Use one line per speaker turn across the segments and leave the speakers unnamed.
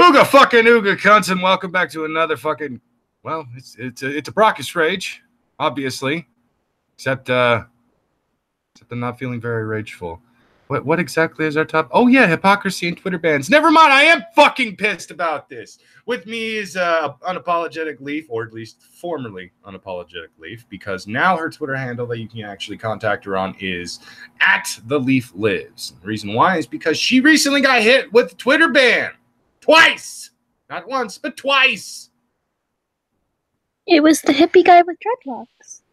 Ooga fucking Ooga cunts, and welcome back to another fucking, well, it's a Brockus Rage, obviously. Except I'm not feeling very rageful. What exactly is our top? Oh yeah, hypocrisy and Twitter bans. Never mind, I am fucking pissed about this. With me is unapologetic Leaf, or at least formerly unapologetic Leaf, because now her Twitter handle that you can actually contact her on is @TheLeafLives. The reason why is because she recently got hit with a Twitter ban. Twice! Not once, but twice!
It was the hippie guy with dreadlocks.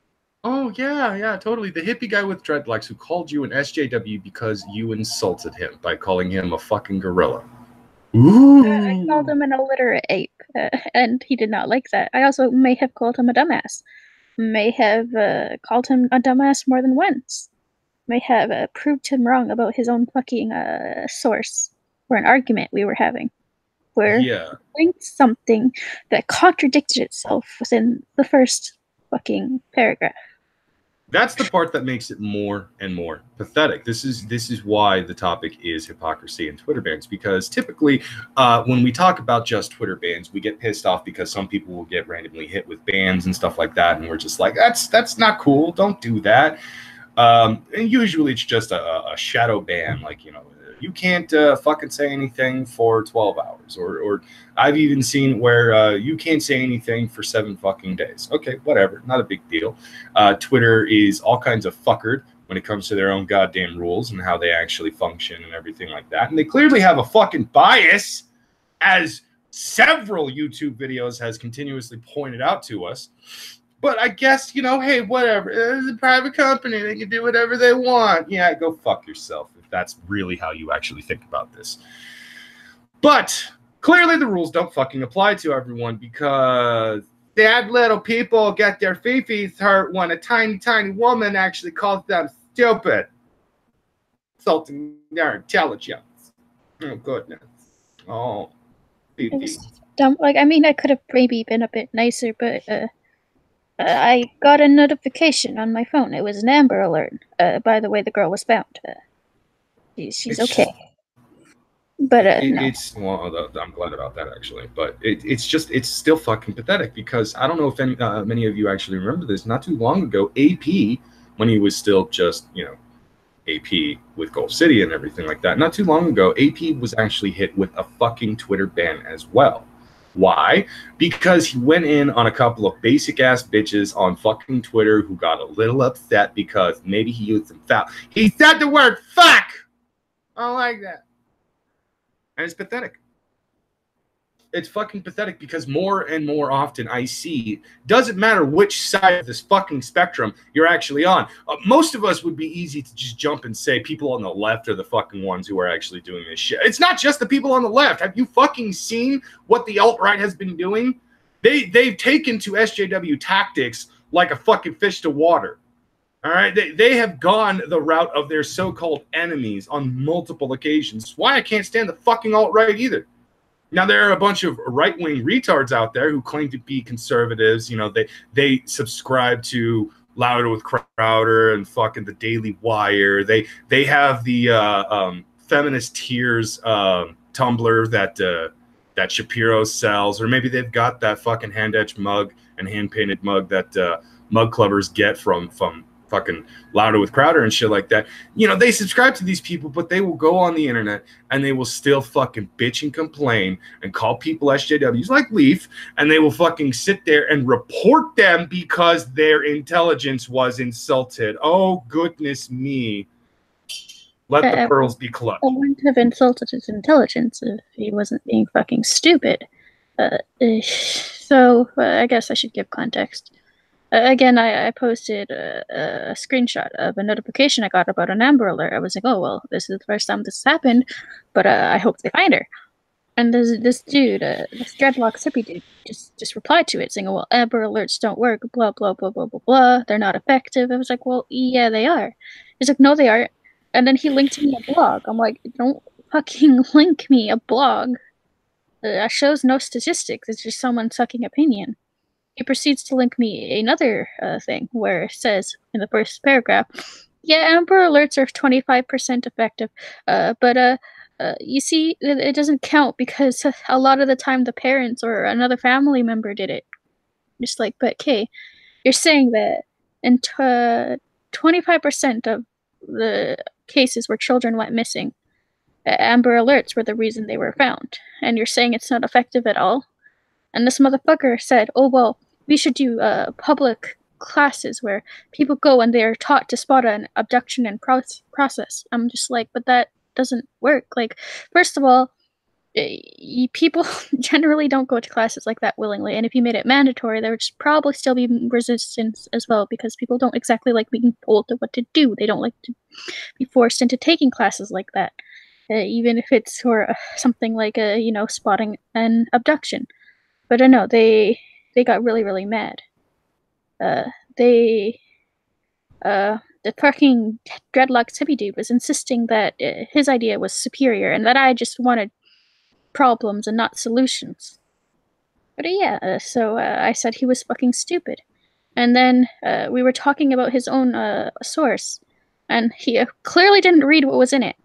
Oh, yeah, totally. The hippie guy with dreadlocks who called you an SJW because you insulted him by calling him a fucking gorilla. Ooh.
I called him an illiterate ape, and he did not like that. I also may have called him a dumbass. May have called him a dumbass more than once. May have proved him wrong about his own fucking source for an argument we were having. Where linked something that contradicted itself within the first fucking paragraph.
That's the part that makes it more and more pathetic. This is why the topic is hypocrisy and Twitter bans, because typically when we talk about just Twitter bans, we get pissed off because some people will get randomly hit with bans and stuff like that, and we're just like, that's not cool. Don't do that. And usually it's just a shadow ban, like, you know, you can't fucking say anything for 12 hours. Or I've even seen where you can't say anything for 7 fucking days. Okay, whatever. Not a big deal. Twitter is all kinds of fuckered when it comes to their own goddamn rules and how they actually function and everything like that. And they clearly have a fucking bias, as several YouTube videos has continuously pointed out to us. But I guess, you know, hey, whatever. It's a private company. They can do whatever they want. Yeah, go fuck yourself if that's really how you actually think about this. But clearly the rules don't fucking apply to everyone, because sad little people get their fifis hurt when a tiny, tiny woman actually calls them stupid, insulting their intelligence. Oh, goodness. Oh, fifi.
Dumb. Like, I mean, I could have maybe been a bit nicer, but I got a notification on my phone. It was an Amber Alert. By the way, the girl was found. She's okay. But no.
It's, well, I'm glad about that, actually. But it's still fucking pathetic, because I don't know if many of you actually remember this. Not too long ago, AP, when he was still just, you know, AP with Gulf City and everything like that, not too long ago, AP was actually hit with a fucking Twitter ban as well. Why? Because he went in on a couple of basic ass bitches on fucking Twitter who got a little upset because maybe he used some foul. He said the word fuck! I don't like that. And it's pathetic. It's fucking pathetic, because more and more often I see, doesn't matter which side of this fucking spectrum you're actually on. Most of us would be easy to just jump and say people on the left are the fucking ones who are actually doing this shit. It's not just the people on the left. Have you fucking seen what the alt-right has been doing? They've taken to SJW tactics like a fucking fish to water. All right, they have gone the route of their so-called enemies on multiple occasions. Why I can't stand the fucking alt-right either. Now, there are a bunch of right-wing retards out there who claim to be conservatives. You know, they subscribe to Louder with Crowder and fucking the Daily Wire. They have the Feminist Tears Tumblr that Shapiro sells, or maybe they've got that fucking hand-etched mug and hand-painted mug that mug clubbers get from fucking Louder with Crowder and shit like that. You know, they subscribe to these people, but they will go on the internet and they will still fucking bitch and complain and call people SJWs like Leaf, and they will fucking sit there and report them because their intelligence was insulted. Oh, goodness me. Let the pearls be clutched.
I wouldn't have insulted his intelligence if he wasn't being fucking stupid. So I guess I should give context. Again, I posted a screenshot of a notification I got about an Amber Alert. I was like, oh, well, this is the first time this has happened, but I hope they find her. And this dude, this dreadlocks hippie dude, just replied to it saying, well, Amber Alerts don't work, blah, blah, blah, blah, blah, blah. They're not effective. I was like, well, yeah, they are. He's like, no, they aren't. And then he linked me a blog. I'm like, don't fucking link me a blog. That shows no statistics. It's just someone sucking opinion. He proceeds to link me another thing where it says in the first paragraph, yeah, Amber Alerts are 25% effective, but You see, it doesn't count because a lot of the time the parents or another family member did it. Just like, but okay, you're saying that in 25% of the cases where children went missing, Amber Alerts were the reason they were found, and you're saying it's not effective at all? And this motherfucker said, oh, well, we should do public classes where people go and they're taught to spot an abduction and process. I'm just like, but that doesn't work. Like, first of all, people generally don't go to classes like that willingly, and if you made it mandatory, there would probably still be resistance as well, because people don't exactly like being told what to do. They don't like to be forced into taking classes like that, even if it's for something like spotting an abduction. But I know they got really, really mad. The fucking dreadlocks hippie dude was insisting that his idea was superior and that I just wanted problems and not solutions. But so I said he was fucking stupid. And then we were talking about his own source, and he clearly didn't read what was in it.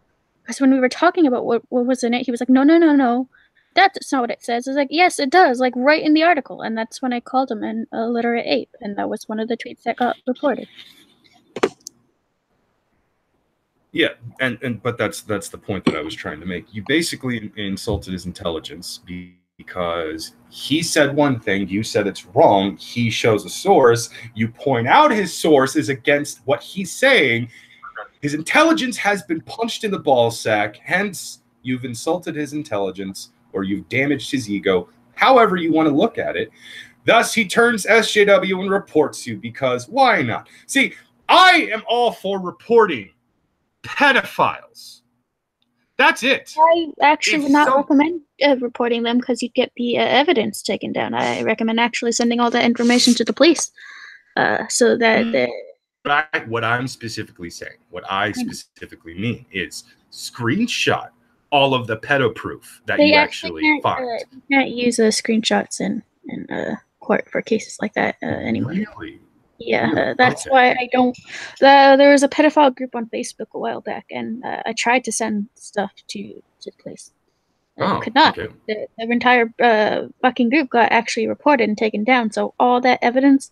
Because when we were talking about what was in it, he was like, no. That's not what it says. It's like, yes, it does, like right in the article. And that's when I called him an illiterate ape, and that was one of the tweets that got reported.
Yeah, but that's the point that I was trying to make. You basically insulted his intelligence because he said one thing, you said it's wrong. He shows a source, you point out his source is against what he's saying. His intelligence has been punched in the ball sack, hence you've insulted his intelligence, or you've damaged his ego, however you want to look at it. Thus, he turns SJW and reports you, because why not? See, I am all for reporting pedophiles. That's it.
I actually would not recommend reporting them, because you'd get the evidence taken down. I recommend actually sending all that information to the police, so that
what I'm specifically saying, what I specifically mean is screenshot all of the pedo proof that you actually find.
You can't use screenshots in court for cases like that anymore.
Really?
Yeah, that's why I don't. There was a pedophile group on Facebook a while back, and I tried to send stuff to the police. Could not. Okay. The entire fucking group got actually reported and taken down, so all that evidence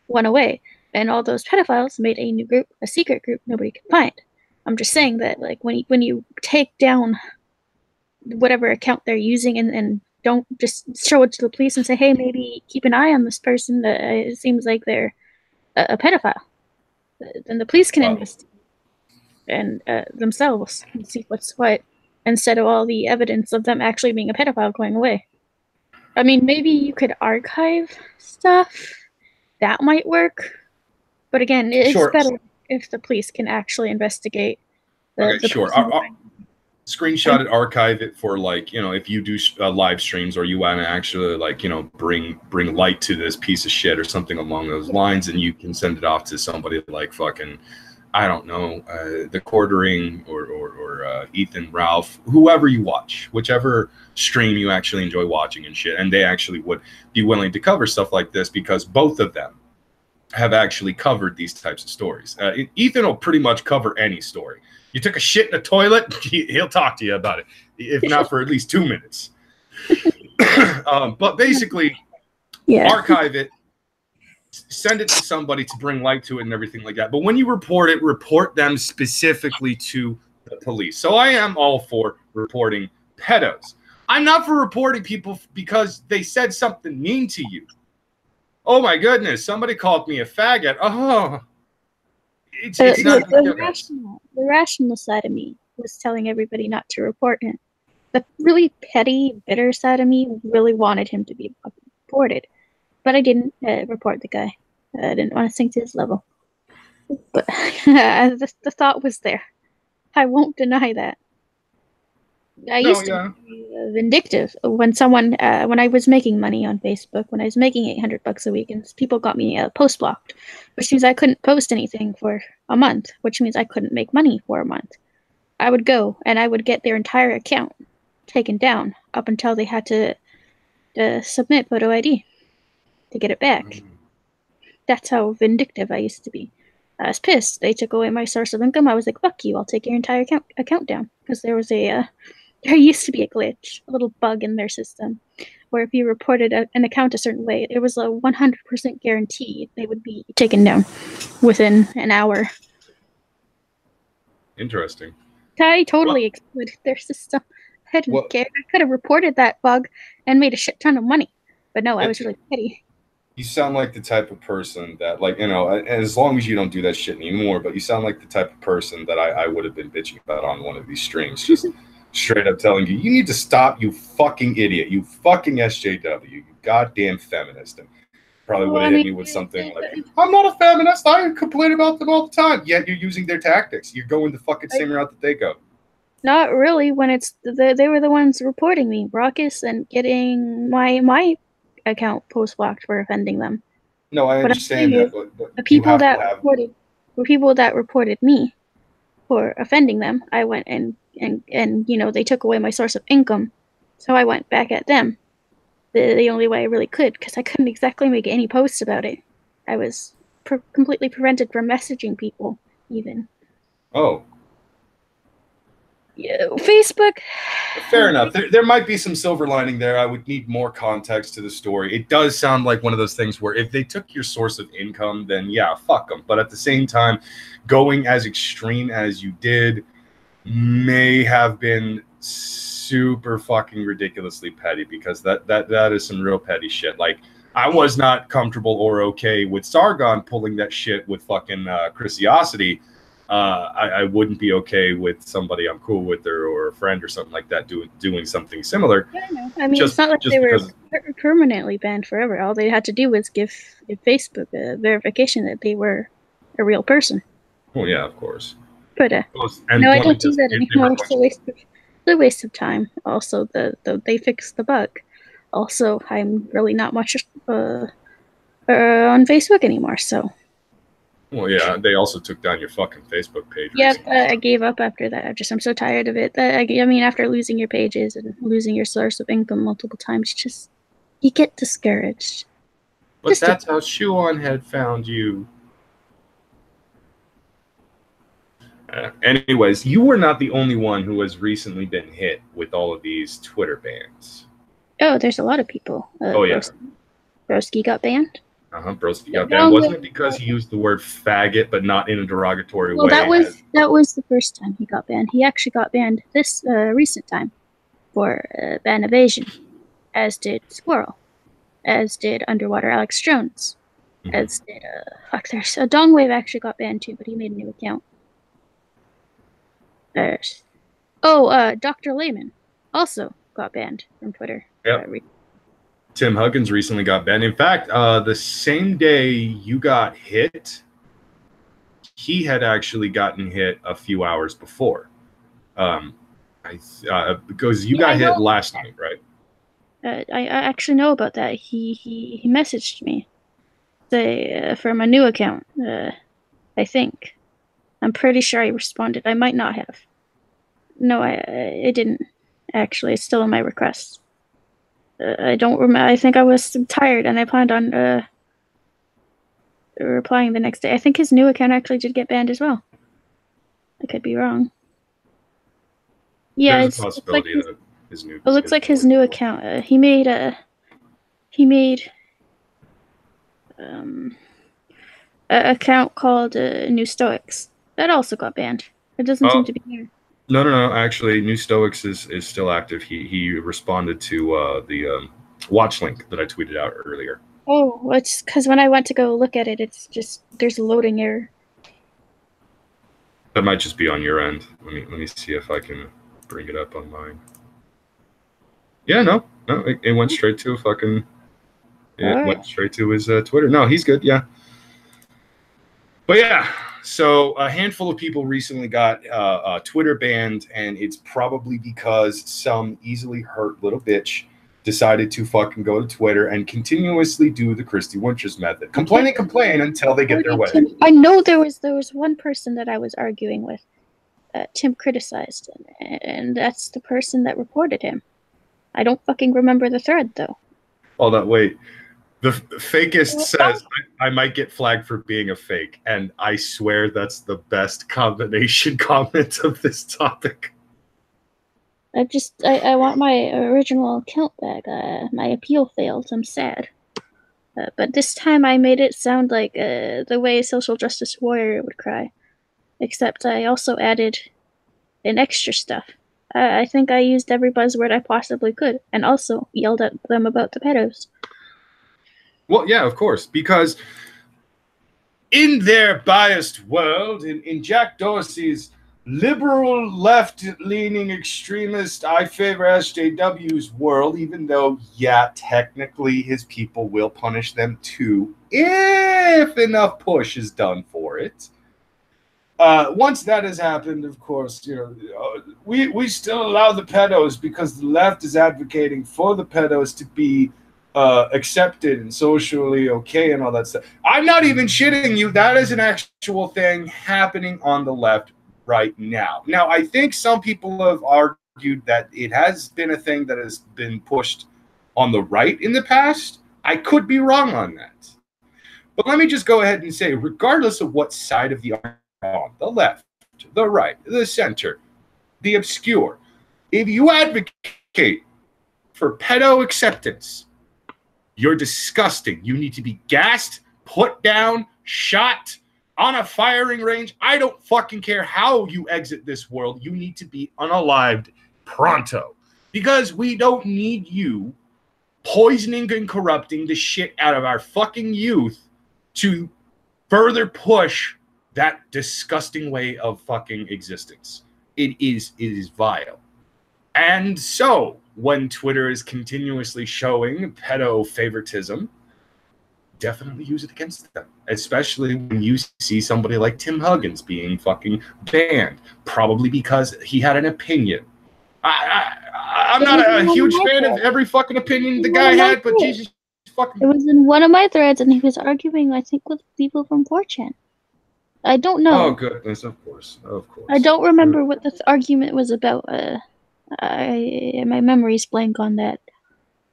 went away, and all those pedophiles made a new group, a secret group nobody could find. I'm just saying that, like, when you take down whatever account they're using and don't just show it to the police and say, hey, maybe keep an eye on this person, it seems like they're a pedophile, then the police can investigate and themselves and see what's what, instead of all the evidence of them actually being a pedophile going away. I mean, maybe you could archive stuff. That might work. But again, it's better if the police can actually investigate.
Screenshot it, archive it for, like, if you do live streams, or you want to actually, like, bring light to this piece of shit or something along those lines, and you can send it off to somebody like fucking, I don't know, the Quartering or Ethan, Ralph, whoever you watch, whichever stream you actually enjoy watching and shit, and they actually would be willing to cover stuff like this, because both of them have actually covered these types of stories. Ethan will pretty much cover any story. You took a shit in a toilet, he'll talk to you about it, if not for at least 2 minutes. But basically, archive it, send it to somebody to bring light to it and everything like that. But when you report it, report them specifically to the police. So I am all for reporting pedos. I'm not for reporting people because they said something mean to you. Oh my goodness, somebody called me a faggot. Oh, it's not
the rational side of me was telling everybody not to report him. The really petty, bitter side of me really wanted him to be reported. But I didn't report the guy. I didn't want to sink to his level. But the thought was there. I won't deny that. I used to be vindictive when when I was making money on Facebook, when I was making $800 a week, and people got me post blocked, which means I couldn't post anything for a month, which means I couldn't make money for a month. I would go and I would get their entire account taken down up until they had to submit photo ID to get it back. That's how vindictive I used to be. I was pissed. They took away my source of income. I was like, fuck you, I'll take your entire account down. Because there was a there used to be a glitch, a little bug in their system, where if you reported an account a certain way, it was a 100% guarantee they would be taken down within an hour.
Interesting.
I totally exploited their system. I didn't care. I could have reported that bug and made a shit ton of money. But no, I was really petty.
You sound like the type of person that, like, you know, as long as you don't do that shit anymore, but you sound like the type of person that I would have been bitching about on one of these streams. Just straight up telling you, you need to stop, you fucking idiot. You fucking SJW. You goddamn feminist. And probably would have hit me with something like, I'm not a feminist. I complain about them all the time. Yet you're using their tactics. You're going the fucking same route that they go.
Not really. When it's they were the ones reporting me, Brockus, and getting my account post blocked for offending them.
No, I understand that. But
the people that reported me for offending them, I went and you know, they took away my source of income, so I went back at them. The only way I really could, because I couldn't exactly make any posts about it. I was completely prevented from messaging people, even.
Oh.
Yeah, Facebook.
Fair enough. There might be some silver lining there. I would need more context to the story. It does sound like one of those things where if they took your source of income, then yeah, fuck them. But at the same time, going as extreme as you did may have been super fucking ridiculously petty, because that is some real petty shit. Like, I was not comfortable or okay with Sargon pulling that shit with fucking Chrisiosity. I wouldn't be okay with somebody I'm cool with or a friend or something like that doing something similar.
Yeah, no. I mean, it's not like they were permanently banned forever. All they had to do was give Facebook a verification that they were a real person.
Well, yeah, of course.
But no, I don't do that anymore. It's a waste of time. Also, they fixed the bug. Also, I'm really not much on Facebook anymore, so.
Well, yeah, they also took down your fucking Facebook page.
Yep, I gave up after that. I'm so tired of it. I mean, after losing your pages and losing your source of income multiple times, you get discouraged.
But that's how Shuon had found you. Anyways, you were not the only one who has recently been hit with all of these Twitter bans.
Oh, there's a lot of people.
Oh, yeah.
Broski got banned.
Broski got banned. Wasn't it because he used the word faggot, but not in a derogatory way?
That was the first time he got banned. He actually got banned this recent time for ban evasion, as did Squirrel, as did Underwater Alex Jones, as did there's Dongwave actually got banned too, but he made a new account. Dr. Layman also got banned from Twitter.
Yep. Tim Huggins recently got banned. In fact, the same day you got hit, he had actually gotten hit a few hours before. Because you got hit last night, right?
I actually know about that. He messaged me, from a new account. I think. I'm pretty sure I responded. I might not have. No, I didn't. Actually, it's still in my requests. I don't remember. I think I was tired, and I planned on replying the next day. I think his new account actually did get banned as well. I could be wrong. Yeah,
there's a possibility that his new.
It looks like his new account. He made an account called New Stoics. That also got banned. It doesn't seem to be here.
No. Actually, New Stoics is still active. He responded to the watch link that I tweeted out earlier.
Oh, it's because when I went to go look at it, it's just there's a loading error.
That might just be on your end. Let me see if I can bring it up on mine. Yeah, no, it went straight to fucking. It went straight to his Twitter. No, he's good. Yeah. But yeah, so a handful of people recently got Twitter banned, and it's probably because some easily hurt little bitch decided to fucking go to Twitter and continuously do the Christy Winters method. Complain until they get their way.
I know there was one person that I was arguing with. Tim criticized, and that's the person that reported him. I don't fucking remember the thread, though.
Hold on, wait. The fakest says, I might get flagged for being a fake, and I swear that's the best combination comment of this topic.
I want my original account back. My appeal failed. I'm sad. But this time I made it sound like the way a social justice warrior would cry. Except I also added an extra stuff. I think I used every buzzword I possibly could, and also yelled at them about the pedos.
Well, yeah, of course, because in their biased world, in Jack Dorsey's liberal left-leaning extremist I favor SJW's world, even though, yeah, technically his people will punish them too if enough push is done for it. Once that has happened, of course, we still allow the pedos because the left is advocating for the pedos to be accepted and socially okay and all that stuff. I'm not even shitting you. That is an actual thing happening on the left right now. Now, I think some people have argued that it has been a thing that has been pushed on the right in the past. I could be wrong on that. But let me just go ahead and say, regardless of what side of the argument on, the left, the right, the center, the obscure, if you advocate for pedo acceptance, you're disgusting. You need to be gassed, put down, shot on a firing range. I don't fucking care how you exit this world. You need to be unalived pronto, because we don't need you poisoning and corrupting the shit out of our fucking youth to further push that disgusting way of fucking existence. It is vile. And so, when Twitter is continuously showing pedo favoritism, definitely use it against them. Especially when you see somebody like Tim Huggins being fucking banned, probably because he had an opinion. I'm not a huge fan of every fucking opinion the guy had, but Jesus fucking...
It was in one of my threads, and he was arguing, I think, with people from 4chan. I don't know.
Oh, goodness, of course.
I don't remember what the argument was about. My memory's blank on that.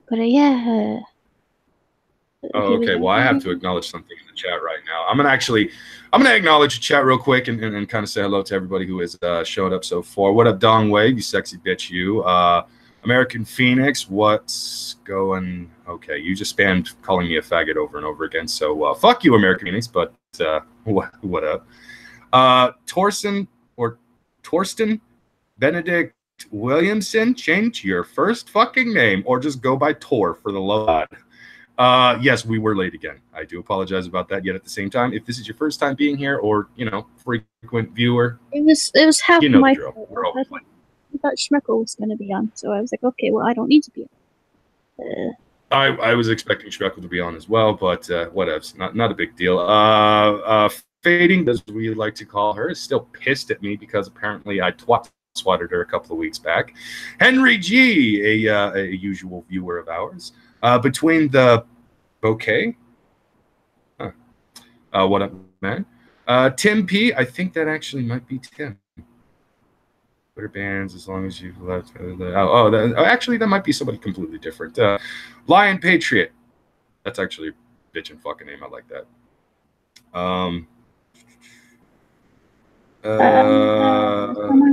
But yeah.
Oh, okay. Well, I have to acknowledge something in the chat right now. I'm gonna acknowledge the chat real quick and kind of say hello to everybody who has showed up so far. What up, Dong Wave? You sexy bitch, you. American Phoenix, what's going? Okay, you just spammed calling me a faggot over and over again. So fuck you, American Phoenix. But what up? Torsten Benedict Williamson, change your first fucking name or just go by Tor for the love of God. Yes, we were late again. I do apologize about that. Yet at the same time, if this is your first time being here or, frequent viewer,
it was half my
fault.
I thought Schmeckle was going to be on, so I was like, okay, well, I don't need to be on.
I was expecting Schmeckle to be on as well, but whatevs. Not a big deal. Fading, as we like to call her, is still pissed at me because apparently I swatted her a couple of weeks back. Henry G, a usual viewer of ours. Between the bouquet. What up, man? Tim P, I think that actually might be Tim. Twitter bans as long as you've left. Actually, that might be somebody completely different. Lion Patriot. That's actually a bitchin' fucking name. I like that.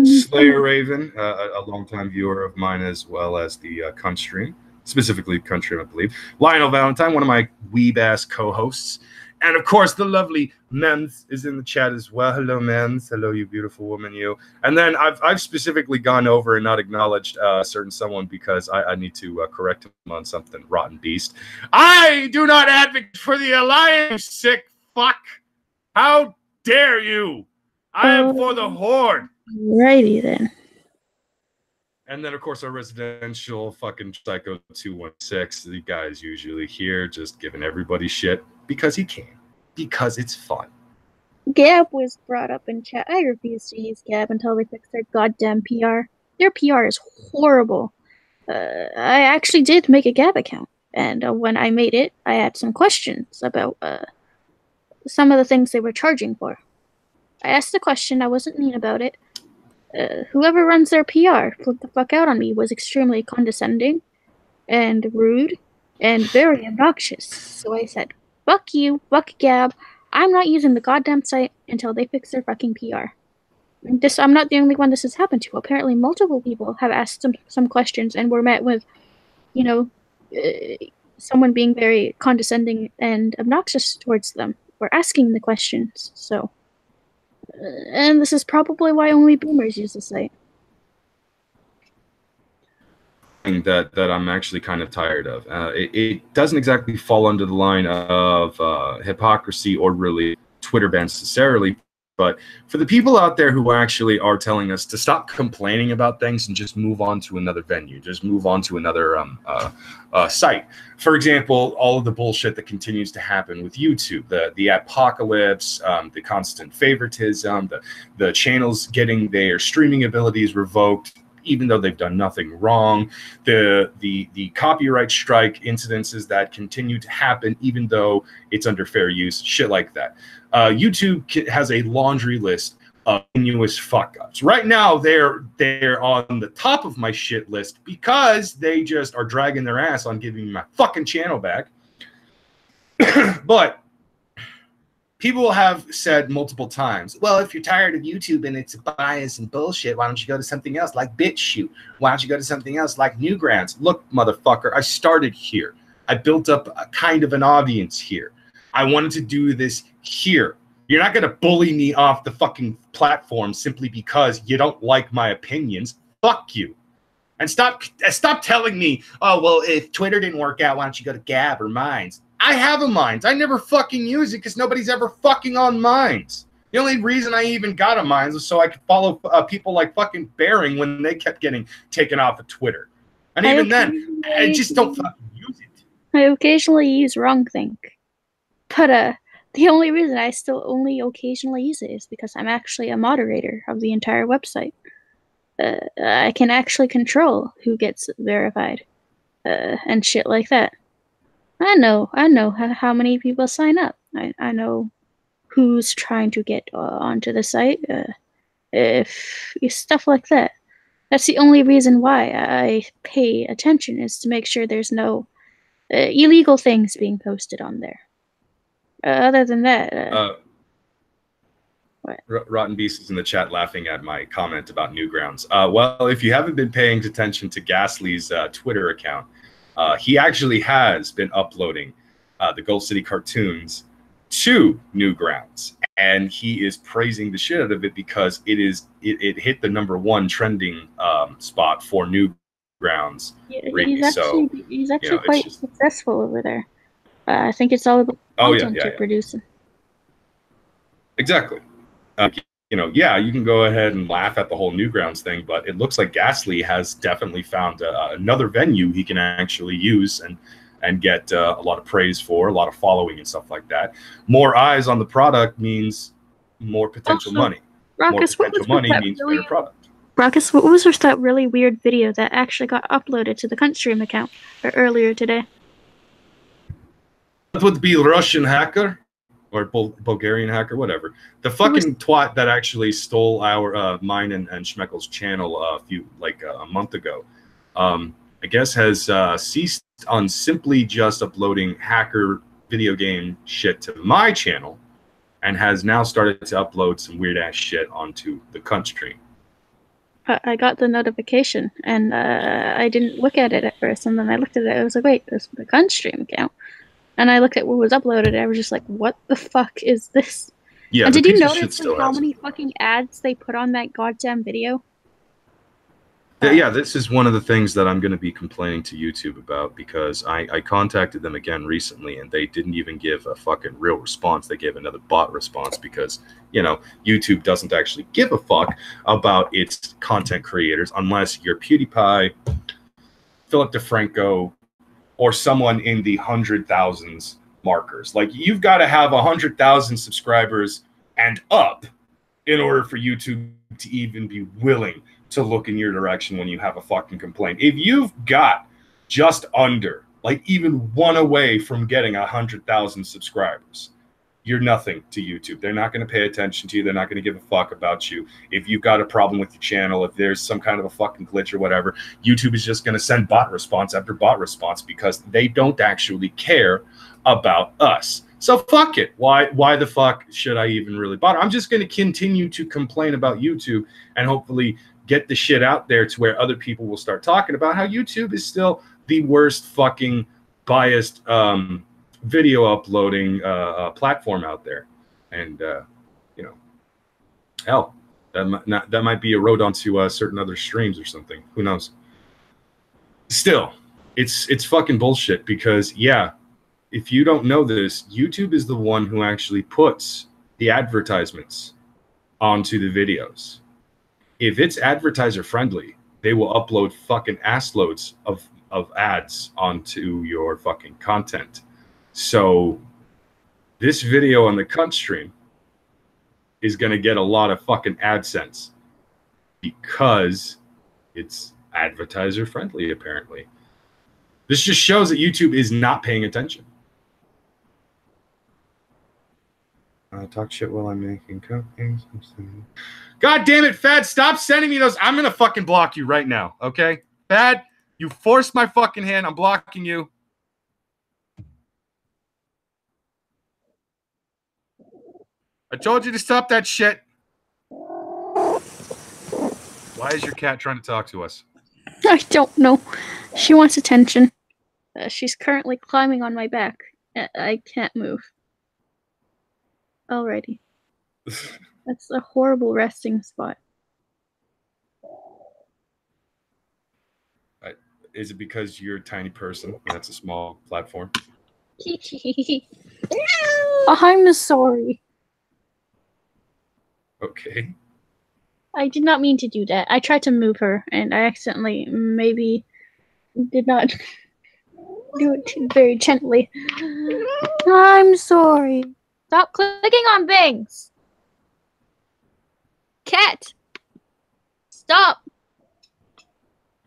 Slayer Raven, a longtime viewer of mine as well as the Cunt stream, specifically Cunt stream, I believe. Lionel Valentine, one of my weeb-ass co-hosts. And, of course, the lovely Menz is in the chat as well. Hello, Menz. Hello, you beautiful woman, you. And then I've specifically gone over and not acknowledged a certain someone because I need to correct him on something. Rotten beast. I do not advocate for the alliance, sick fuck. How dare you? I am for the Horde.
Righty then.
And then, of course, our residential fucking Psycho 216. The guy is usually here just giving everybody shit because he can. Because it's fun.
Gab was brought up in chat. I refuse to use Gab until they fix their goddamn PR. Their PR is horrible. I actually did make a Gab account. And when I made it, I had some questions about some of the things they were charging for. I asked the question. I wasn't mean about it. Whoever runs their PR flipped the fuck out on me, was extremely condescending and rude and very obnoxious. So I said, fuck you, fuck Gab. I'm not using the goddamn site until they fix their fucking PR. I'm not the only one this has happened to. Apparently, multiple people have asked some questions and were met with, you know, someone being very condescending and obnoxious towards them for asking the questions. So, and this is probably why only boomers use the site.
That I'm actually kind of tired of. It doesn't exactly fall under the line of hypocrisy or really Twitter bans necessarily, but for the people out there who actually are telling us to stop complaining about things and just move on to another venue, just move on to another site. For example, all of the bullshit that continues to happen with YouTube, the apocalypse, the constant favoritism, the channels getting their streaming abilities revoked, even though they've done nothing wrong, the copyright strike incidences that continue to happen, even though it's under fair use, shit like that. YouTube has a laundry list of continuous fuck ups. Right now, they're on the top of my shit list because they just are dragging their ass on giving me my fucking channel back. But people have said multiple times, well, if you're tired of YouTube and it's bias and bullshit, why don't you go to something else like BitChute? Why don't you go to something else like Newgrounds? Look, motherfucker, I started here. I built up a kind of an audience here. I wanted to do this here. You're not going to bully me off the fucking platform simply because you don't like my opinions. Fuck you. And stop telling me, oh, well, if Twitter didn't work out, why don't you go to Gab or Minds? I have a Minds. I never fucking use it because nobody's ever fucking on Minds. The only reason I even got a Minds was so I could follow people like fucking Bearing when they kept getting taken off of Twitter. And even then, I just don't fucking use it.
I occasionally use WrongThink. But the only reason I still only occasionally use it is because I'm actually a moderator of the entire website. I can actually control who gets verified and shit like that. I know how many people sign up. I know who's trying to get onto the site. If stuff like that. That's the only reason why I pay attention, is to make sure there's no illegal things being posted on there. Other than that,
Rotten Beast is in the chat laughing at my comment about Newgrounds. Well, if you haven't been paying attention to Ghastly's Twitter account, he actually has been uploading the Gold City cartoons to Newgrounds, and he is praising the shit out of it because it hit the #1 trending spot for Newgrounds.
He's actually quite successful over there. I think it's all about content you're producing.
Exactly. You can go ahead and laugh at the whole Newgrounds thing, but it looks like Ghastly has definitely found another venue he can actually use and get a lot of praise for, a lot of following and stuff like that. More eyes on the product means more potential money.
Brockus,
more potential money means better product.
Brockus, what was that really weird video that actually got uploaded to the CuntStream account earlier today?
That would be Russian hacker or Bulgarian hacker, whatever. The fucking twat that actually stole our mine and Schmeckel's channel a month ago, I guess has ceased on simply just uploading hacker video game shit to my channel, and has now started to upload some weird ass shit onto the CuntStream.
I got the notification, and I didn't look at it at first, and then I looked at it. I was like, wait, this is the CuntStream account. And I looked at what was uploaded, and I was just like, what the fuck is this?
Yeah,
and did you notice how many fucking ads they put on that goddamn video?
Yeah, this is one of the things that I'm going to be complaining to YouTube about, because I contacted them again recently, and they didn't even give a fucking real response. They gave another bot response because, YouTube doesn't actually give a fuck about its content creators unless you're PewDiePie, Philip DeFranco, or someone in the 100,000s markers. Like, you've got to have 100,000 subscribers and up in order for YouTube to even be willing to look in your direction when you have a fucking complaint. If you've got just under, like even one away from getting 100,000 subscribers, you're nothing to YouTube. They're not going to pay attention to you. They're not going to give a fuck about you. If you've got a problem with your channel, if there's some kind of a fucking glitch or whatever, YouTube is just going to send bot response after bot response because they don't actually care about us. So fuck it. Why the fuck should I even really bother? I'm just going to continue to complain about YouTube and hopefully get the shit out there to where other people will start talking about how YouTube is still the worst fucking biased video uploading platform out there. And you know, hell, that might be a road onto certain other streams or something. Who knows? Still, it's fucking bullshit because yeah, if you don't know this, YouTube is the one who actually puts the advertisements onto the videos. If it's advertiser friendly, they will upload fucking assloads of ads onto your fucking content. So this video on the cunt stream is going to get a lot of fucking AdSense because it's advertiser friendly, apparently. This just shows that YouTube is not paying attention. Talk shit while I'm making cupcakes. God damn it, Fad, stop sending me those. I'm going to fucking block you right now, okay? Fad, you forced my fucking hand. I'm blocking you. I told you to stop that shit. Why is your cat trying to talk to us?
I don't know. She wants attention. She's currently climbing on my back. I can't move. Alrighty. That's a horrible resting spot.
Is it because you're a tiny person? That's a small platform.
I'm sorry.
Okay.
I did not mean to do that. I tried to move her, and I accidentally maybe did not do it very gently. I'm sorry. Stop clicking on things. Cat. Stop.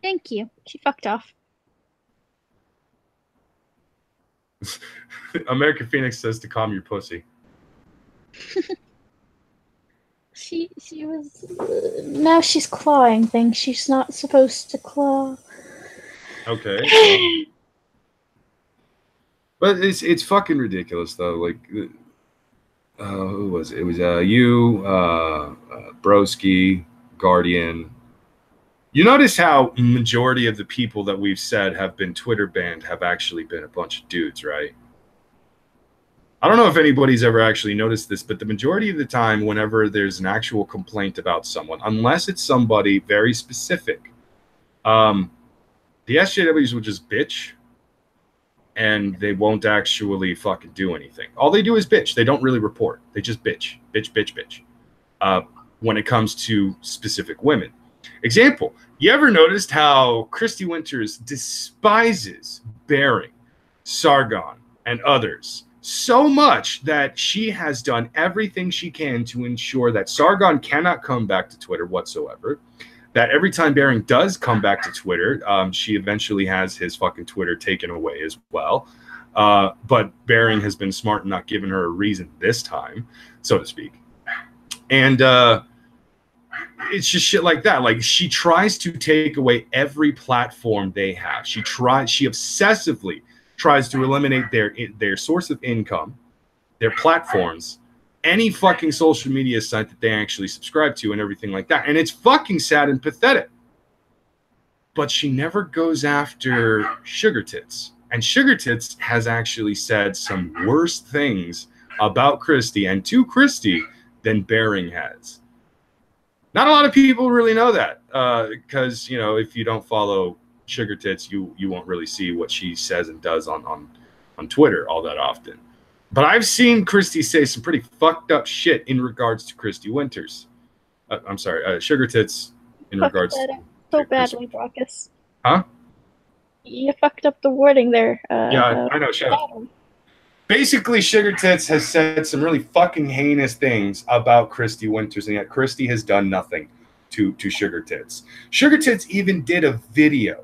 Thank you. She fucked off.
American Phoenix says to calm your pussy.
She was now she's clawing things. She's not supposed to claw.
Okay. But it's fucking ridiculous though. Like who was it? It was you, Broski, Guardian. You notice how majority of the people that we've said have been Twitter banned have actually been a bunch of dudes, right? I don't know if anybody's ever actually noticed this, but the majority of the time, whenever there's an actual complaint about someone, unless it's somebody very specific, the SJWs will just bitch and they won't actually fucking do anything. All they do is bitch. They don't really report. They just bitch, bitch, bitch, bitch. When it comes to specific women. Example, you ever noticed how Christy Winters despises Bering, Sargon, and others so much that she has done everything she can to ensure that Sargon cannot come back to Twitter whatsoever, that every time Bering does come back to Twitter, she eventually has his fucking Twitter taken away as well. But Bering has been smart and not given her a reason this time, so to speak. And it's just shit like that. Like, she tries to take away every platform they have. She obsessively tries to eliminate their source of income, their platforms, any fucking social media site that they actually subscribe to and everything like that. And it's fucking sad and pathetic. But she never goes after Sugar Tits. And Sugar Tits has actually said some worse things about Christy and to Christy than Bering has. Not a lot of people really know that because, you know, if you don't follow Sugar Tits, you won't really see what she says and does on Twitter all that often. But I've seen Christy say some pretty fucked up shit in regards to Christy Winters. I'm sorry, Sugar Tits in regards to
so badly, Brockus.
Huh?
You fucked up the wording there.
Yeah, I know. Shut up. Basically, Sugar Tits has said some really fucking heinous things about Christy Winters, and yet Christy has done nothing to Sugar Tits. Sugar Tits even did a video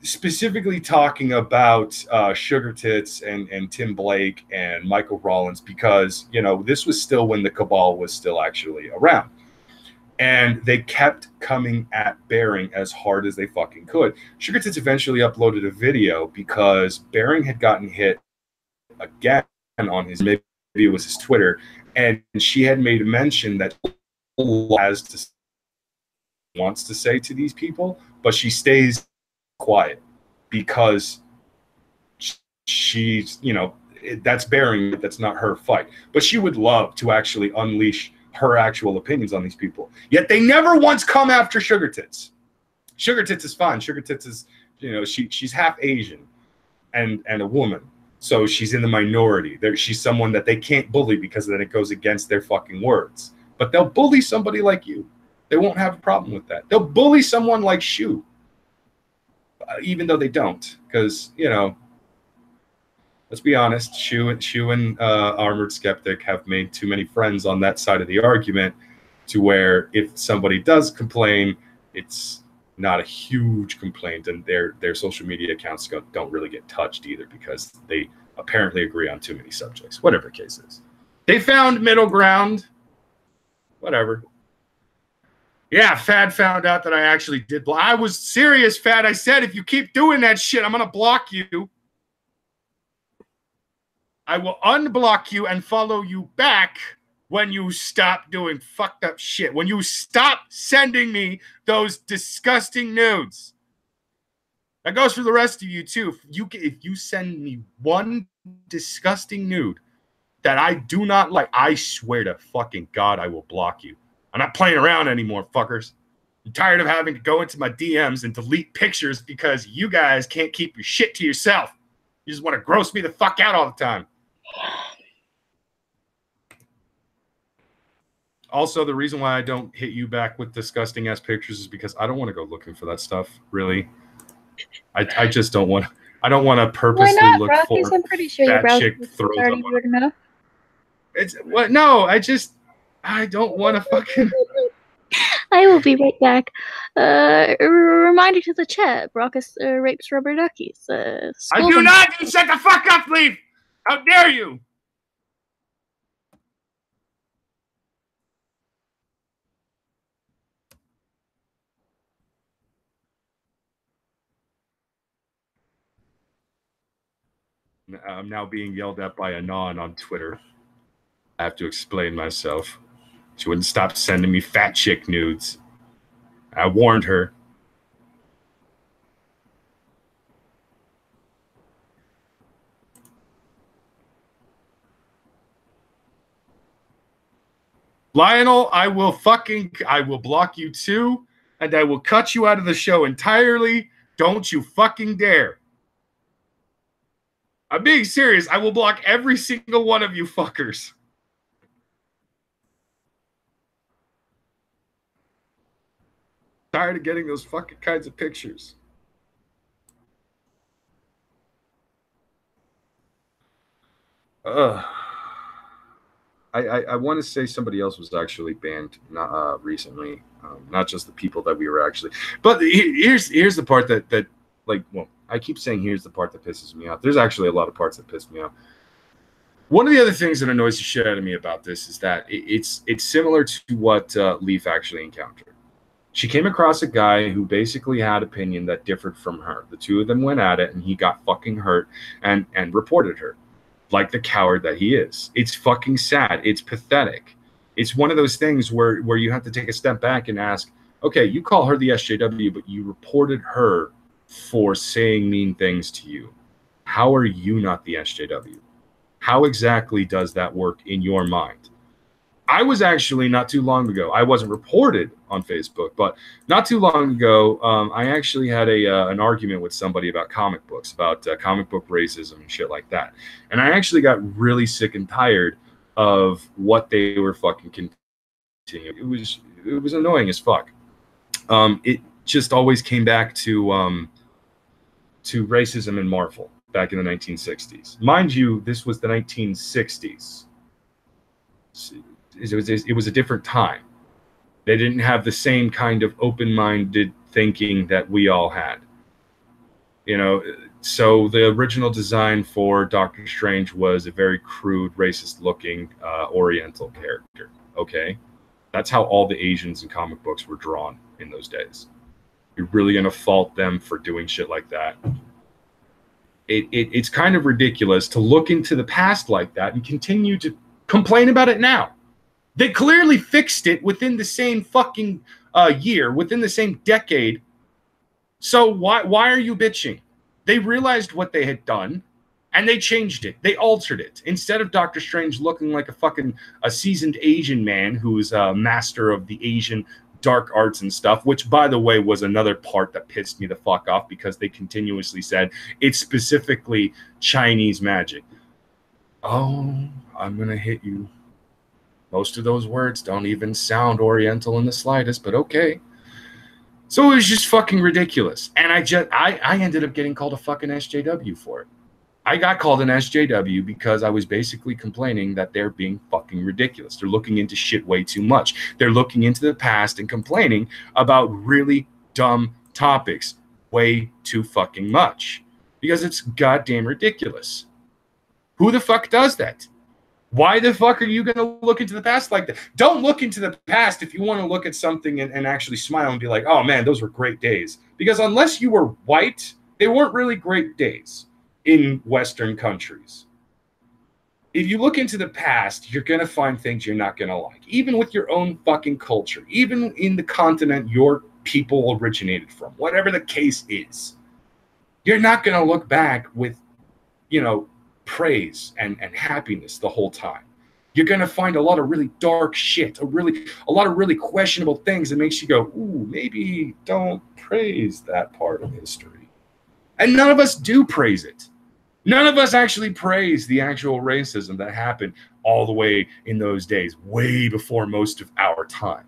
specifically talking about Sugar Tits and Tim Blake and Michael Rollins because, you know, this was still when the Cabal was still actually around. And they kept coming at Bering as hard as they fucking could. Sugar Tits eventually uploaded a video because Bering had gotten hit again on his, maybe it was his Twitter, and she had made a mention that wants to say to these people, but she stays quiet because she's, you know, that's bearing, that's not her fight. But she would love to actually unleash her actual opinions on these people. Yet they never once come after Sugar Tits. Sugar Tits is fine. Sugar Tits is, you know, she's half Asian and a woman. So she's in the minority. She's someone that they can't bully because then it goes against their fucking words. But they'll bully somebody like you. They won't have a problem with that. They'll bully someone like Shu, even though they don't. Because, you know, let's be honest, Shu and Armored Skeptic have made too many friends on that side of the argument to where if somebody does complain, it's not a huge complaint, and their social media accounts don't really get touched either because they apparently agree on too many subjects. Whatever the case is. They found middle ground. Whatever. Yeah, Fad found out that I actually did block. I was serious, Fad. I said, if you keep doing that shit, I'm going to block you. I will unblock you and follow you back when you stop doing fucked up shit. When you stop sending me those disgusting nudes. That goes for the rest of you, too. If you send me one disgusting nude that I do not like, I swear to fucking God, I will block you. I'm not playing around anymore, fuckers. I'm tired of having to go into my DMs and delete pictures because you guys can't keep your shit to yourself. You just want to gross me the fuck out all the time. Also, the reason why I don't hit you back with disgusting ass pictures is because I don't want to go looking for that stuff. Really, I just don't want. I don't want to purposely look for
I'm pretty sure your
fat chick
browser
throws
already
up.
weird enough.
It's what? No, I don't want to fucking.
I will be right back. Reminder to the chat: Brockus rapes rubber duckies.
I do not. You shut the fuck up, Leaf. How dare you? I'm now being yelled at by Anon on Twitter. I have to explain myself. She wouldn't stop sending me fat chick nudes. I warned her. Lionel, I will block you too, and I will cut you out of the show entirely. Don't you fucking dare. I'm being serious. I will block every single one of you fuckers. Tired of getting those fucking kinds of pictures. I want to say somebody else was actually banned recently, not just the people that we were actually. But here's the part that like, well, I keep saying here's the part that pisses me off. There's actually a lot of parts that piss me off. One of the other things that annoys the shit out of me about this is that it's similar to what Leaf actually encountered. She came across a guy who basically had opinion that differed from her. The two of them went at it, and he got fucking hurt and reported her. Like the coward that he is. It's fucking sad. It's pathetic. It's one of those things where you have to take a step back and ask, okay, you call her the SJW, but you reported her for saying mean things to you. How are you not the SJW? How exactly does that work in your mind? I was actually not too long ago, I wasn't reported on Facebook, but not too long ago, I actually had an argument with somebody about comic books, about comic book racism and shit like that. And I actually got really sick and tired of what they were fucking continuing. It was annoying as fuck. It just always came back to racism in Marvel back in the 1960s. Mind you, this was the 1960s. It was a different time. They didn't have the same kind of open-minded thinking that we all had. You know, so the original design for Doctor Strange was a very crude, racist-looking Oriental character. Okay? That's how all the Asians in comic books were drawn in those days. You're really going to fault them for doing shit like that? It's kind of ridiculous to look into the past like that and continue to complain about it now. They clearly fixed it within the same fucking year, within the same decade. So why are you bitching? They realized what they had done, and they changed it. They altered it. Instead of Doctor Strange looking like a seasoned Asian man who is a master of the Asian dark arts and stuff, which, by the way, was another part that pissed me the fuck off because they continuously said it's specifically Chinese magic. Oh, I'm going to hit you. Most of those words don't even sound Oriental in the slightest, but okay. So it was just fucking ridiculous. And I ended up getting called a fucking SJW for it. I got called an SJW because I was basically complaining that they're being fucking ridiculous. They're looking into shit way too much. They're looking into the past and complaining about really dumb topics way too fucking much because it's goddamn ridiculous. Who the fuck does that? Why the fuck are you going to look into the past like that? Don't look into the past if you want to look at something and actually smile and be like, oh man, those were great days. Because unless you were white, they weren't really great days in Western countries. If you look into the past, you're going to find things you're not going to like. Even with your own fucking culture, even in the continent your people originated from, whatever the case is, you're not going to look back with, praise and happiness the whole time. You're going to find a lot of really dark shit, a lot of really questionable things that makes you go, ooh, maybe don't praise that part of history. And none of us do praise it. None of us actually praise the actual racism that happened all the way in those days, way before most of our time.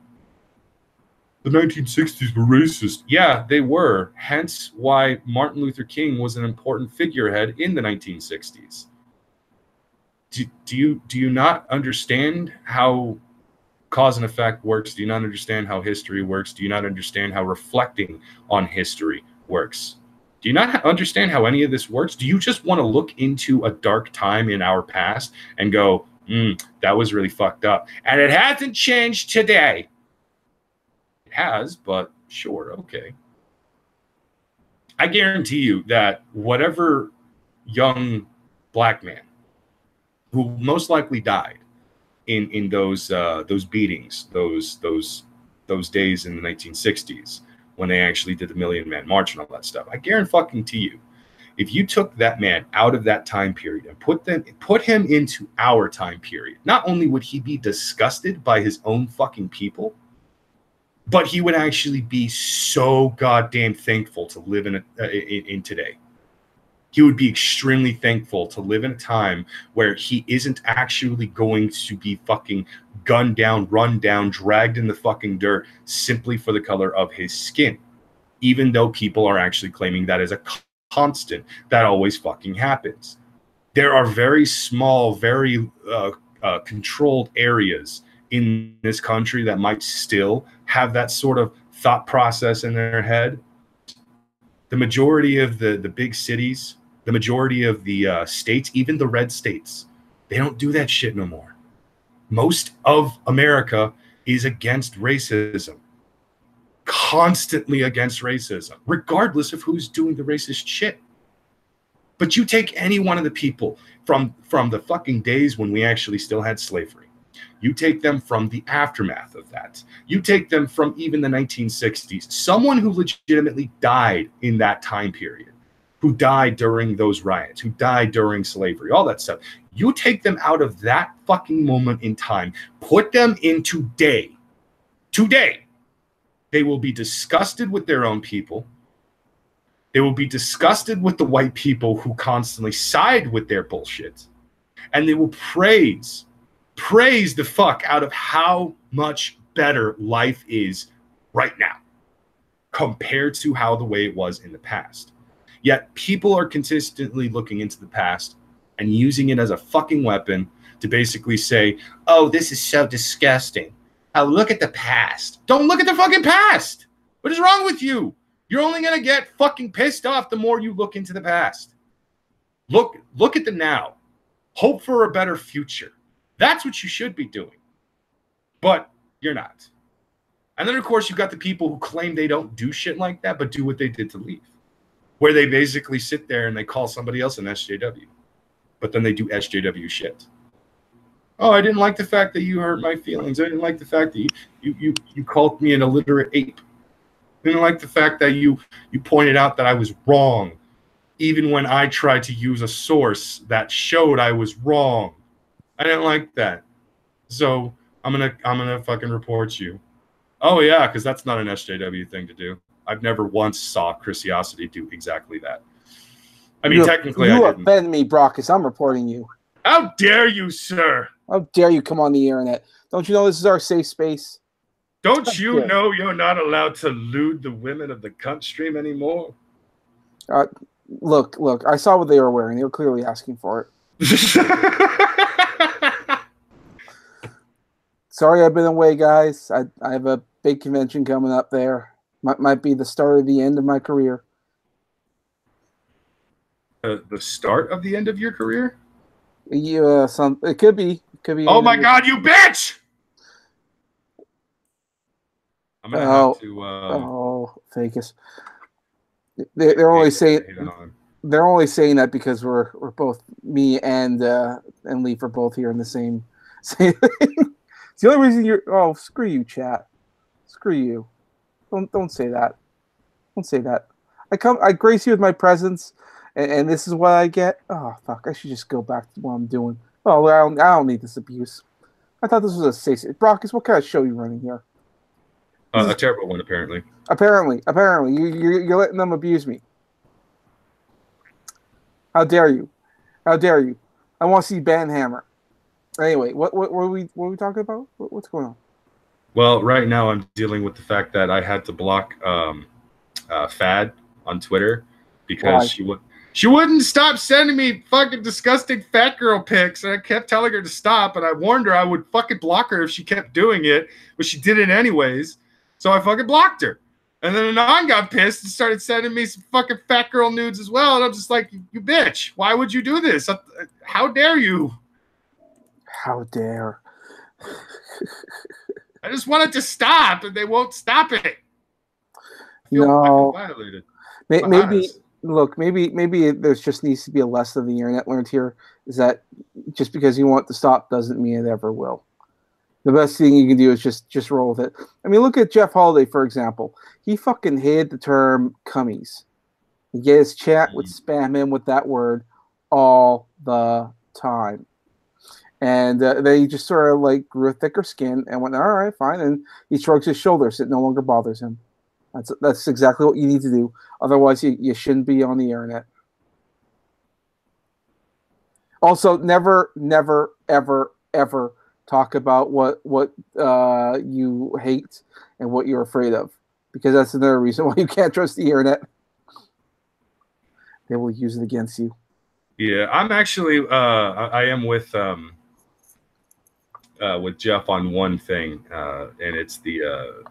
The 1960s were racist. Yeah, they were. Hence why Martin Luther King was an important figurehead in the 1960s. Do you not understand how cause and effect works? Do you not understand how history works? Do you not understand how reflecting on history works? Do you not understand how any of this works? Do you just want to look into a dark time in our past and go, that was really fucked up? And it hasn't changed today. It has, but sure, okay. I guarantee you that whatever young black man who most likely died in those beatings, those days in the 1960s, when they actually did the Million Man March and all that stuff. I guarantee you, if you took that man out of that time period and put him into our time period, not only would he be disgusted by his own fucking people, but he would actually be so goddamn thankful to live in today. He would be extremely thankful to live in a time where he isn't actually going to be fucking gunned down, run down, dragged in the fucking dirt simply for the color of his skin. Even though people are actually claiming that as a constant, that always fucking happens. There are very small, very controlled areas in this country that might still have that sort of thought process in their head. The majority of the big cities, the majority of the states, even the red states, they don't do that shit no more. Most of America is against racism, constantly against racism, regardless of who's doing the racist shit. But you take any one of the people from the fucking days when we actually still had slavery. You take them from the aftermath of that. You take them from even the 1960s. Someone who legitimately died in that time period, who died during those riots, who died during slavery, all that stuff. You take them out of that fucking moment in time, put them in today. Today, they will be disgusted with their own people. They will be disgusted with the white people who constantly side with their bullshit. And they will praise the fuck out of how much better life is right now compared to how the way it was in the past. Yet people are consistently looking into the past and using it as a fucking weapon to basically say, oh, this is so disgusting. Oh, look at the past. Don't look at the fucking past. What is wrong with you? You're only going to get fucking pissed off the more you look into the past. Look at the now. Hope for a better future. That's what you should be doing. But you're not. And then, of course, you've got the people who claim they don't do shit like that, but do what they did to leave. where they basically sit there and they call somebody else an SJW, but then they do SJW shit. Oh, I didn't like the fact that you hurt my feelings. I didn't like the fact that you called me an illiterate ape. I didn't like the fact that you pointed out that I was wrong, even when I tried to use a source that showed I was wrong. I didn't like that. So I'm gonna fucking report you. Oh yeah, because that's not an SJW thing to do. I've never once saw Chrisiosity do exactly that. I mean, technically, I didn't.
You offend me, Brockus. I'm reporting you.
How dare you, sir?
How dare you come on the internet? Don't you know this is our safe space?
Don't you know you're not allowed to lewd the women of the cunt stream anymore?
Look, I saw what they were wearing. They were clearly asking for it. Sorry I've been away, guys. I have a big convention coming up there. Might be the start of the end of my career.
The start of the end of your career?
Yeah, it could be.
Oh my God, you bitch! I'm gonna have to.
Ficus. They're only saying that because we're both, me and Leaf are both here in the same thing. It's the only reason you're. Oh, screw you, chat. Screw you. Don't say that. Don't say that. I grace you with my presence, and this is what I get. Oh fuck! I should just go back to what I'm doing. Oh, I don't need this abuse. I thought this was a safe. Brockus, what kind of show you running here?
A terrible one, apparently.
Apparently, you're letting them abuse me. How dare you? How dare you? I want to see Banhammer. Anyway, what were we talking about? What's going on?
Well, right now I'm dealing with the fact that I had to block Fad on Twitter because she wouldn't stop sending me fucking disgusting fat girl pics, and I kept telling her to stop, and I warned her I would fucking block her if she kept doing it, but she did it anyways, so I fucking blocked her. And then Anon got pissed and started sending me some fucking fat girl nudes as well, and I'm just like, you bitch, why would you do this? How dare you?
How dare.
I just want it to stop, and they won't stop it. I feel violated.
Maybe there just needs to be a lesson the internet learned here, is that just because you want it to stop doesn't mean it ever will. The best thing you can do is just roll with it. I mean, look at Jeff Holiday, for example. He fucking hated the term cummies. Yet his chat would spam him with that word all the time. And they just sort of like grew a thicker skin and went, all right, fine. And he shrugs his shoulders. It no longer bothers him. That's exactly what you need to do. Otherwise, you shouldn't be on the internet. Also, never, ever, ever talk about what you hate and what you're afraid of, because that's another reason why you can't trust the internet. They will use it against you.
Yeah, I'm actually I am with Jeff on one thing, and it's the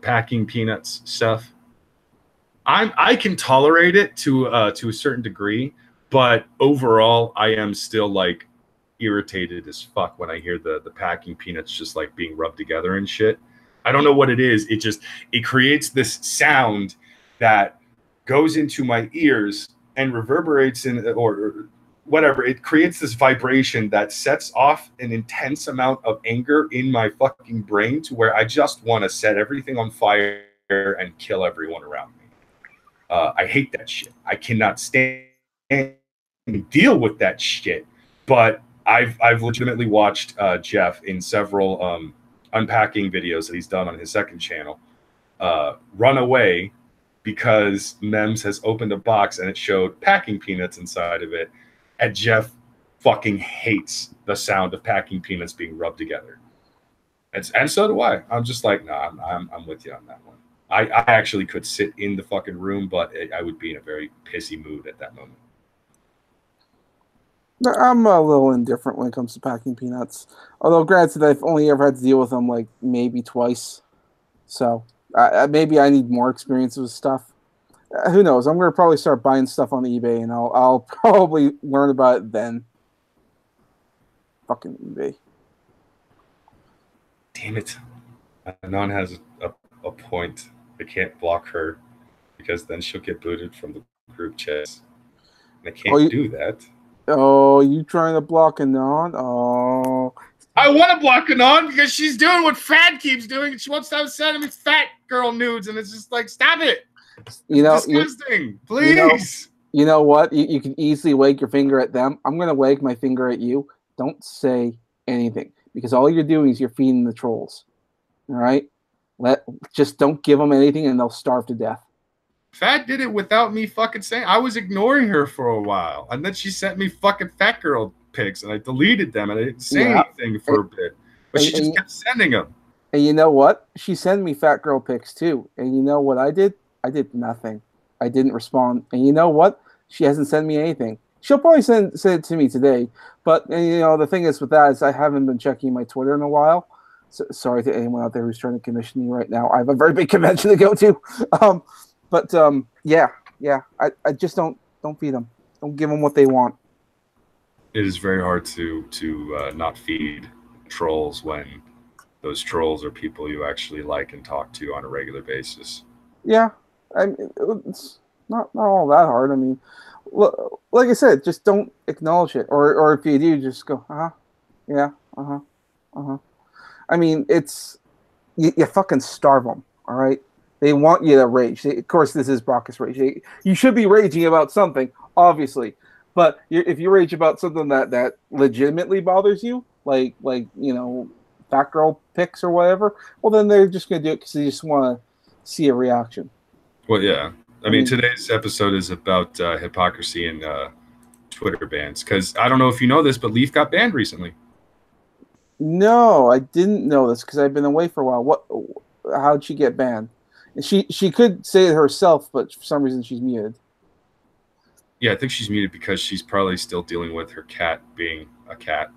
packing peanuts stuff. I can tolerate it to a certain degree, but overall, I am still like irritated as fuck when I hear the packing peanuts just like being rubbed together and shit. I don't know what it is. It creates this sound that goes into my ears and reverberates in or whatever. It creates this vibration that sets off an intense amount of anger in my fucking brain to where I just want to set everything on fire and kill everyone around me. I hate that shit. I cannot stand and deal with that shit. But I've legitimately watched Jeff in several unpacking videos that he's done on his second channel run away because Mems has opened a box and it showed packing peanuts inside of it. And Jeff fucking hates the sound of packing peanuts being rubbed together. And so do I. I'm just like, nah, I'm with you on that one. I actually could sit in the fucking room, but I would be in a very pissy mood at that moment.
I'm a little indifferent when it comes to packing peanuts. Although, granted, I've only ever had to deal with them like maybe twice. So maybe I need more experience with stuff. Who knows? I'm going to probably start buying stuff on eBay, and I'll probably learn about it then. Fucking eBay.
Damn it. Anon has a point. I can't block her because then she'll get booted from the group chats. And I can't do that.
Oh, you trying to block Anon? Oh.
I want to block Anon because she's doing what Fat keeps doing, and she wants to send me fat girl nudes, and it's just like, stop it. It's disgusting. Please.
You know what? You can easily wag your finger at them. I'm going to wag my finger at you. Don't say anything, because all you're doing is you're feeding the trolls. All right? Just don't give them anything, and they'll starve to death.
Fat did it without me fucking saying. I was ignoring her for a while, and then she sent me fucking fat girl pics, and I deleted them, and I didn't say anything for a bit. But she just kept sending them.
And you know what? She sent me fat girl pics too. And you know what I did? I did nothing. I didn't respond. And you know what? She hasn't sent me anything. She'll probably send it to me today. But you know, the thing is with that is I haven't been checking my Twitter in a while. So, sorry to anyone out there who's trying to commission me right now. I have a very big convention to go to. Yeah. I just don't feed them. Don't give them what they want.
It is very hard to not feed trolls when those trolls are people you actually like and talk to on a regular basis.
Yeah, I mean, it's not all that hard. I mean, like I said, just don't acknowledge it, or if you do, just go, yeah, I mean, it's you fucking starve them. All right, they want you to rage. Of course, this is Brockus Rage. You should be raging about something, obviously. But if you rage about something that legitimately bothers you, like you know, fat girl pics or whatever, well then they're just gonna do it because they just want to see a reaction.
Well, yeah. I mean, today's episode is about hypocrisy and Twitter bans. Because I don't know if you know this, but Leaf got banned recently.
No, I didn't know this because I've been away for a while. How'd she get banned? She could say it herself, but for some reason she's muted.
Yeah, I think she's muted because she's probably still dealing with her cat being a cat.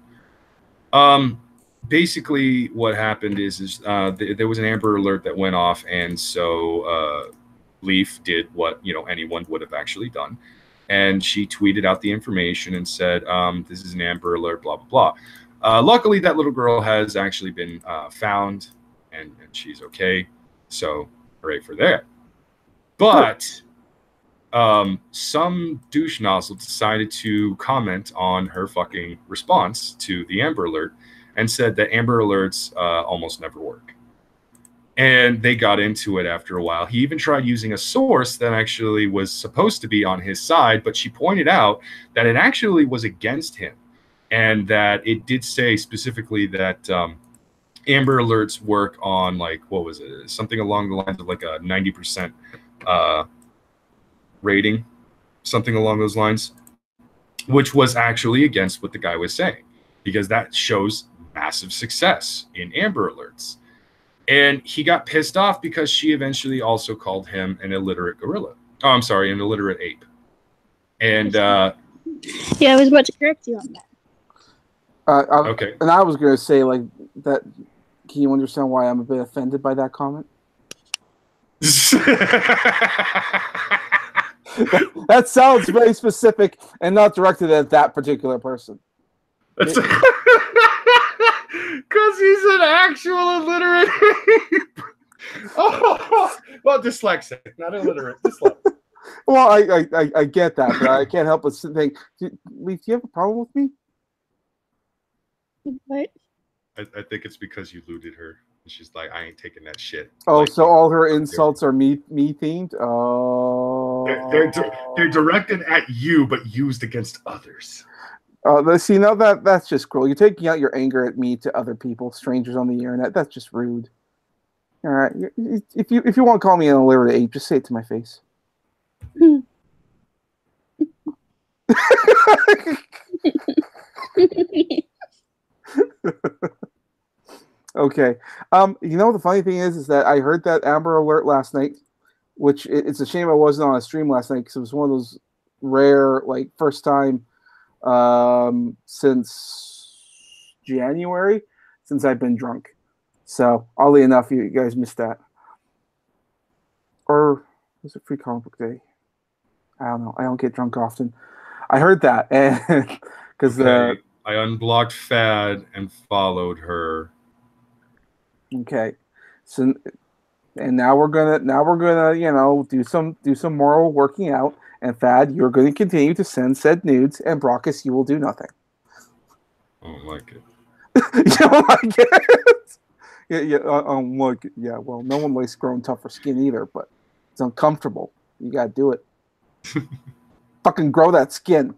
Basically, what happened is there was an Amber Alert that went off, and so Leaf did what anyone would have actually done, and she tweeted out the information and said, "This is an Amber Alert, blah blah blah." Luckily, that little girl has actually been found, and she's okay. So, hooray for that! But some douche nozzle decided to comment on her fucking response to the Amber Alert and said that Amber Alerts almost never work. And they got into it after a while. He even tried using a source that actually was supposed to be on his side, but she pointed out that it actually was against him, and that it did say specifically that Amber Alerts work on, like, what was it? Something along the lines of like a 90% rating, something along those lines, which was actually against what the guy was saying, because that shows massive success in Amber Alerts. And he got pissed off because she eventually also called him an illiterate gorilla. Oh, I'm sorry, an illiterate ape. And
yeah, I was about to correct you on that.
Okay.
And I was going to say, like, that. Can you understand why I'm a bit offended by that comment? That sounds very specific and not directed at that particular person.
Because he's an actual illiterate ape. Oh, well, dyslexic, not illiterate. Dyslexic.
Well, I get that, but I can't help but think, Leaf, do you have a problem with me?
What?
I think it's because you looted her. She's like, I ain't taking that shit.
Oh,
like,
so all her insults are me themed? Oh.
They're directed at you, but used against others.
See, now that's just cruel. You're taking out your anger at me to other people, strangers on the internet. That's just rude. All right, if you want to call me an illiterate ape, just say it to my face. Okay. You know, the funny thing is that I heard that Amber Alert last night, which it's a shame I wasn't on a stream last night because it was one of those rare, like, first time since January since I've been drunk. So, oddly enough, you guys missed that. Or was it Free Comic Book Day? I don't know. I don't get drunk often. I heard that, and because
I unblocked Fad and followed her.
Okay, so and now we're gonna do some moral working out, And Thad, you're going to continue to send said nudes, and Brockus, you will do nothing.
I don't like it.
You don't like it? Look, yeah, well, no one likes growing tougher skin either, but it's uncomfortable. You gotta do it. Fucking grow that skin.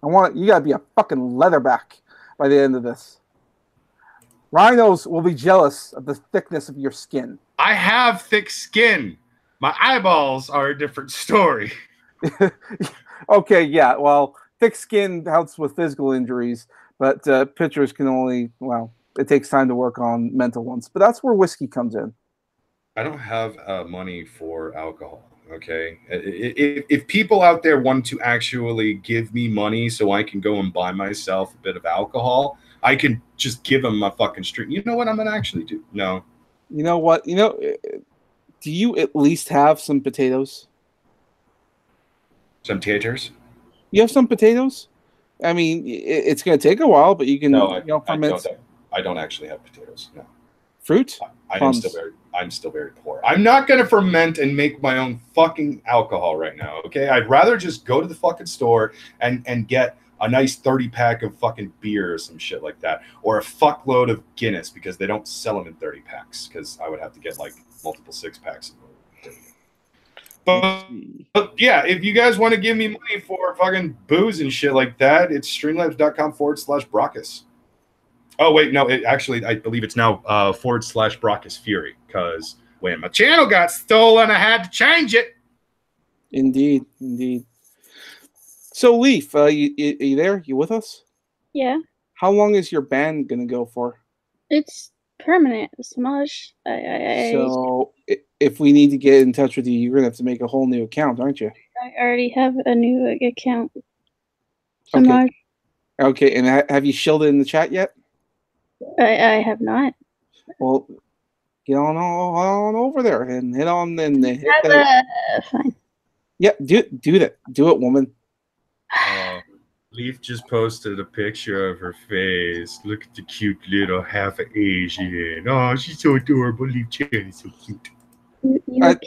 You gotta be a fucking leatherback by the end of this. Rhinos will be jealous of the thickness of your skin.
I have thick skin. My eyeballs are a different story.
Okay, yeah, well, thick skin helps with physical injuries, but pitchers can only, well, it takes time to work on mental ones. But that's where whiskey comes in.
I don't have money for alcohol. Okay, if people out there want to actually give me money so I can go and buy myself a bit of alcohol, I can just give them my fucking street. You know what I'm gonna actually do? No.
You know what? Do you at least have some potatoes?
Some taters?
You have some potatoes? I mean, it's going to take a while, but you can.
No, I don't actually have potatoes. No.
Fruit?
I'm still very poor. I'm not going to ferment and make my own fucking alcohol right now. Okay, I'd rather just go to the fucking store and get a nice 30-pack of fucking beer or some shit like that, or a fuckload of Guinness, because they don't sell them in 30 packs. Because I would have to get like multiple 6-packs. But yeah, if you guys want to give me money for fucking booze and shit like that, it's streamlabs.com/Brockus. Oh, wait, no, I believe it's now /Brockus Fury, because when my channel got stolen, I had to change it.
Indeed, indeed. So, Leaf, you there? You with us?
Yeah.
How long is your ban going to go for?
It's permanent, Semaj.
So, if we need to get in touch with you, you're going to have to make a whole new account, aren't you?
I already have a new account. Semaj.
Okay, and have you shilled it in the chat yet?
I have not.
Well, get on over there and hit on and hit that.
Fine.
Yeah, do that. Do it, woman.
Leaf just posted a picture of her face. Look at the cute little half Asian. Oh, she's so adorable. Leaf Chan is so cute.
I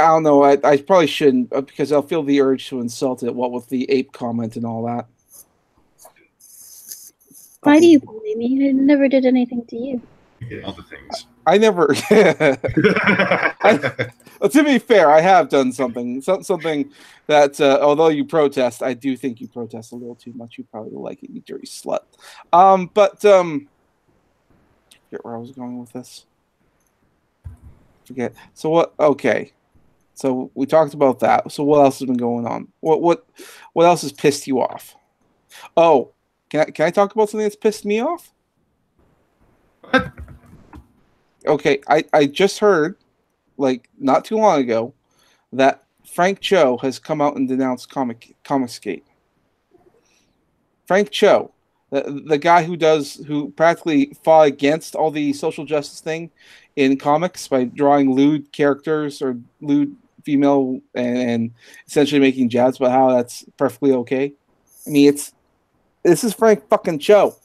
don't know. I probably shouldn't, because I'll feel the urge to insult it. What with the ape comment and all that.
Why do you bully me? I never did anything to you.
All the things.
I never. To be fair, I have done something that, although you protest, I do think you protest a little too much. You probably like it, you dirty slut. Forget where I was going with this. Forget. So what? Okay. So we talked about that. So what else has been going on? What else has pissed you off? Oh, can I talk about something that's pissed me off?
What?
Okay, I just heard, like, not too long ago, that Frank Cho has come out and denounced Comicsgate. Frank Cho, the guy who practically fought against all the social justice thing in comics by drawing lewd characters or lewd female and essentially making jabs about how that's perfectly okay. I mean, this is Frank fucking Cho.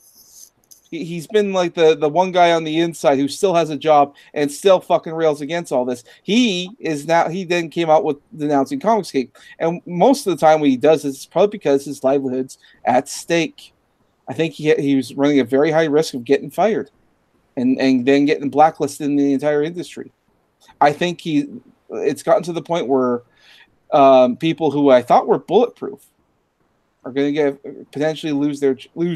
He's been like the one guy on the inside who still has a job and still fucking rails against all this. He then came out with denouncing Comicsgate. And most of the time when he does this, it's probably because his livelihood's at stake. I think he was running a very high risk of getting fired and then getting blacklisted in the entire industry. I think it's gotten to the point where people who I thought were bulletproof are going to potentially lose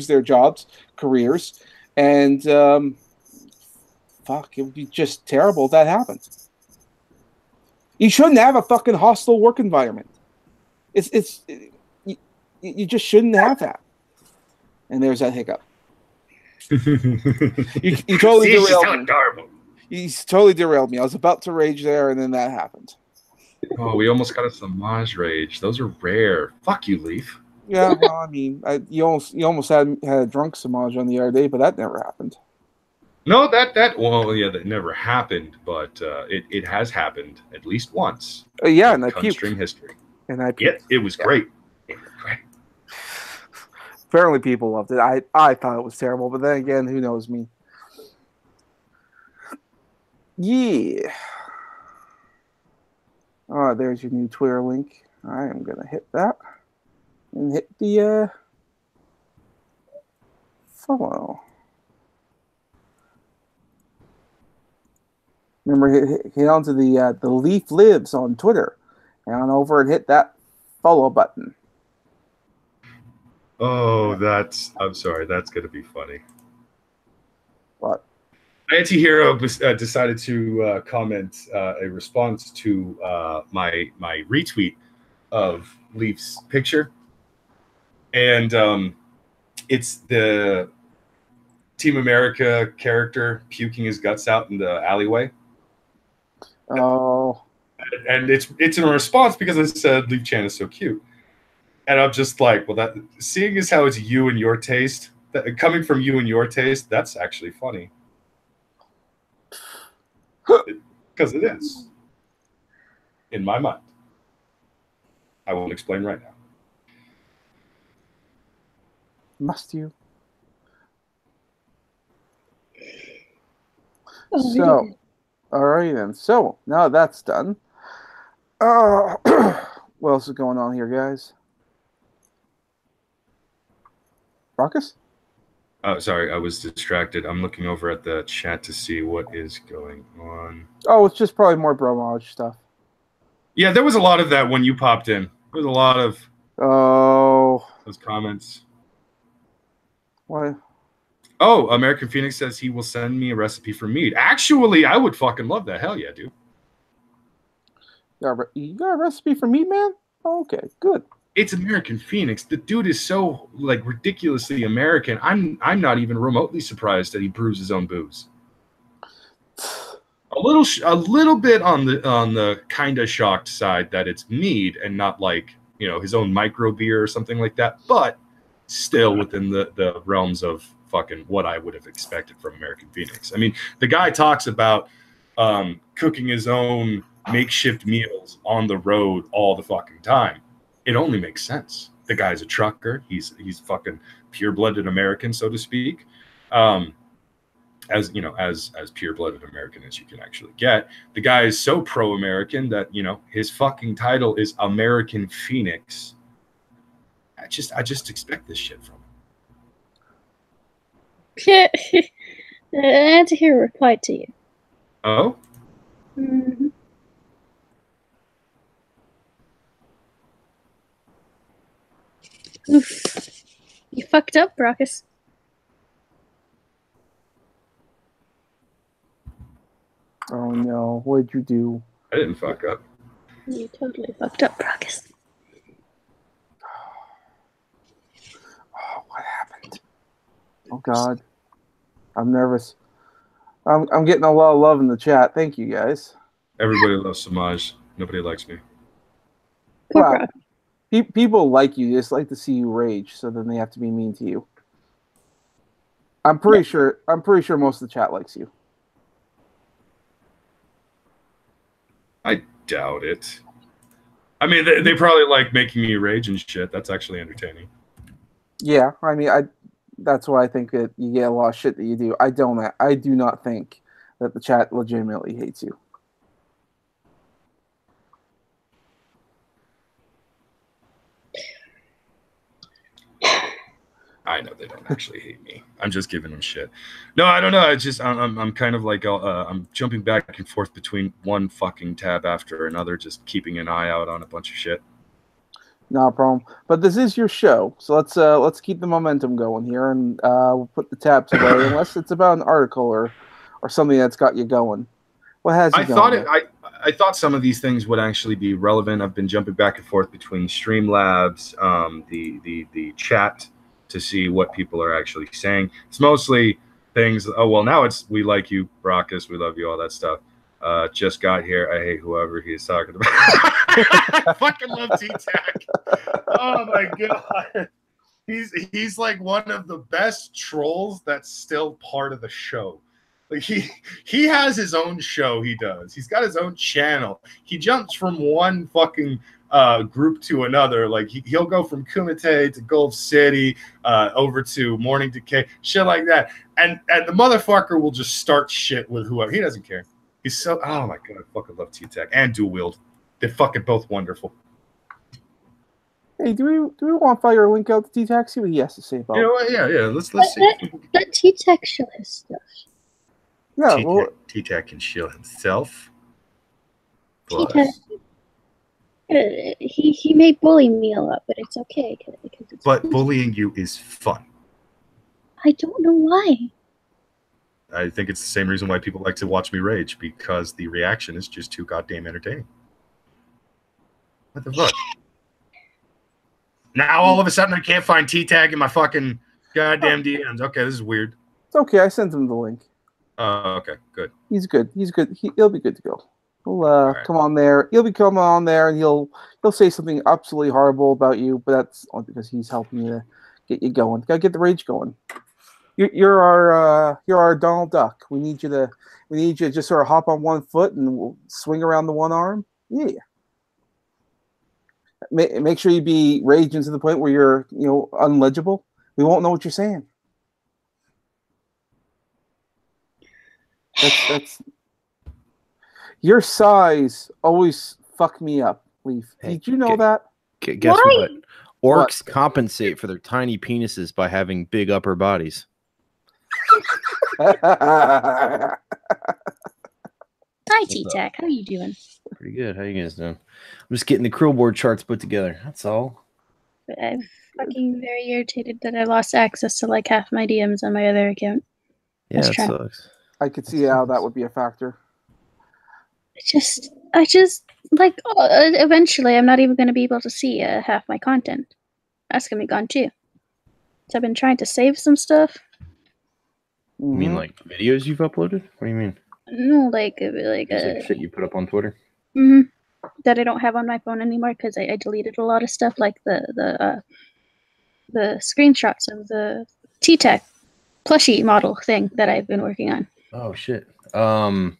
their jobs, careers, and fuck, it would be just terrible if that happens. You shouldn't have a fucking hostile work environment. You just shouldn't have that. And there's that hiccup. you totally derailed me. You totally derailed me. I was about to rage there, and then that happened.
Oh, we almost got a Semaj Rage. Those are rare. Fuck you, Leaf.
Yeah, well, I mean, you almost had a drunk Semaj on the other day, but that never happened.
No, that never happened, but it has happened at least once.
Yeah, and I
puked. String history. And I puked. Yeah, it was great. It was great.
Apparently, people loved it. I thought it was terrible, but then again, who knows me? Yeah. Oh, there's your new Twitter link. I am gonna hit that and hit the follow. Remember, hit onto the Leaf Lives on Twitter, and on over and hit that follow button.
Oh, I'm sorry, that's gonna be funny.
What?
Anti-hero decided to comment a response to my retweet of Leaf's picture, and it's the Team America character puking his guts out in the alleyway.
Oh.
And it's in response because I said Leaf Chan is so cute, and I'm just like, well, that seeing as how it's you and your taste, coming from you and your taste, that's actually funny. Because it is, in my mind. I will explain right now.
Must you?
Oh,
So, alright then. So, now that's done. What else is going on here, guys? Brockus?
Oh, sorry, I was distracted. I'm looking over at the chat to see what is going on.
Oh, it's just probably more Bromage stuff.
Yeah, there was a lot of that when you popped in. There was a lot of those comments.
What?
Oh, American Phoenix says he will send me a recipe for mead. Actually, I would fucking love that. Hell yeah, dude.
You got a recipe for mead, man? Oh, okay, good.
It's American Phoenix. The dude is so like ridiculously American. I'm not even remotely surprised that he brews his own booze. A little bit on the kind of shocked side that it's mead and not like, you know, his own micro beer or something like that, but still within the realms of fucking what I would have expected from American Phoenix. I mean, the guy talks about cooking his own makeshift meals on the road all the fucking time. It only makes sense. The guy's a trucker. He's fucking pure-blooded American, so to speak. As you know, as pure-blooded American as you can actually get. The guy is so pro-American that, you know, his fucking title is American Phoenix. I just expect this shit from him.
Yeah. Anti-hero replied to you.
Oh?
Mm-hmm. Oof. You fucked up, Brockus.
Oh no, what did you do?
I didn't fuck up.
You totally fucked up, Brockus.
Oh, what happened? Oh god. I'm nervous. I'm getting a lot of love in the chat. Thank you guys.
Everybody loves Semaj. Nobody likes me.
Well, people like you, just like to see you rage, so then they have to be mean to you. I'm pretty sure most of the chat likes you.
I doubt it. I mean, they probably like making me rage and shit. That's actually entertaining.
Yeah, I mean, that's why I think that you get a lot of shit that you do. I do not think that the chat legitimately hates you.
I know they don't actually hate me. I'm just giving them shit. No, I don't know. It's just I'm kind of like I'm jumping back and forth between one fucking tab after another, just keeping an eye out on a bunch of shit.
No problem. But this is your show, so let's keep the momentum going here, and we'll put the tabs away unless it's about an article or something that's got you going. What has you going?
I thought some of these things would actually be relevant. I've been jumping back and forth between Streamlabs, the chat, to see what people are actually saying. It's mostly things. Oh well, now it's we like you, Brockus, we love you, all that stuff. Just got here. I hate whoever he's talking about. I fucking love T-Tac. Oh my god, he's like one of the best trolls that's still part of the show. Like he has his own show. He does. He's got his own channel. He jumps from one fucking group to another. Like he'll go from Kumite to Gulf City, over to Morning Decay, shit like that. And the motherfucker will just start shit with whoever. He doesn't care. He's so, oh my god, I fucking love T-Tech and Dual Wield. They're fucking both wonderful.
Hey, do we want to fire a link out to T-Tac? See what he has to say about
You
it.
know what? Yeah. Let's see.
Let T-Tech show his stuff.
Yeah, well,
T-Tac can shield himself.
T-Tech,
Plus.
he may bully me a lot, but it's okay. Because it's
But bullying you is fun.
I don't know why.
I think it's the same reason why people like to watch me rage, because the reaction is just too goddamn entertaining. What the fuck? Now all of a sudden I can't find T-Tag in my fucking goddamn DMs. Okay, this is weird.
it's okay. I sent him the link.
Okay, good.
He's good. He'll be good to go. He'll
right.
come on there. He'll be coming on there, and he'll say something absolutely horrible about you. But that's only because he's helping you to get you going. Gotta get the rage going. You're our Donald Duck. We need you to just sort of hop on one foot and we'll swing around the one arm. Yeah. Make sure you be raging to the point where you're unlegible. We won't know what you're saying. That's your size always fuck me up, Leaf. Did you know that?
Guess what? Orcs compensate for their tiny penises by having big upper bodies.
Hi, T-Tac. How are you doing?
Pretty good. How you guys doing? I'm just getting the krill board charts put together. That's all.
I'm fucking very irritated that I lost access to like half my DMs on my other account.
Yeah, that sucks.
I could see how that would be a factor.
I just like eventually I'm not even going to be able to see half my content. That's going to be gone too. So I've been trying to save some stuff.
You mean like videos you've uploaded? What do you mean?
No, like
shit you put up on Twitter.
That I don't have on my phone anymore because I deleted a lot of stuff, like the screenshots of the T-Tech plushie model thing that I've been working on.
Oh shit. You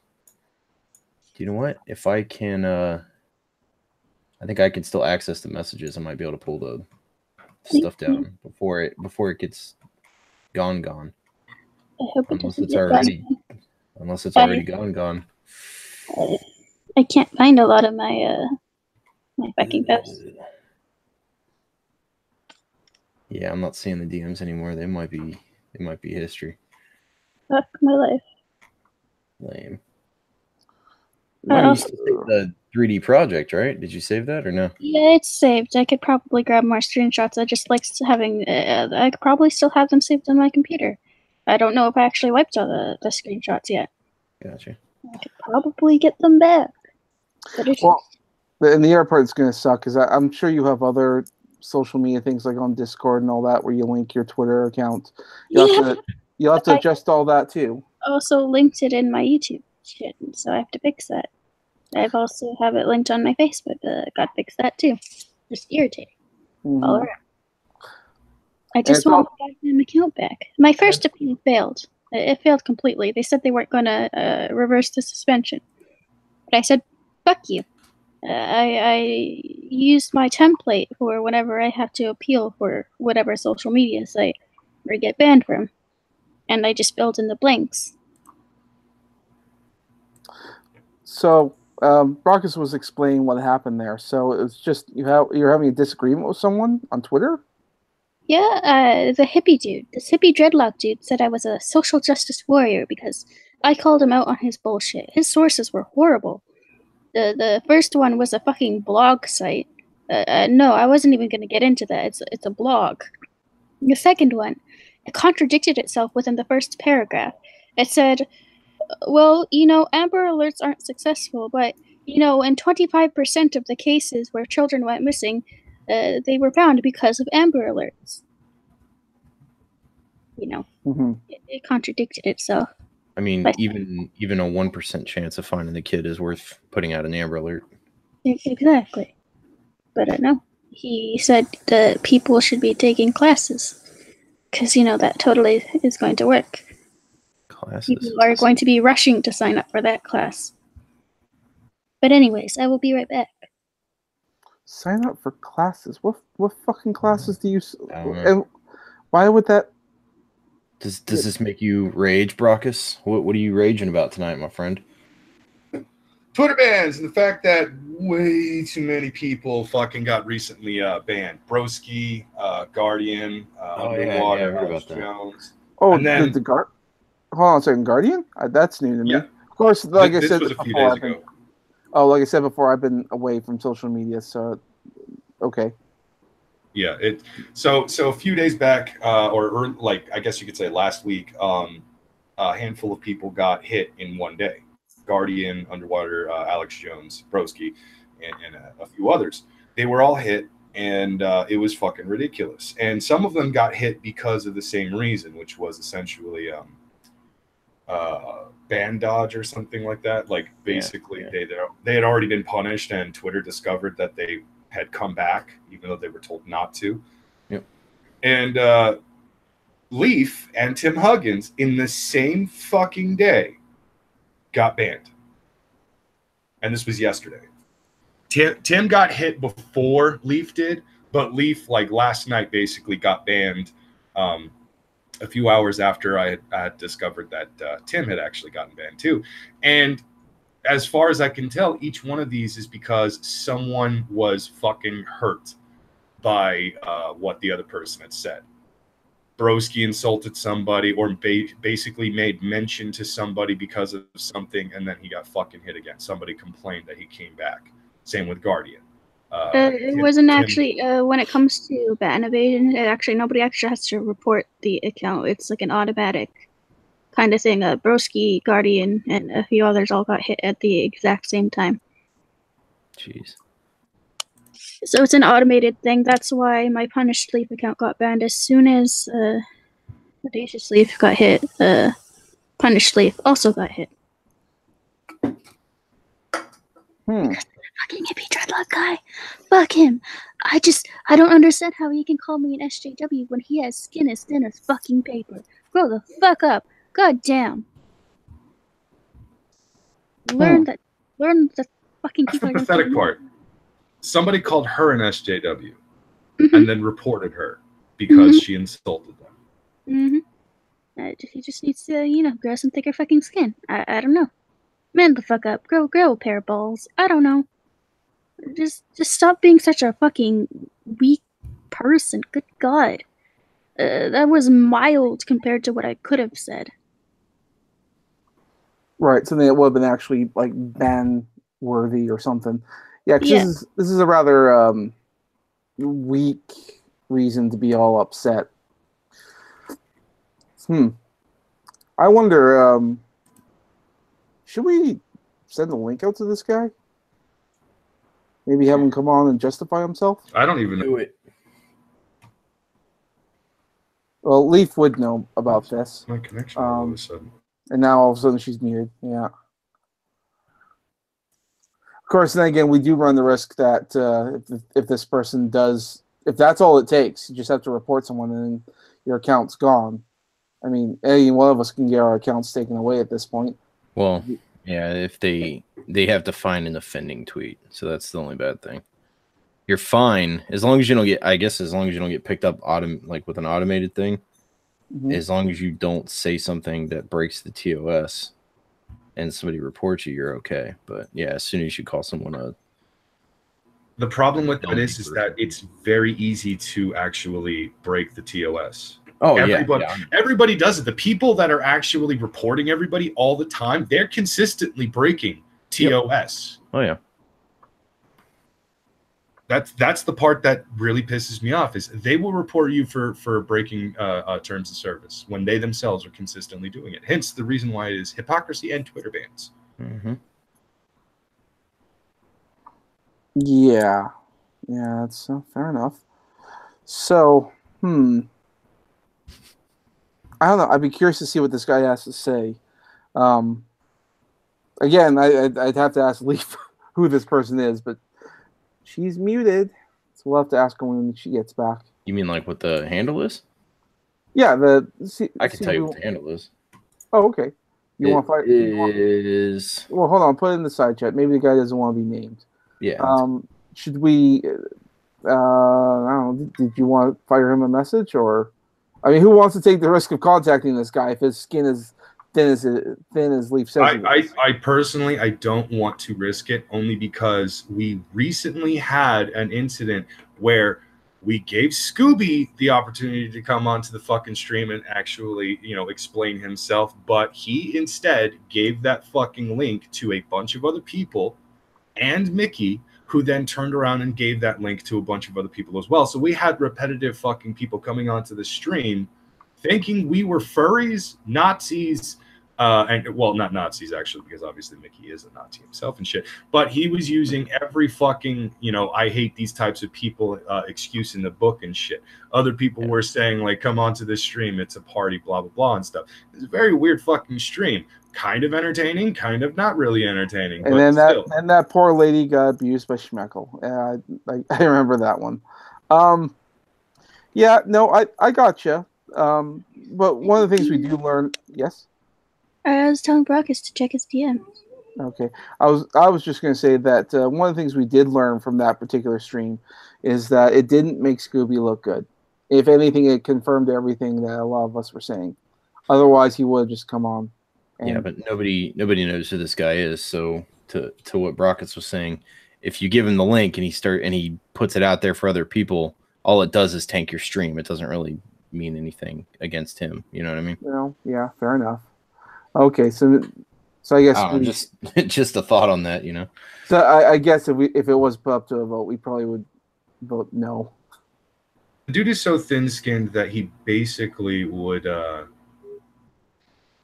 know what? If I can, I think I can still access the messages. I might be able to pull the stuff down before it gets gone.
I hope
unless it's already gone.
I can't find a lot of my my fucking posts.
Yeah, I'm not seeing the DMs anymore. They might be history.
Fuck my life.
Lame. You still saved the 3D project, right? Did you save that or no?
Yeah, it's saved. I could probably grab more screenshots. I just like having. I could probably still have them saved on my computer. I don't know if I actually wiped all the screenshots yet.
Gotcha.
I could probably get them back.
Well, and the other part that's going to suck is I'm sure you have other social media things like on Discord and all that where you link your Twitter account. You'll have to adjust all that too.
Also linked it in my YouTube shit, so I have to fix that. I've also have it linked on my Facebook. Got to fix that too. Just irritating all around. I just want my goddamn account back. My first appeal failed. It failed completely. They said they weren't going to reverse the suspension. But I said, fuck you. I used my template for whenever I have to appeal for whatever social media site or get banned from. And I just filled in the blanks.
So, Brockus was explaining what happened there. So it's just you're having a disagreement with someone on Twitter?
Yeah, the hippie dude, this hippie dreadlock dude said I was a social justice warrior because I called him out on his bullshit. His sources were horrible. The first one was a fucking blog site. No, I wasn't even going to get into that. It's a blog. The second one, it contradicted itself within the first paragraph. It said, well, Amber Alerts aren't successful, but, in 25% of the cases where children went missing, they were found because of Amber Alerts. It contradicted itself.
I mean, even a 1% chance of finding the kid is worth putting out an Amber Alert.
Exactly. But no, he said that people should be taking classes because that totally is going to work.
Classes.
People are going to be rushing to sign up for that class. But anyways, I will be right back.
Sign up for classes? What fucking classes do you? And why would that?
Does this make you rage, Brockus? What are you raging about tonight, my friend?
Twitter bans and the fact that way too many people fucking got recently banned. Broski, Guardian, Underwater,
I heard about
Alex
that.
Jones.
Oh,
and then,
hold on a second, Guardian? That's new to me.
Yeah.
Of course, like I
this
said
was a few
before,
days ago.
like I said before, I've been away from social media, so okay.
Yeah, so a few days back, or like I guess you could say last week, a handful of people got hit in one day. Guardian, Underwater, Alex Jones, Broski, and a few others. They were all hit, and it was fucking ridiculous. And some of them got hit because of the same reason, which was essentially ban dodge or something like that. Like basically, they had already been punished, and Twitter discovered that they had come back, even though they were told not to.
Yep.
And Leaf and Tim Huggins in the same fucking day got banned. And this was yesterday. Tim got hit before Leaf did, but Leaf, like last night, basically got banned a few hours after I had discovered that Tim had actually gotten banned too. And as far as I can tell, each one of these is because someone was fucking hurt by what the other person had said. Broski insulted somebody or basically made mention to somebody because of something, and then he got fucking hit again. Somebody complained that he came back. Same with Guardian.
It wasn't actually, when it comes to ban evasion, nobody actually has to report the account. It's like an automatic kind of thing. Broski, Guardian, and a few others all got hit at the exact same time.
Jeez.
So it's an automated thing. That's why my Punished Leaf account got banned as soon as Audacious Leaf got hit. Punished Leaf also got hit. Fucking hippie dreadlock guy. Fuck him. I don't understand how he can call me an SJW when he has skin as thin as fucking paper. Grow the fuck up. God damn. Learn the fucking
That's
people
the
are
pathetic part. Somebody called her an SJW and then reported her because she insulted them.
He just needs to, grow some thicker fucking skin. I don't know. Man the fuck up. Grow a pair of balls. I don't know. Just stop being such a fucking weak person. Good God. That was mild compared to what I could have said.
Right, something that would have been actually like ban worthy or something. Yeah, because this is a rather weak reason to be all upset. I wonder, should we send a link out to this guy? Maybe have him come on and justify himself?
I don't even
Do it.
Well, Leaf would know about this.
My connection all of a sudden.
And now all of a sudden she's muted. Yeah. Of course, then again, we do run the risk that if this person does, if that's all it takes, you just have to report someone and then your account's gone. I mean, any one of us can get our accounts taken away at this point.
Well, yeah, if they have to find an offending tweet, so that's the only bad thing. You're fine as long as you don't get. I guess as long as you don't get picked up like with an automated thing. As long as you don't say something that breaks the TOS, and somebody reports you, you're okay. But yeah, as soon as you call someone a.
The problem with that is that it's very easy to actually break the TOS. Oh, everybody does it. The people that are actually reporting everybody all the time, they're consistently breaking TOS.
Oh, yeah.
That's the part that really pisses me off is they will report you for breaking terms of service when they themselves are consistently doing it. Hence the reason why it is hypocrisy and Twitter bans.
Yeah, that's fair enough. So, I don't know. I'd be curious to see what this guy has to say. Again, I'd have to ask Leaf who this person is, but she's muted, so we'll have to ask her when she gets back.
You mean like what the handle is?
Yeah,
I can tell you what the handle is.
Oh, okay. You want to fight?
Is
well, hold on. Put it in the side chat. Maybe the guy doesn't want to be named.
Yeah.
Should we? I don't know. Did you want to fire him a message or? I mean, who wants to take the risk of contacting this guy if his skin is thin as Leaf says.
I personally, I don't want to risk it, only because we recently had an incident where we gave Scooby the opportunity to come onto the fucking stream and actually, you know, explain himself, but he instead gave that fucking link to a bunch of other people and Mickey, who then turned around and gave that link to a bunch of other people as well. So we had repetitive fucking people coming onto the stream thinking we were furries, Nazis, and well, not Nazis actually, because obviously Mickey is a Nazi himself and shit. But he was using every fucking, you know, I hate these types of people excuse in the book and shit. Other people were saying like, come onto this stream, it's a party, blah blah blah and stuff. It's a very weird fucking stream. Kind of entertaining, kind of not really entertaining.
And then that poor lady got abused by Schmeckel. I remember that one. Yeah, no, I gotcha. But one of the things we do learn, yes.
I was telling Brockus to check his DM.
Okay, I was just going to say that one of the things we did learn from that particular stream is that it didn't make Scooby look good. If anything, it confirmed everything that a lot of us were saying. Otherwise, he would have just come on.
Yeah, but nobody knows who this guy is. So to what Brockus was saying, if you give him the link and he puts it out there for other people, all it does is tank your stream. It doesn't really mean anything against him. You know what I mean?
Well, yeah, fair enough. Okay, so I guess
just a thought on that, you know.
So I guess if it was put up to a vote, we probably would vote no.
The dude is so thin-skinned that he basically would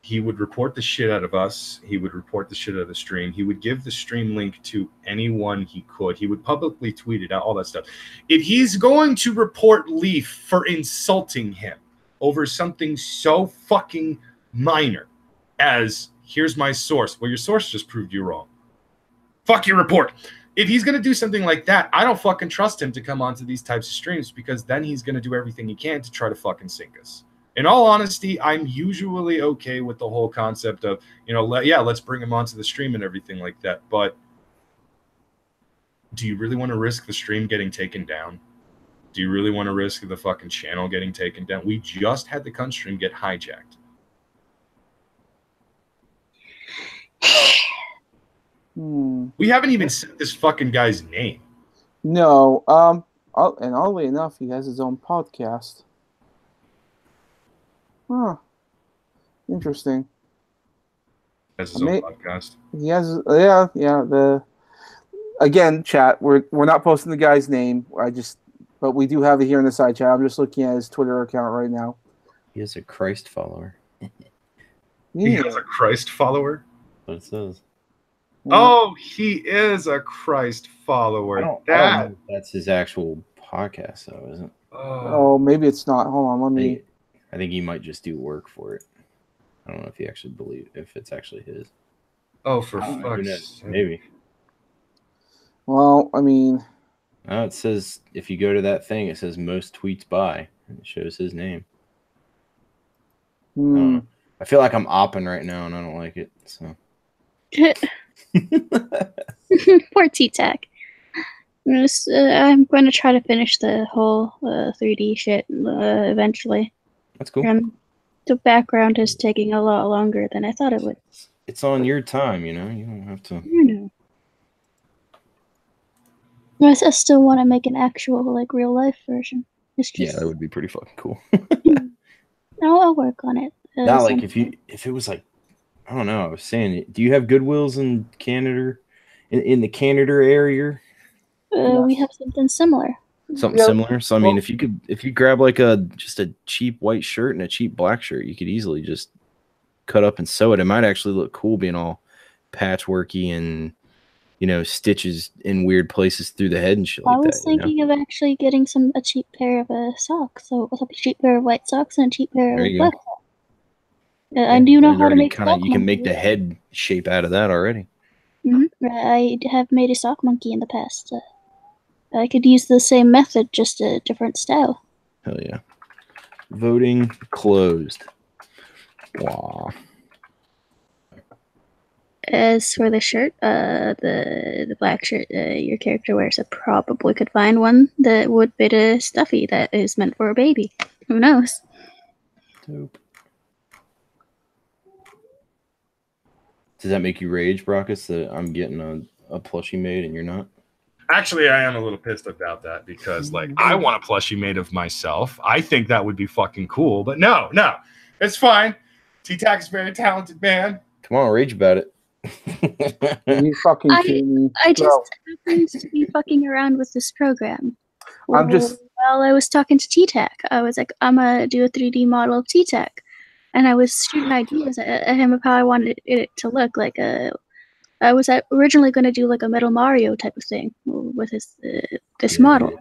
he would report the shit out of us. He would report the shit out of the stream. He would give the stream link to anyone he could. He would publicly tweet it out, all that stuff. If he's going to report Leaf for insulting him over something so fucking minor as, here's my source. Well, your source just proved you wrong. Fuck your report. If he's going to do something like that, I don't fucking trust him to come onto these types of streams, because then he's going to do everything he can to try to fucking sink us. In all honesty, I'm usually okay with the whole concept of, you know, let's bring him onto the stream and everything like that. But do you really want to risk the stream getting taken down? Do you really want to risk the fucking channel getting taken down? We just had the cunt stream get hijacked. We haven't even said this fucking guy's name.
No. And oddly enough, he has his own podcast. Huh. Interesting.
Has his own podcast.
He has, yeah. Again, chat. We're not posting the guy's name. But we do have it here in the side chat. I'm just looking at his Twitter account right now.
He is a Christ follower.
He has a Christ follower.
What it says.
Oh, he is a Christ follower.
I don't know if that's his actual podcast, though, isn't it?
Oh, maybe it's not. Hold on, let me.
I think he might just do work for it. I don't know if he actually if it's actually his.
Oh, for fuck's sake.
Maybe.
Well, I mean.
It says, if you go to that thing, it says most tweets by. And it shows his name. I feel like I'm opping right now, and I don't like it. So.
Poor T-Tac. I'm going to try to finish the whole 3D shit eventually.
That's cool.
The background is taking a lot longer than I thought it would.
It's on your time, you know. You don't have to.
I know. I still want to make an actual, like, real life version. It's just...
Yeah, that would be pretty fucking cool.
I'll work on it.
Not like if it was like, I don't know. I was saying, do you have Goodwills in Canada, in the Canada area?
We have something similar.
Something similar. So I mean, if you grab like just a cheap white shirt and a cheap black shirt, you could easily just cut up and sew it. It might actually look cool being all patchworky and, you know, stitches in weird places through the head and shit like that. I was
thinking of actually getting a cheap pair of socks. So a cheap pair of white socks and a cheap pair of black socks. I do know how to make sock
you can make the head shape out of that already.
I have made a sock monkey in the past. I could use the same method, just a different style.
Hell yeah. Voting closed. Wow.
As for the shirt, the black shirt your character wears, I probably could find one that would fit a stuffy that is meant for a baby. Who knows?
Dope. Does that make you rage, Brockus, that I'm getting a plushie made and you're not?
Actually, I am a little pissed about that because, like, I want a plushie made of myself. I think that would be fucking cool. But no, it's fine. T-Tac's a very talented man.
Come on, rage about it.
You fucking kidding me?
I just happened to be fucking around with this program.
I'm just-
While I was talking to T-Tac, I was like, I'm gonna do a 3D model of T-Tac. And I was shooting ideas at him of how I wanted it to look. Like I was originally going to do like a Metal Mario type of thing with this model.
Yeah.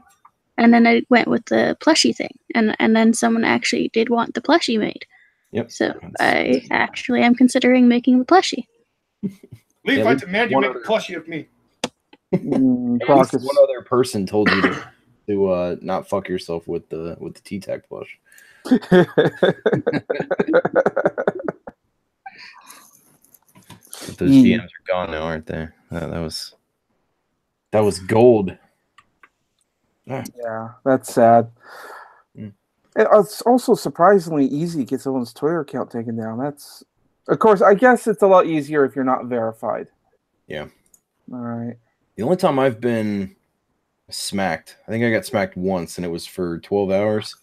And then I went with the plushie thing. And then someone actually did want the plushie made.
Yep.
So I actually am considering making the plushie.
Leaf, I demand you make a plushie of me.
One other person told you to not fuck yourself with the T-Tac plush. But those DMs are gone now, aren't they? That was gold.
Yeah, that's sad. It's also surprisingly easy to get someone's Twitter account taken down. That's, of course, I guess it's a lot easier if you're not verified.
Yeah.
All right.
The only time I've been smacked, I think I got smacked once, and it was for 12 hours.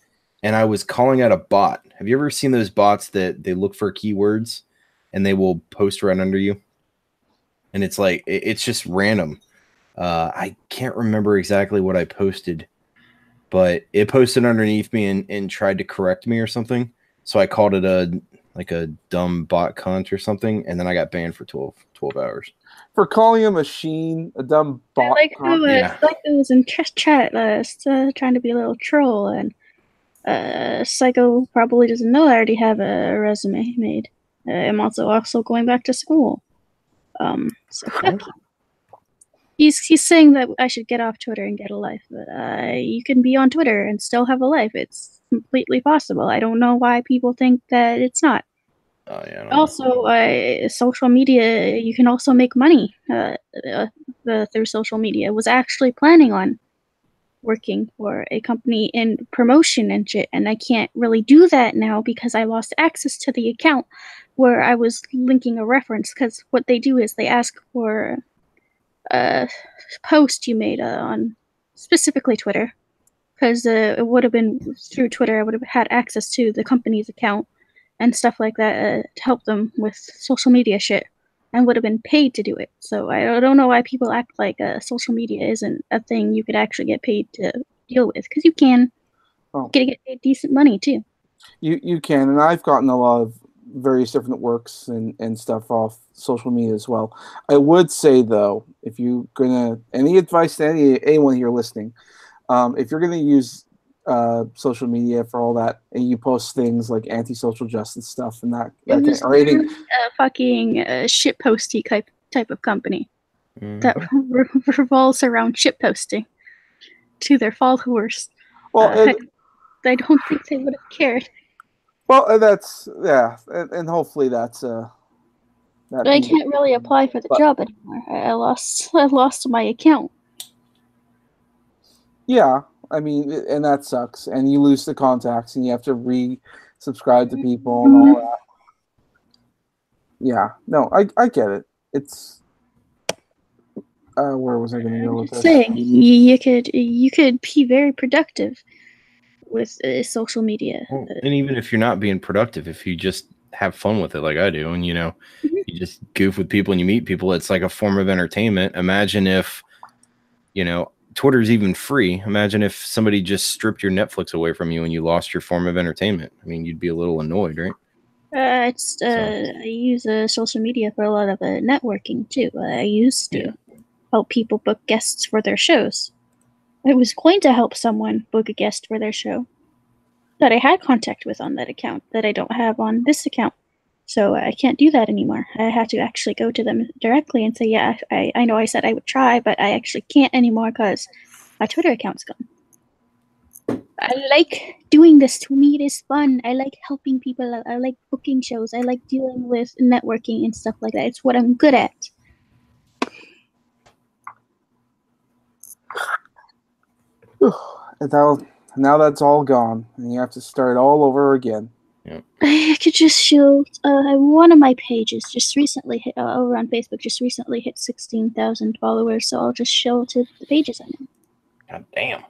And I was calling out a bot. Have you ever seen those bots that they look for keywords and they will post right under you? And it's like, it's just random. I can't remember exactly what I posted, but it posted underneath me and tried to correct me or something. So I called it a dumb bot cunt or something. And then I got banned for 12 hours.
For calling a machine a dumb bot.
I like how Psycho was in chat trying to be a little troll, and Psycho probably doesn't know I already have a resume made. I'm also going back to school. So fuck you. He's saying that I should get off Twitter and get a life, but you can be on Twitter and still have a life. It's completely possible. I don't know why people think that it's not.
Oh yeah.
Also, social media, you can also make money through social media. I was actually planning on working for a company in promotion and shit, and I can't really do that now because I lost access to the account where I was linking a reference, because what they do is they ask for a post you made on specifically Twitter, because it would have been through Twitter. I would have had access to the company's account and stuff like that to help them with social media shit, and would have been paid to do it. So I don't know why people act like social media isn't a thing you could actually get paid to deal with, because you can get paid decent money too.
You can, and I've gotten a lot of various different works and stuff off social media as well. I would say though, if you're gonna, any advice to anyone here listening, if you're gonna use social media for all that, and you post things like anti-social justice stuff and that or anything,
fucking shit posty type of company that revolves around shit posting to their followers. Well, I don't think they would have cared.
Well, that's and hopefully that's
but I can't really apply for the job anymore. I lost my account.
Yeah, I mean, and that sucks. And you lose the contacts, and you have to re-subscribe to people and all that. Yeah, no, I get it. It's where was I going to go with this?
Saying you could be very productive with social media.
Well, and even if you're not being productive, if you just have fun with it like I do, and you just goof with people and you meet people, it's like a form of entertainment. Imagine if Twitter's even free. Imagine if somebody just stripped your Netflix away from you and you lost your form of entertainment. I mean, you'd be a little annoyed, right?
I use social media for a lot of networking too. I used to help people book guests for their shows. I was going to help someone book a guest for their show that I had contact with on that account that I don't have on this account. So I can't do that anymore. I have to actually go to them directly and say, yeah, I know I said I would try, but I actually can't anymore because my Twitter account's gone. I like doing this. To me, it is fun. I like helping people. I like booking shows. I like dealing with networking and stuff like that. It's what I'm good at.
And now that's all gone, and you have to start all over again.
I could just show one of my pages just recently hit over on Facebook. Just recently hit 16,000 followers, so I'll just show to the pages I know.
God damn.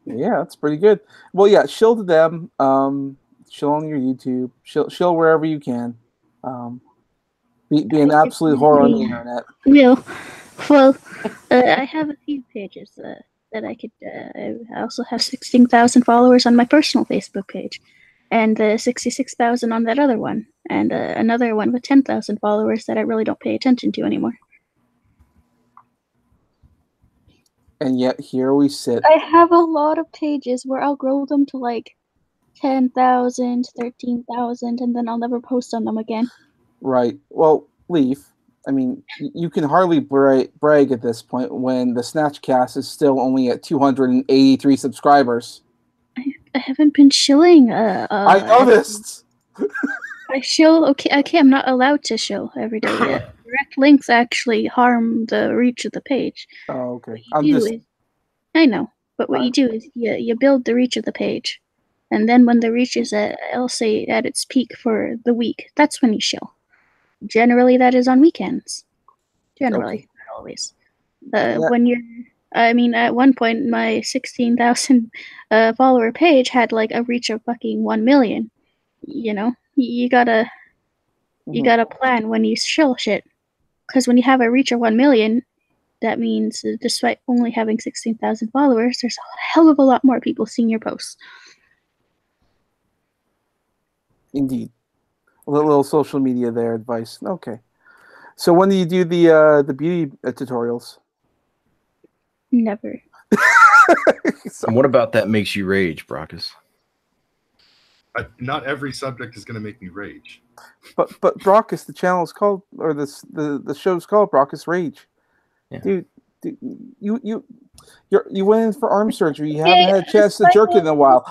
Yeah, that's pretty good. Well, yeah, shill to them. Shill on your YouTube. Shill wherever you can. Be an absolute whore on the internet.
Well, I have a few pages that I could. I also have 16,000 followers on my personal Facebook page, and 66,000 on that other one, and another one with 10,000 followers that I really don't pay attention to anymore.
And yet here we sit.
I have a lot of pages where I'll grow them to like 10,000, 13,000, and then I'll never post on them again.
Right. Well, Leaf, I mean, you can hardly brag at this point when the Snatchcast is still only at 283 subscribers.
I haven't been shilling.
I noticed.
I shill. Okay. I'm not allowed to shill every day. Direct links actually harm the reach of the page.
Oh, okay.
I know, but what you do is you build the reach of the page, and then when the reach is I'll say at its peak for the week, that's when you shill. Generally, that is on weekends. Generally, not always. When you're, I mean, at one point, my 16,000 follower page had like a reach of fucking 1 million. You know, you gotta plan when you shill shit, because when you have a reach of 1 million, that means despite only having 16,000 followers, there's a hell of a lot more people seeing your posts.
Indeed. A little social media there advice. Okay. So when do you do the beauty tutorials?
Never.
And what about that makes you rage, Brockus?
Not every subject is going to make me rage.
But Brockus, the channel is called, or the show's called Brockus Rage. Yeah. Dude, you went in for arm surgery. You haven't had a chance to jerk in a while.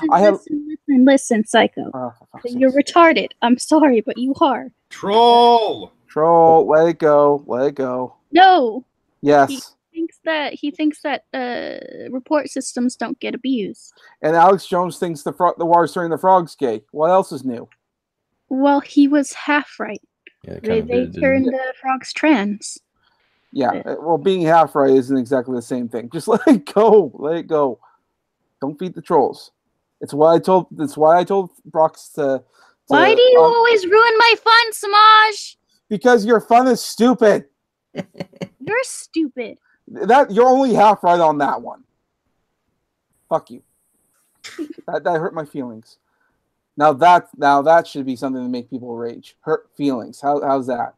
Listen, Psycho. You're retarded. I'm sorry, but you are.
Troll.
Let it go.
No.
Yes.
He thinks that report systems don't get abused.
And Alex Jones thinks the water stirring the frog's gay. What else is new?
Well, he was half right.
Yeah,
they turned the frogs trans.
Yeah, well, being half right isn't exactly the same thing. Just let it go. Let it go. Don't feed the trolls. It's why I told Brockus to
why do you always ruin my fun, Semaj?
Because your fun is stupid.
You're stupid.
That you're only half right on that one. Fuck you. that hurt my feelings. Now that should be something to make people rage. Hurt feelings. How's that?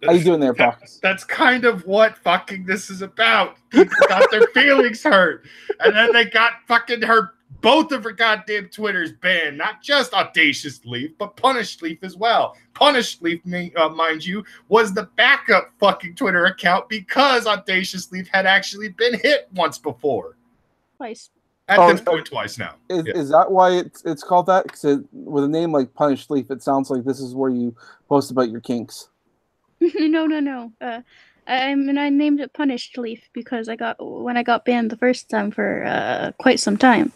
How you doing there, Brockus?
That's kind of what fucking this is about. People got their feelings hurt, and then they got fucking hurt. Both of her goddamn Twitters banned. Not just Audacious Leaf, but Punished Leaf as well. Punished Leaf, mind you, was the backup fucking Twitter account because Audacious Leaf had actually been hit once before.
Twice.
At this point, twice now.
Is that why it's called that? Because with a name like Punished Leaf, it sounds like this is where you post about your kinks.
No. I named it Punished Leaf because when I got banned the first time for quite some time.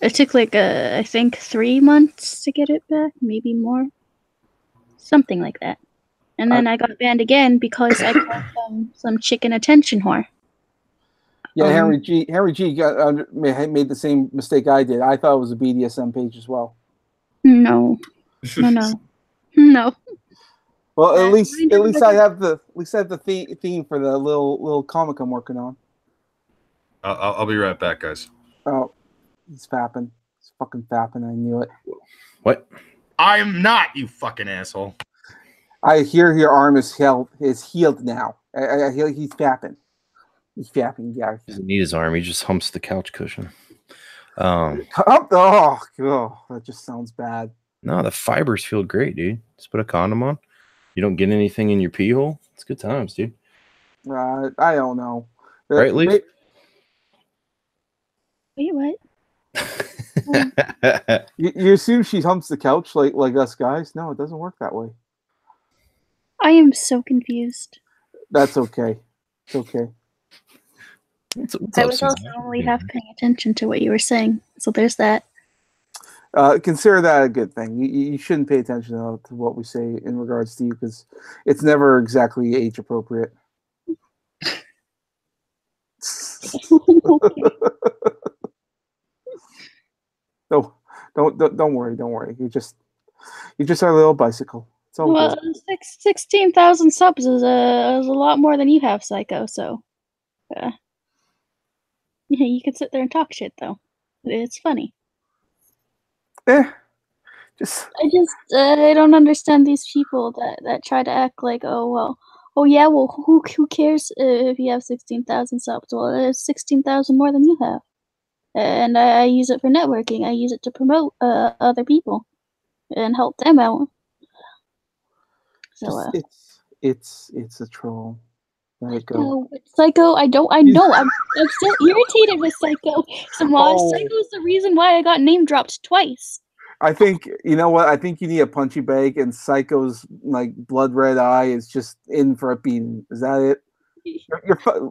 It took like I think 3 months to get it back, maybe more, something like that. And then I got banned again because I called some chicken attention whore.
Yeah, Henry G made the same mistake I did. I thought it was a BDSM page as well.
No.
Well, at least I have the theme for the little comic I'm working on.
I'll be right back, guys.
Oh, he's fapping. He's fucking fapping. I knew it.
What?
I'm not, you fucking asshole.
I hear your arm is healed now. I hear he's fapping. He's fapping. Yeah.
He doesn't need his arm. He just humps the couch cushion.
Oh, that just sounds bad.
No, the fibers feel great, dude. Just put a condom on. You don't get anything in your pee hole. It's good times, dude.
I don't know.
Right, Leaf?
Wait, what?
You assume she humps the couch like us guys? No, it doesn't work that way.
I am so confused.
That's okay. It's okay.
I was also only half paying attention to what you were saying, so there's that.
Consider that a good thing. You shouldn't pay attention to what we say in regards to you because it's never exactly age appropriate. Don't worry. You just are a little bicycle. It's all
Well,
good.
16,000 subs is a lot more than you have, Psycho. So, yeah, you could sit there and talk shit though. It's funny.
I
don't understand these people that try to act like, oh yeah, well, who cares if you have 16,000 subs? Well, it's 16,000 more than you have, and I use it for networking. I use it to promote other people and help them out. So
it's a troll. Let it go.
No, Psycho, I know. I'm still irritated with Psycho. Semaj Psycho is the reason why I got name dropped twice.
I think you know what. I think you need a punchy bag, and Psycho's like blood red eye is just in for a beating. Is that it?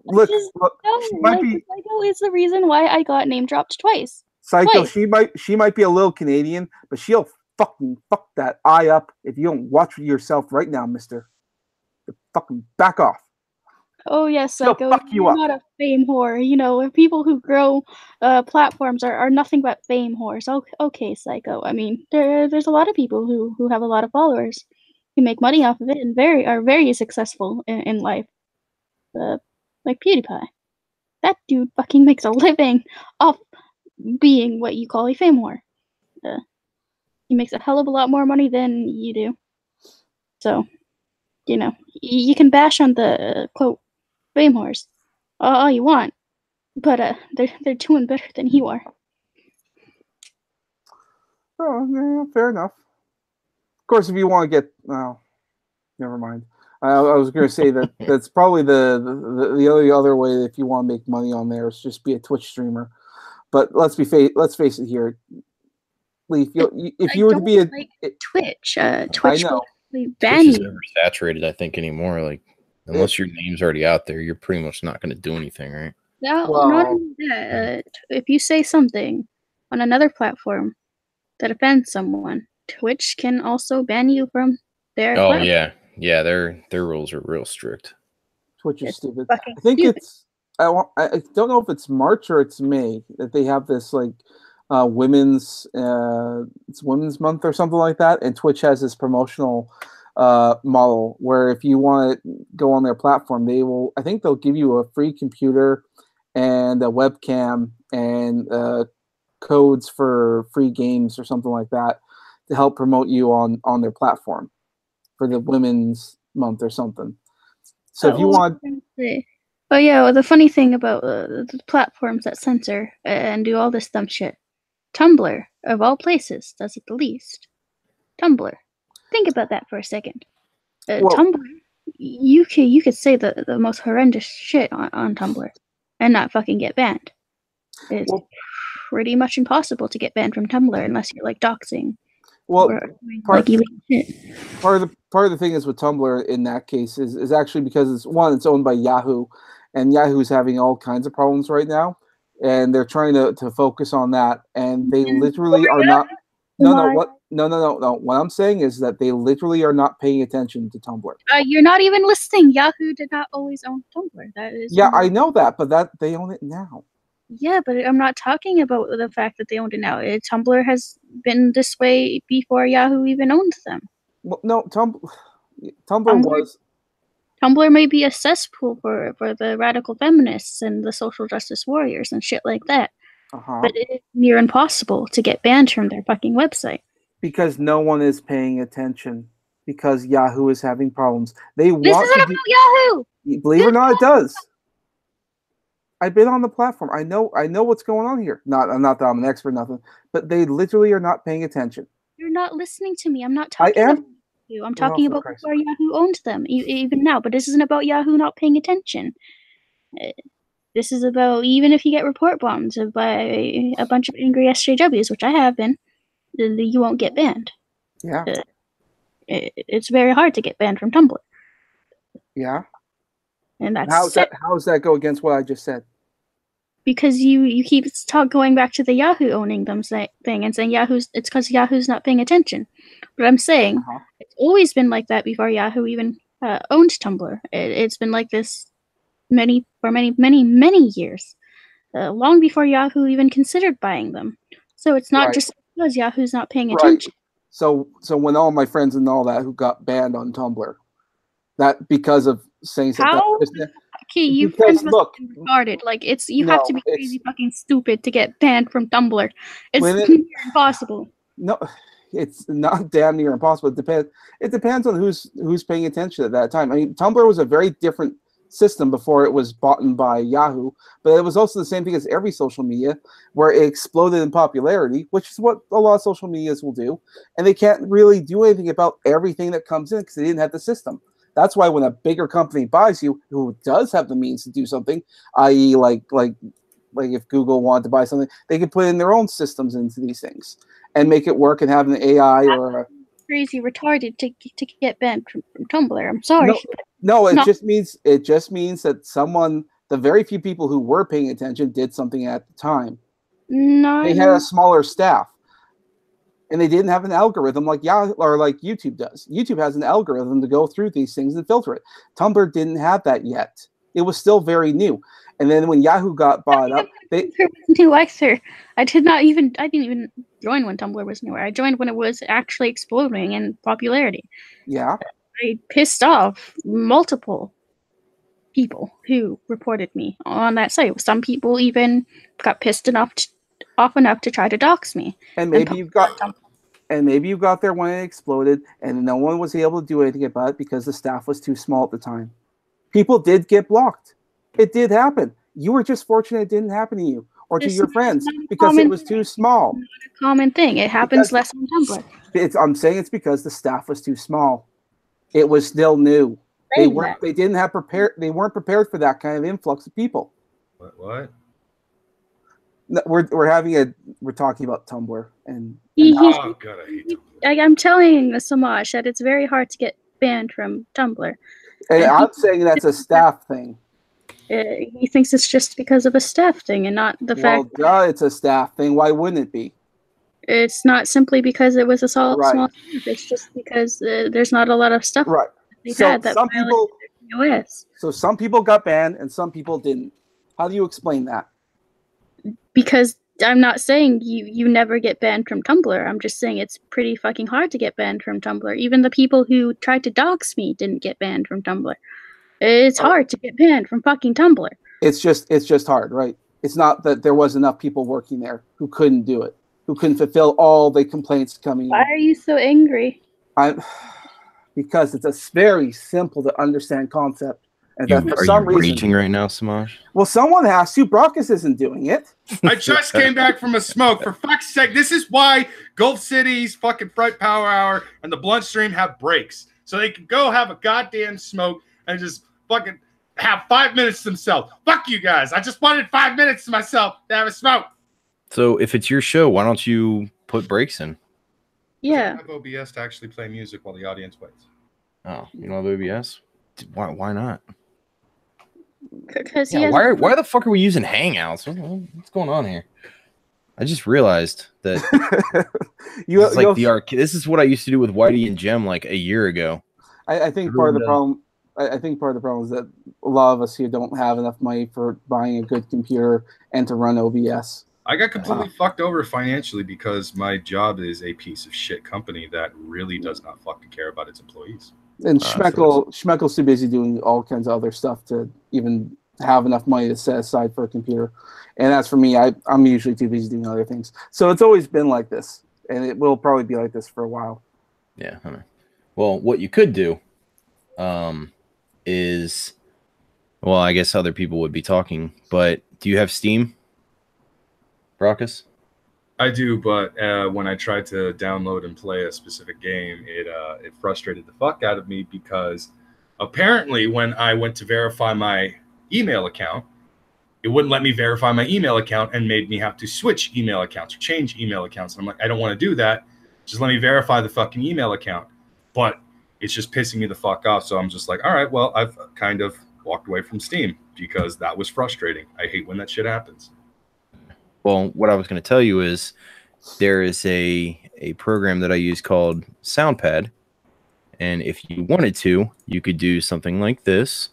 Look.
Psycho is the reason why I got name dropped twice.
Psycho, she might be a little Canadian, but she'll fucking fuck that eye up if you don't watch yourself right now, mister. Fucking back off.
Oh yes, Psycho. You're not a fame whore. You know, people who grow platforms are nothing but fame whores. Okay, Psycho. I mean, there's a lot of people who have a lot of followers, who make money off of it and are very successful in life. Like PewDiePie. That dude fucking makes a living off being what you call a fame whore. He makes a hell of a lot more money than you do. So, you know, you can bash on the quote fame whores all you want, but they're doing better than you are.
Oh, yeah, fair enough. Of course, if you want to get, well, never mind. I was going to say that's probably the other way if you want to make money on there is just be a Twitch streamer. But let's face it here, Leaf. If you were to be
Twitch,
I know.
Twitch is never saturated, I think, anymore. Like, unless your name's already out there, you're pretty much not going to do anything, right?
No, not only that. If you say something on another platform that offends someone, Twitch can also ban you from their platform.
Yeah, their rules are real strict.
Twitch is stupid. I think it's I don't know if it's March or it's May that they have this like women's it's Women's Month or something like that, and Twitch has this promotional model where if you want to go on their platform, I think they'll give you a free computer and a webcam and codes for free games or something like that to help promote you on their platform for the Women's Month or something. So if you want...
Oh yeah, well, the funny thing about the platforms that censor and do all this dumb shit, Tumblr, of all places, does it the least. Tumblr. Think about that for a second. Tumblr, you could say the most horrendous shit on Tumblr and not fucking get banned. It's pretty much impossible to get banned from Tumblr unless you're like doxing.
Well, part of the thing is with Tumblr in that case is actually because it's owned by Yahoo, and Yahoo's having all kinds of problems right now, and they're trying to focus on that, and they literally are not. No. What I'm saying is that they literally are not paying attention to Tumblr.
You're not even listening. Yahoo did not always own Tumblr. That is.
Yeah, I know that, but they own it now.
Yeah, but I'm not talking about the fact that they owned it now. Tumblr has been this way before Yahoo even owned them.
Well, no, Tumblr was...
Tumblr may be a cesspool for the radical feminists and the social justice warriors and shit like that. But it's near impossible to get banned from their fucking website.
Because no one is paying attention. Because Yahoo is having problems.
This isn't about Yahoo!
Believe it or not, it does. I've been on the platform. I know what's going on here. Not that I'm an expert, nothing. But they literally are not paying attention.
You're not listening to me. I'm not talking about you. I'm talking about before Yahoo owned them, even now. But this isn't about Yahoo not paying attention. This is about even if you get report bombed by a bunch of angry SJWs, which I have been, you won't get banned.
Yeah.
It's very hard to get banned from Tumblr.
Yeah.
And that's
how does that go against what I just said?
Because you keep going back to the Yahoo owning them thing and saying it's because Yahoo's not paying attention. But I'm saying it's always been like that before Yahoo even owned Tumblr. It's been like this for many years, long before Yahoo even considered buying them. So it's not just because Yahoo's not paying attention.
So when all my friends and all that who got banned on Tumblr, that because of saying something.
Okay, you friends must be retarded. Like you have to be crazy fucking stupid to get banned from Tumblr. It's near impossible.
No, it's not damn near impossible. It depends on who's paying attention at that time. I mean, Tumblr was a very different system before it was bought by Yahoo, but it was also the same thing as every social media, where it exploded in popularity, which is what a lot of social medias will do, and they can't really do anything about everything that comes in because they didn't have the system. That's why when a bigger company buys you, who does have the means to do something, i.e., like if Google wanted to buy something, they could put in their own systems into these things and make it work and have an AI or a
crazy retarded to get banned from Tumblr. I'm sorry.
No, it just means that the very few people who were paying attention did something at the time.
No,
they had a smaller staff. And they didn't have an algorithm like Yahoo or like YouTube does. YouTube has an algorithm to go through these things and filter it. Tumblr didn't have that yet. It was still very new. And then when Yahoo got bought up,
I didn't even join when Tumblr was newer. I joined when it was actually exploding in popularity.
Yeah.
I pissed off multiple people who reported me on that site. Some people even got pissed enough to try to dox me.
And maybe you got there when it exploded and no one was able to do anything about it because the staff was too small at the time. People did get blocked. It did happen. You were just fortunate it didn't happen to you or to your friends because it was too small.
Not a common thing. It happens less on Tumblr.
I'm saying it's because the staff was too small. It was still new. They weren't prepared for that kind of influx of people.
What?
No, we're talking about Tumblr and
oh god, I hate Tumblr.
I'm telling Semaj that it's very hard to get banned from Tumblr.
Hey, I'm saying that's a staff thing.
He thinks it's just because of a staff thing and not the fact.
Well, it's a staff thing. Why wouldn't it be?
It's not simply because it was a small staff. It's just because there's not a lot of stuff.
Right. So some people got banned and some people didn't. How do you explain that?
Because I'm not saying you never get banned from Tumblr. I'm just saying it's pretty fucking hard to get banned from Tumblr. Even the people who tried to dox me didn't get banned from Tumblr. It's hard to get banned from fucking Tumblr.
It's just hard, right? It's not that there was enough people working there who couldn't do it, who couldn't fulfill all the complaints coming in.
Why are you so angry?
Because it's a very simple to understand concept. And
are you raging right now, Semaj?
Well, someone has to. Brockus isn't doing it.
I just came back from a smoke. For fuck's sake, this is why Gulf City's fucking Fright Power Hour and the Blunt Stream have breaks. So they can go have a goddamn smoke and just fucking have 5 minutes to themselves. Fuck you guys. I just wanted 5 minutes to myself to have a smoke.
So if it's your show, why don't you put breaks in?
Yeah.
I have OBS to actually play music while the audience waits.
Oh, you don't have OBS? Why not?
Because
why the fuck are we using Hangouts? What's going on here? I just realized that this is what I used to do with Whitey and Jem like a year ago.
I think part of the problem. I think part of the problem is that a lot of us here don't have enough money for buying a good computer and to run OBS.
I got completely fucked over financially because my job is a piece of shit company that really does not fucking care about its employees.
And Schmeckel's too busy doing all kinds of other stuff to even have enough money to set aside for a computer. And as for me, I'm usually too busy doing other things. So it's always been like this, and it will probably be like this for a while.
Yeah. Well, what you could do is, well, I guess other people would be talking, but do you have Steam, Brockus?
I do, but when I tried to download and play a specific game, it frustrated the fuck out of me because apparently when I went to verify my email account, it wouldn't let me verify my email account and made me have to switch email accounts or change email accounts. And I'm like, I don't want to do that. Just let me verify the fucking email account. But it's just pissing me the fuck off. So I'm just like, all right, well, I've kind of walked away from Steam because that was frustrating. I hate when that shit happens.
Well, what I was going to tell you is there is a program that I use called SoundPad, and if you wanted to, you could do something like this.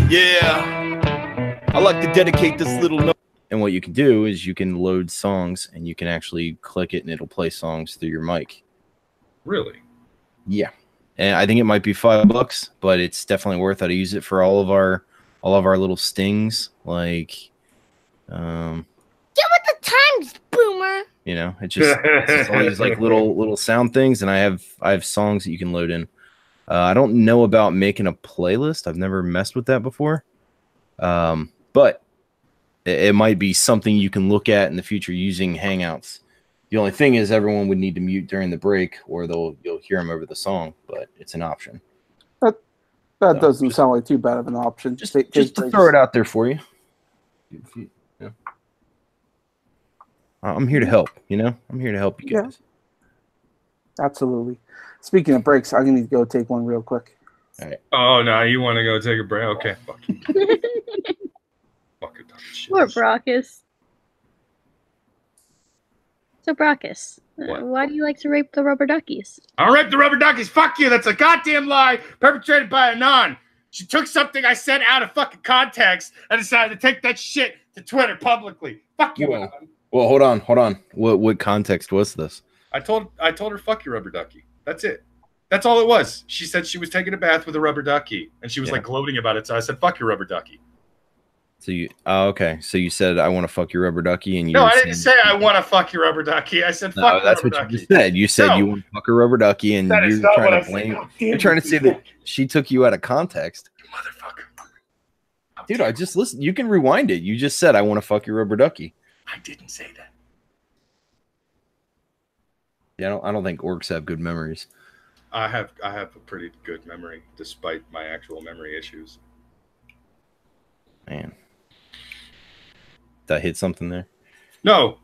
Yeah, I like to dedicate this little note. And what you can do is you can load songs, and you can actually click it, and it'll play songs through your mic.
Really?
Yeah, and I think it might be $5, but it's definitely worth it. I use it for all of our little stings, like
Get with the times, boomer.
you know, it's just all these like little sound things, and I have songs that you can load in. I don't know about making a playlist. I've never messed with that before, but it might be something you can look at in the future using Hangouts. The only thing is everyone would need to mute during the break, or you'll hear them over the song, but it's an option.
That doesn't sound like too bad of an option.
Just to throw it out there for you. Yeah. I'm here to help, you know? I'm here to help you guys.
Yeah. Absolutely. Speaking of breaks, I'm going to need to go take one real quick.
All right.
Oh, no, you want to go take a break? Okay, fuck you. Fucking shit.
Poor Brockus. So Brockus,
What?
why do you like to rape the rubber duckies?
I don't rape the rubber duckies. Fuck you. That's a goddamn lie perpetrated by a non. She took something I said out of fucking context and decided to take that shit to Twitter publicly. Fuck you.
Well, hold on. What context was this?
I told her fuck your rubber ducky. That's it. That's all it was. She said she was taking a bath with a rubber ducky, and she was like gloating about it. So I said, "Fuck your rubber ducky."
So okay. So you said I want to fuck your rubber ducky, and you
no, I didn't say I want to fuck your rubber ducky. I said fuck.
No, that's
rubber
what
ducky.
you just said. You said you want to fuck a rubber ducky, and
That is
you're
not what
trying
I
to
said.
blame.
Oh,
You're trying to say that she took you out of context,
motherfucker.
Dude, I just listened. You can rewind it. You just said I want to fuck your rubber ducky.
I didn't say that.
Yeah, I don't think orcs have good memories.
I have a pretty good memory, despite my actual memory issues.
Man, did I hit something there?
No,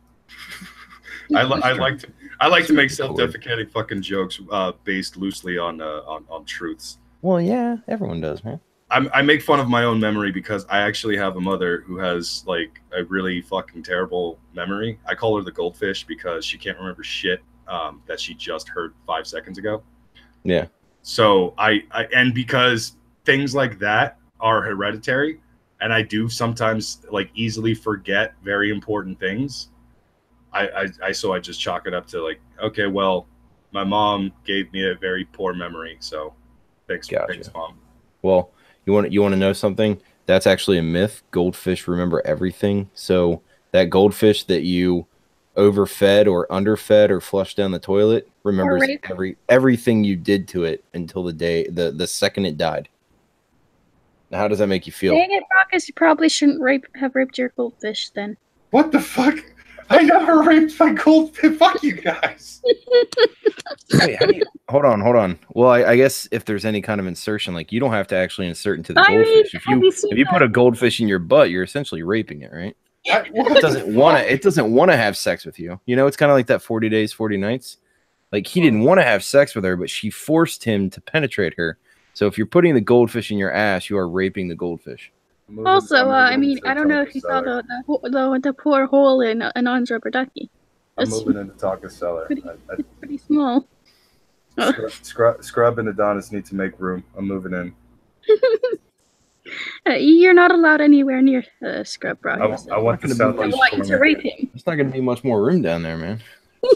I like to make self-deprecating fucking jokes based loosely on truths.
Well, yeah, everyone does, man.
I make fun of my own memory because I actually have a mother who has like a really fucking terrible memory. I call her the goldfish because she can't remember shit that she just heard 5 seconds ago.
Yeah.
So and because things like that are hereditary, and I do sometimes like easily forget very important things. I just chalk it up to like, okay, well, my mom gave me a very poor memory, so thanks, mom.
Well, you want to know something? That's actually a myth. Goldfish remember everything. So that goldfish that you overfed or underfed or flushed down the toilet remembers everything you did to it until the second it died. Now, how does that make you feel?
Dang it, Brockus, you probably shouldn't have raped your goldfish then.
What the fuck? I never raped my goldfish. Fuck you guys.
Wait, how do you... Hold on. Well, I guess if there's any kind of insertion, like you don't have to actually insert into the goldfish. If you put a goldfish in your butt, you're essentially raping it, right? It doesn't want to have sex with you. You know, it's kind of like that 40 days, 40 nights. Like he didn't want to have sex with her, but she forced him to penetrate her. So if you're putting the goldfish in your ass, you are raping the goldfish.
Also, I mean, I don't know if you saw the poor hole in Anon's rubber ducky.
I'm moving into Taco Cellar.
It's pretty small.
Scrub and Adonis need to make room. I'm moving in.
You're not allowed anywhere near Scrub, Brockus.
I want the
I want you to rape him.
There's not going to be much more room down there, man.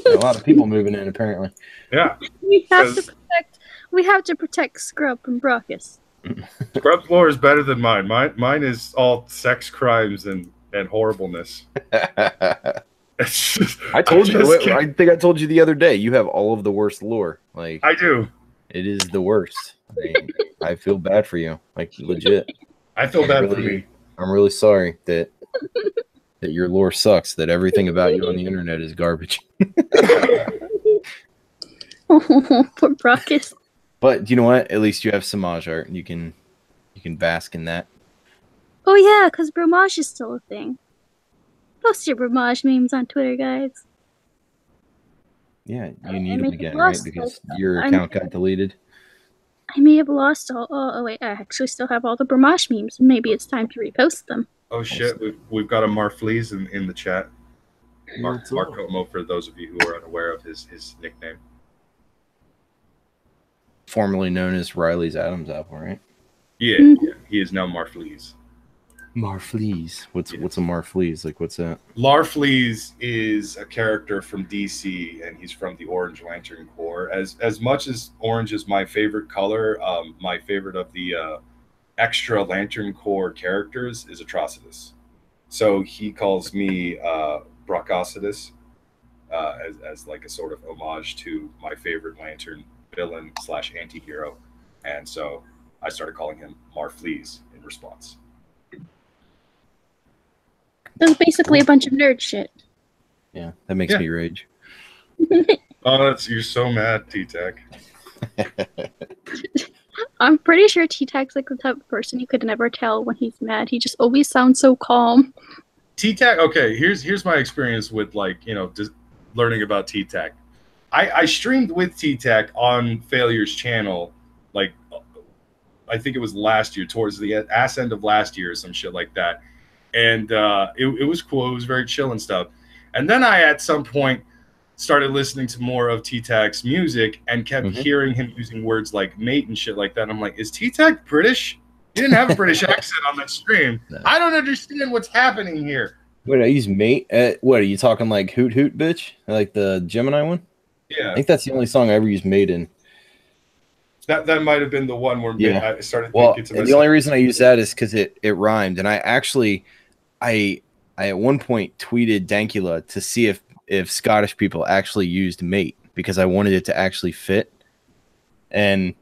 A lot of people moving in, apparently.
Yeah.
We have to protect Scrub and Brockus.
Scrub's lore is better than mine. Mine is all sex crimes and horribleness.
I think I told you the other day. You have all of the worst lore. Like
I do.
It is the worst. I feel bad for you. Like legit.
I feel bad for me.
I'm really sorry that your lore sucks. That everything about you on the internet is garbage.
Poor Brockus.
But you know what? At least you have Semaj art, and you can bask in that.
Oh yeah, because Bromage is still a thing. Post your Bromage memes on Twitter, guys.
Yeah, you need them again, right? Because your account got deleted.
I may have lost all. Oh wait, I actually still have all the Bramash memes. Maybe it's time to repost them.
Oh shit, we've got a Marfleas in the chat. Mark
What's up?
Como, for those of you who are unaware of his nickname.
Formerly known as Riley's Adam's apple, right?
Yeah, yeah, he is now Marfleas.
Marfleas. What's a Marfleas? Like, what's that?
Larfleas is a character from DC, and he's from the Orange Lantern Corps. As much as orange is my favorite color, my favorite of the extra Lantern Corps characters is Atrocitus. So he calls me Brockus as like a sort of homage to my favorite Lantern villain / anti-hero. And so I started calling him Marfleas in response.
That's basically a bunch of nerd shit.
Yeah, that makes me rage.
Oh, you're so mad, T-Tech.
I'm pretty sure T-Tag's like the type of person you could never tell when he's mad. He just always sounds so calm.
T-Tech, okay, here's my experience with, like, just learning about T-Tech. I streamed with T-Tech on Failure's channel, like, I think it was last year, towards the ass end of last year or some shit like that. And it was cool. It was very chill and stuff. And then I, at some point, started listening to more of T-Tag's music and kept hearing him using words like mate and shit like that. And I'm like, is T-Tag British? He didn't have a British accent on that stream. No. I don't understand what's happening here.
Wait, I use mate? What, are you talking like hoot hoot bitch? Like the Gemini one?
Yeah.
I think that's the only song I ever used mate in.
That might have been the one where I started
thinking
to myself.
The only reason I use that is because it rhymed. And I actually... I at one point tweeted Dankula to see if Scottish people actually used mate, because I wanted it to actually fit, and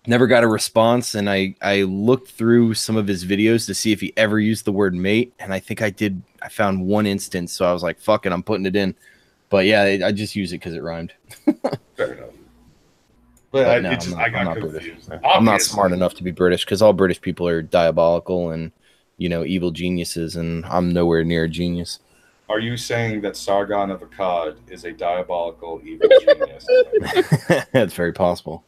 never got a response. And I looked through some of his videos to see if he ever used the word mate, and I think I did. I found one instance, so I was like, fuck it, I'm putting it in. But yeah, I just use it because it rhymed.
Fair enough. But
I got confused. I'm not smart enough to be British, because all British people are diabolical and evil geniuses, and I'm nowhere near a genius.
Are you saying that Sargon of Akkad is a diabolical evil genius?
That's very possible.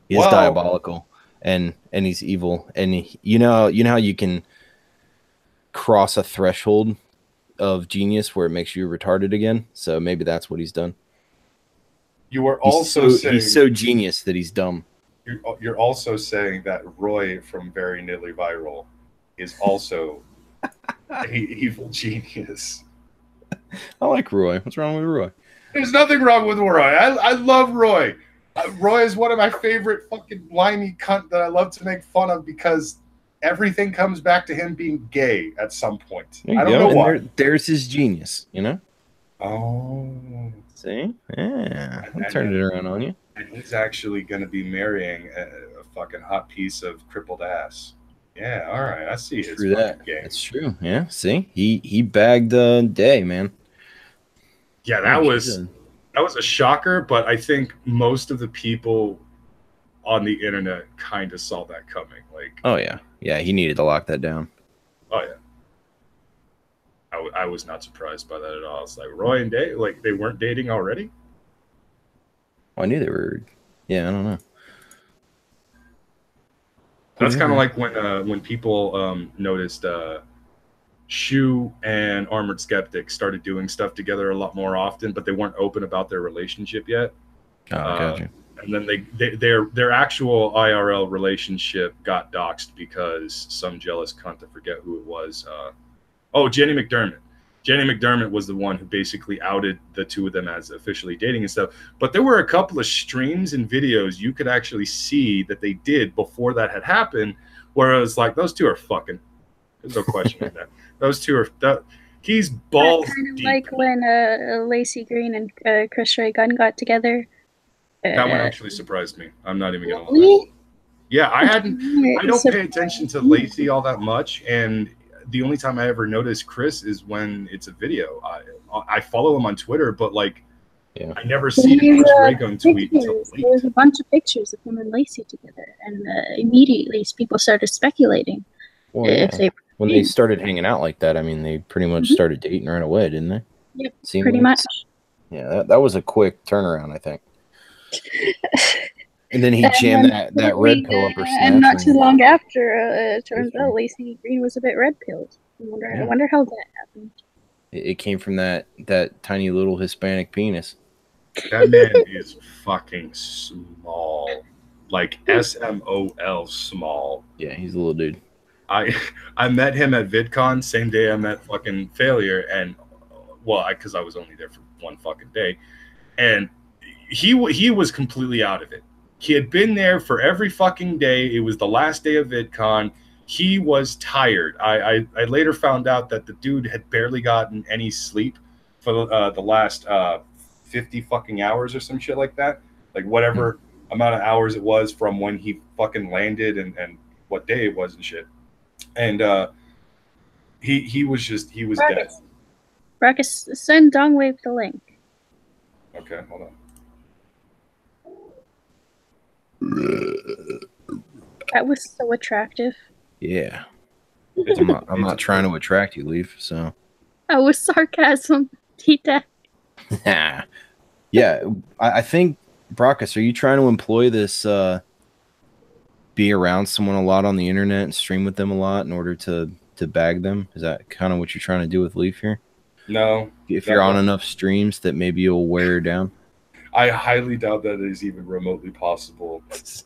He is diabolical, and he's evil, and you know how you can cross a threshold of genius where it makes you retarded again. So maybe that's what he's done.
You are also saying
he's so genius that he's dumb.
You're also saying that Roy from Very Nearly Viral is also an evil genius.
I like Roy. What's wrong with Roy?
There's nothing wrong with Roy. I love Roy. Roy is one of my favorite fucking whiny cunt that I love to make fun of, because everything comes back to him being gay at some point. I don't know why.
There's his genius,
Oh.
See? Yeah. I'm turning it around on you.
And he's actually going to be marrying a fucking hot piece of crippled ass. Yeah, all right. I see it.
That's true. Yeah, see? He bagged Day, man.
Yeah, that was a shocker, but I think most of the people on the internet kind of saw that coming. Like,
oh yeah. Yeah, he needed to lock that down.
Oh yeah. I was not surprised by that at all. It's like, Roy and Day, like, they weren't dating already?
Well, I knew they were. Yeah, I don't know.
That's kind of like when people noticed Shu and Armored Skeptic started doing stuff together a lot more often, but they weren't open about their relationship yet.
Oh, gotcha.
And then their actual IRL relationship got doxxed because some jealous cunt, I forget who it was. Jenny McDermott. Jenny McDermott was the one who basically outed the two of them as officially dating and stuff. But there were a couple of streams and videos you could actually see that they did before that had happened, where it was like, those two are fucking. There's no question in that. Those two are. He's balls deep.
Like when Lacey Green and Chris Ray Gunn got together.
That one actually surprised me. I'm not even gonna lie. Yeah, I don't pay attention to Lacey all that much, and the only time I ever notice Chris is when it's a video. I follow him on Twitter, but like, I never see Chris Ray Gun tweet until late.
There was a bunch of pictures of him and Lacey together, and immediately people started speculating.
Well, when they started hanging out like that, I mean, they pretty much started dating right away, didn't they?
Yep, pretty much.
Yeah, that was a quick turnaround, I think. And then he jammed that red pill up her snatch.
And not too long after, it turns out Lacey Green was a bit red pilled. I wonder how that happened.
It came from that tiny little Hispanic penis.
That man is fucking small. Like SMOL small.
Yeah, he's a little dude.
I met him at VidCon, same day I met fucking Failure, and because I was only there for one fucking day, and he was completely out of it. He had been there for every fucking day. It was the last day of VidCon. He was tired. I later found out that the dude had barely gotten any sleep for the last 50 fucking hours or some shit like that. Like whatever amount of hours it was from when he fucking landed and what day it was and shit. And he was dead.
Brockus, send Dongwave the link.
Okay, hold on.
That was so attractive.
Yeah. I'm not trying to attract you, Leaf, so.
That was sarcasm. Tita.
Yeah, I think, Brockus, are you trying to employ this be around someone a lot on the internet and stream with them a lot in order to bag them? Is that kind of what you're trying to do with Leaf here?
No.
If you're on enough streams that maybe you'll wear her down?
I highly doubt that is even remotely possible.
What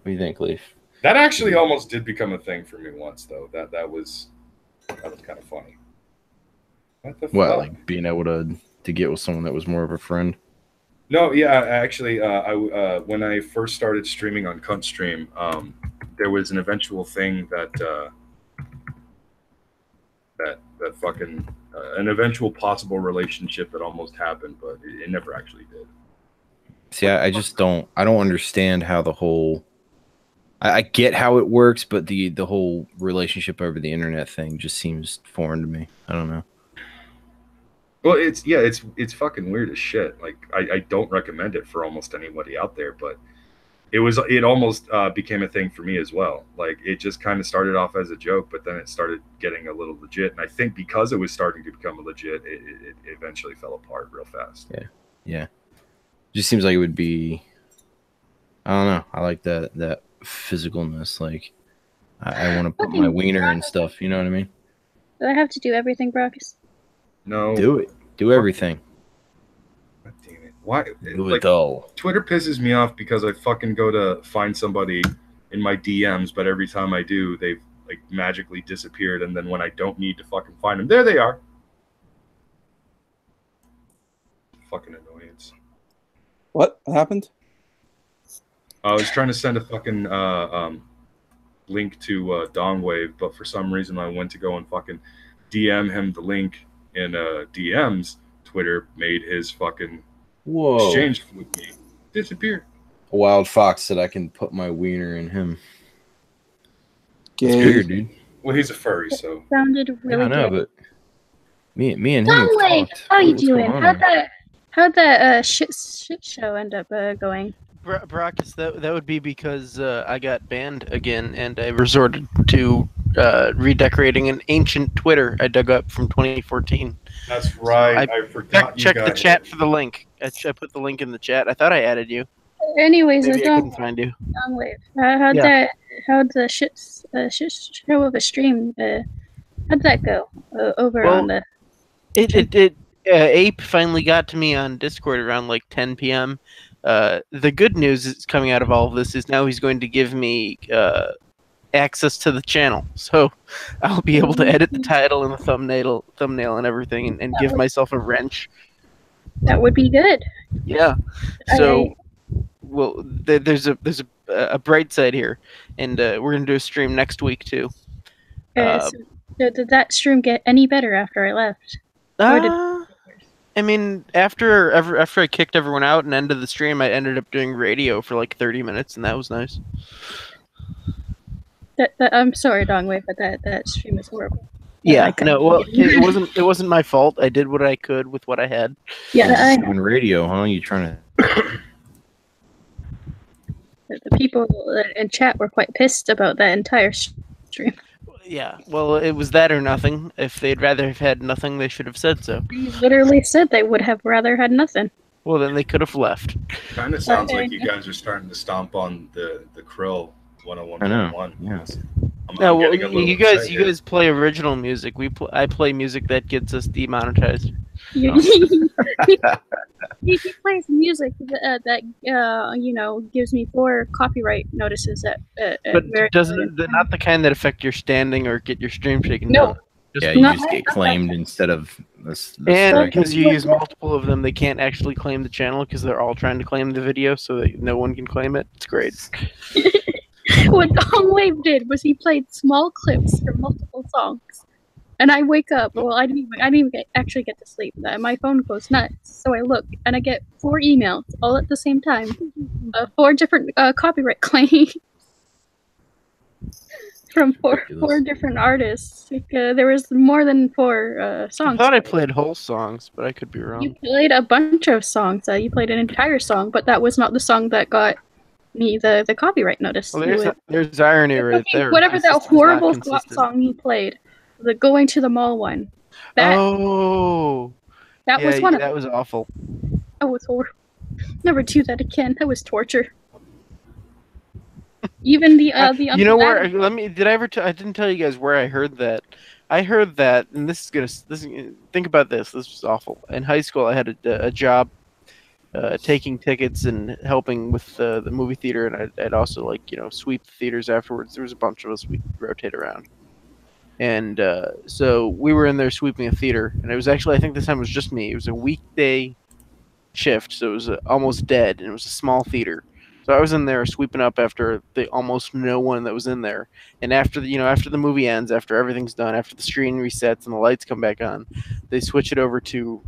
do you think, Leaf?
That actually almost did become a thing for me once, though. That was kind of funny. What the fuck?
Like being able to get with someone that was more of a friend?
No, yeah, actually, when I first started streaming on Cunt Stream, there was an eventual thing that fucking an eventual possible relationship that almost happened, but it never actually did.
See, I just don't understand how the whole. I get how it works, but the whole relationship over the internet thing just seems foreign to me. I don't know.
Well, it's fucking weird as shit. Like I don't recommend it for almost anybody out there, but it almost became a thing for me as well. Like it just kind of started off as a joke, but then it started getting a little legit. And I think because it was starting to become legit, it eventually fell apart real fast.
Yeah. Just seems like it would be. I don't know. I like that physicalness. Like I want to put my wiener and stuff. You know what I mean?
Do I have to do everything, Brockus?
No.
Do it. Do everything.
God damn it. Why?
Do it all.
Twitter pisses me off because I fucking go to find somebody in my DMs, but every time I do, they've like magically disappeared, and then when I don't need to fucking find them, there they are. Fucking annoyance.
What happened?
I was trying to send a fucking link to Dongwave, but for some reason I went to go and fucking DM him the link in DMs. Twitter made his fucking exchange with me disappear.
A wild fox said I can put my wiener in him.
It's
weird, dude.
Well, he's a furry, so.
It sounded really
good. I know, but me and him.
How you doing? How'd that shit show end up going?
Brockus, that would be because I got banned again, and I resorted to redecorating an ancient Twitter I dug up from 2014.
That's right.
So
I forgot.
Check the chat for the link. I put the link in the chat. I thought I added you.
Anyways,
Maybe I couldn't find you.
How'd the shit show of a stream? How'd that go over on the?
Ape finally got to me on Discord around like 10 p.m. The good news is coming out of all of this is now he's going to give me access to the channel, so I'll be able to edit the title and the thumbnail and everything, and give myself a wrench.
That would be good.
Yeah. So, well, there's a bright side here, and we're gonna do a stream next week too.
So did that stream get any better after I left?
I mean, after I kicked everyone out and ended the stream, I ended up doing radio for like 30 minutes, and that was nice.
I'm sorry, Dongwave, but that stream is horrible.
Yeah, no, well, it wasn't my fault. I did what I could with what I had.
Yeah,
doing radio, huh? You trying
to? The people in chat were quite pissed about that entire stream.
Yeah, well, it was that or nothing. If they'd rather have had nothing, they should have said so.
You literally said they would have rather had nothing.
Well, then they could have left.
Kind of sounds like you guys are starting to stomp on the Krill 101.1.
I know. Yeah.
No, well,
getting a little
you
excited.
guys play original music. I play music that gets us demonetized.
He plays music that gives me 4 copyright notices at
But
very
they're not the kind that affect your standing or get your stream taken
No.
down.
Yeah, you
not-
just get claimed instead of this
And
strike.
because you use multiple of them, they can't actually claim the channel because they're all trying to claim the video, so that no one can claim it. It's great.
What Dong Wave did was he played small clips from multiple songs, and I wake up. Well, I didn't even actually get to sleep. My phone goes nuts, so I look and I get 4 emails all at the same time, 4 different copyright claims from four different artists. There was more than 4 songs.
I thought I played whole songs, but I could be wrong.
You played a bunch of songs. You played an entire song, but that was not the song that got me the copyright notice.
Well, there's irony right there.
Whatever
This
that
system's
horrible
not
slot
consistent.
song you played, the Going to the Mall one. That was one of
that
them.
was awful.
That was horrible. Never do that again. That was torture. Even the
You know where? I didn't tell you guys where I heard that. I heard that, and think about this. This was awful. In high school, I had a job taking tickets and helping with the movie theater, and I'd also sweep the theaters afterwards. There was a bunch of us. We'd rotate around, and so we were in there sweeping a theater, and it was actually, I think this time it was just me. It was a weekday shift, so it was almost dead, and it was a small theater. So I was in there sweeping up after the almost no one that was in there, and after the movie ends, after everything's done, after the screen resets and the lights come back on, they switch it over to,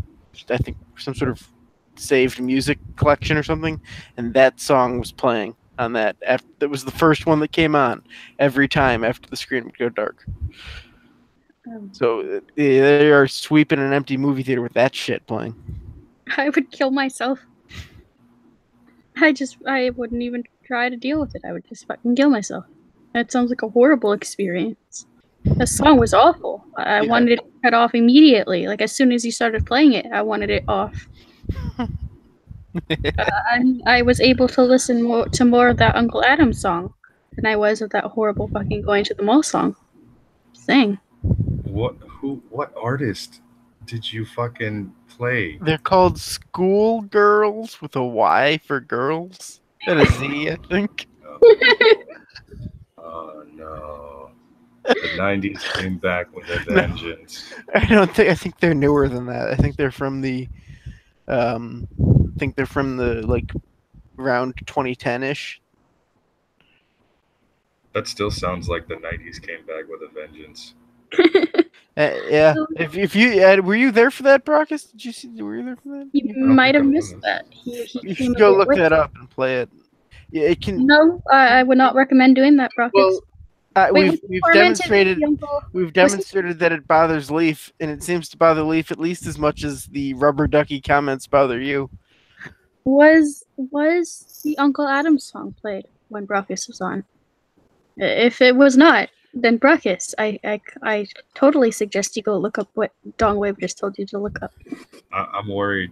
I think, some sort of saved music collection or something, and that song was playing on that. That was the first one that came on every time after the screen would go dark. So they are sweeping an empty movie theater with that shit playing.
I would kill myself. I wouldn't even try to deal with it. I would just fucking kill myself. That sounds like a horrible experience. The song was awful. I wanted it cut off immediately. Like, as soon as you started playing it, I wanted it off. I was able to listen to more of that Uncle Adam song than I was of that horrible fucking Going to the Mall song. Sing.
What artist did you fucking play?
They're called Schoolgirls with a Y for girls and a Z, I think.
Oh no. The 90s came back with a vengeance.
I think they're newer than that. I think they're from the like around 2010-ish.
That still sounds like the 90s came back with a vengeance.
Yeah. If you were you there for that, Brockus? Did you see? Were you there for that?
You might have missed that. He
You
came
should
a
go
bit
look
late.
that up and play it. Yeah, it can.
No, I would not recommend doing that, Brockus.
Well,
Wait,
we've
tormented
demonstrated that it bothers Leaf, and it seems to bother Leaf at least as much as the rubber ducky comments bother you.
Was the Uncle Adam song played when Brockus was on? If it was not, then Brockus, I totally suggest you go look up what Dong Wave just told you to look up.
I'm worried.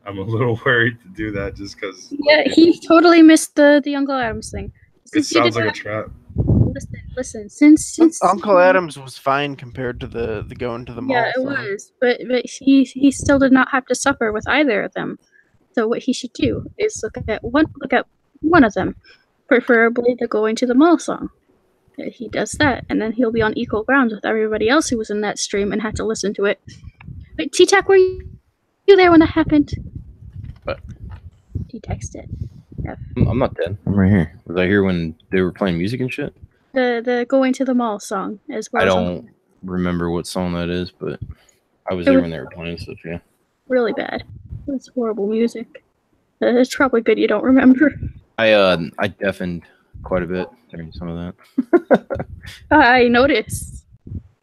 I'm a little worried to do that just because.
Yeah, he totally missed the Uncle Adams thing.
It sounds like a trap.
Listen. Since
Uncle Adams was fine compared to the going to the mall.
Yeah, it
song.
was, but he still did not have to suffer with either of them. So what he should do is look at one of them, preferably the Going to the Mall song. He does that, and then he'll be on equal grounds with everybody else who was in that stream and had to listen to it. Wait, T-Tac, were you there when that happened?
What?
He texted. Yeah.
I'm not dead. I'm right here. Was I here when they were playing music and shit?
The Going to the Mall song as well.
I don't remember what song that is, but I was there when they were playing stuff, yeah.
Really bad. It's horrible music. It's probably good you don't remember.
I deafened quite a bit during some of that.
I noticed.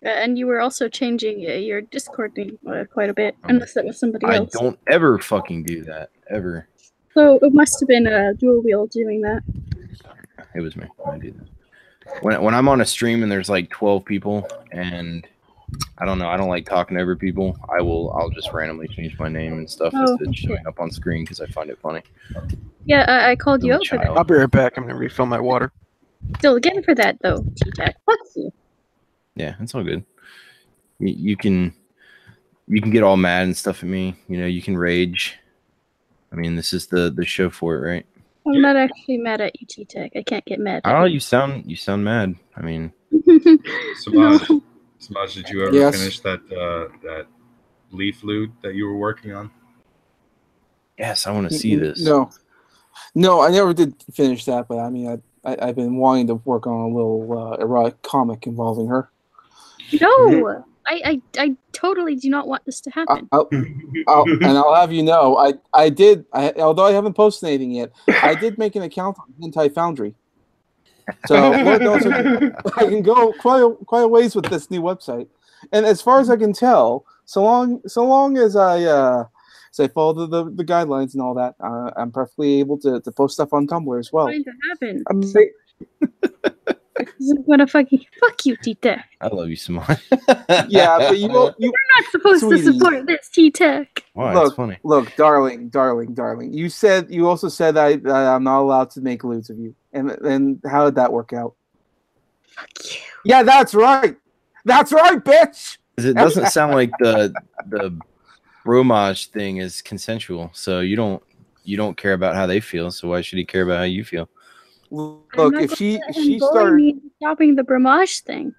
And you were also changing your Discord name quite a bit, unless that was somebody else.
I don't ever fucking do that, ever.
So it must have been a dual wheel doing that.
It was me. I do that. When I'm on a stream and there's like 12 people and I don't know. I don't like talking over people. I'll just randomly change my name and stuff
Oh,
if it's showing up on screen because I find it funny.
Yeah, I called you
I'm a
out for that.
child.
I'll be right back. I'm gonna refill my water.
Still again for that though, T-Tac. Fuck you.
Yeah, it's all good. You can get all mad and stuff at me. You know, you can rage. I mean, this is the show for it, right?
I'm not actually mad at you, T-Tac. I can't get mad at
Oh,
you.
you sound mad. I mean,
Samaj, Samaj, did you ever
Yes.
finish that leaf loot that you were working on?
yes, I want to see this.
No, I never did finish that. But I mean, I've been wanting to work on a little erotic comic involving her.
No, I totally do not want this to happen.
I'll have you know, although I haven't posted anything yet, I did make an account on Hentai Foundry. So Lord knows I can go quite a ways with this new website. And as far as I can tell, so long as I follow the guidelines and all that, I'm perfectly able to post stuff on Tumblr as well.
It's going to happen.
I'm saying,
This is gonna fuck you, T-Tac.
I love you, Simone.
yeah, but you're
Not supposed
Sweetie.
to support this, T-Tac.
Wow, that's funny.
Look, darling. You also said that I'm not allowed to make lewds of you, and how did that work out?
Fuck you.
Yeah, that's right, bitch.
'Cause it doesn't sound like the bromage thing is consensual. So you don't care about how they feel. So why should he care about how you feel?
Look, if she
bullying
started,
me into stopping the Bromage thing.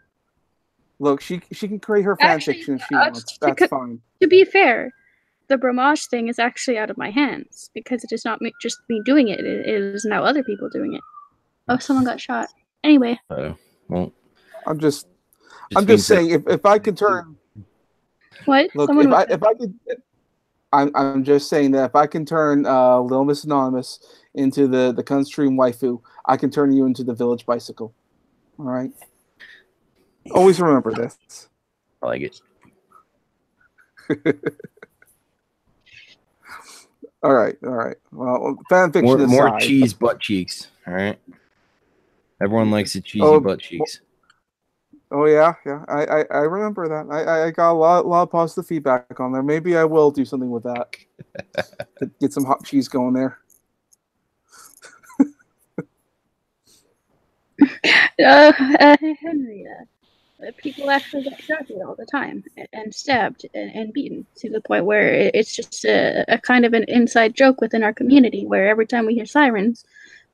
look, she can create her fan
Actually,
fiction if she
uh,
wants. That's fine.
To be fair, the Bromage thing is actually out of my hands because it is not just me doing it. It is now other people doing it. Oh, someone got shot. Anyway.
Well,
I'm just
means
saying if I could turn.
What?
Look,
Someone
if I could, I'm just saying that if I can turn Little Miss Anonymous into the cunts stream waifu, I can turn you into the village bicycle. All right. Always remember this.
I like it.
All right. Well, fan fiction aside,
More cheese butt cheeks. All right. Everyone likes the cheesy butt cheeks.
Oh yeah. I remember that. I got a lot of positive feedback on there. Maybe I will do something with that. To get some hot cheese going there.
Henry, people actually get shot here all the time and stabbed and beaten to the point where it's just a kind of an inside joke within our community where every time we hear sirens,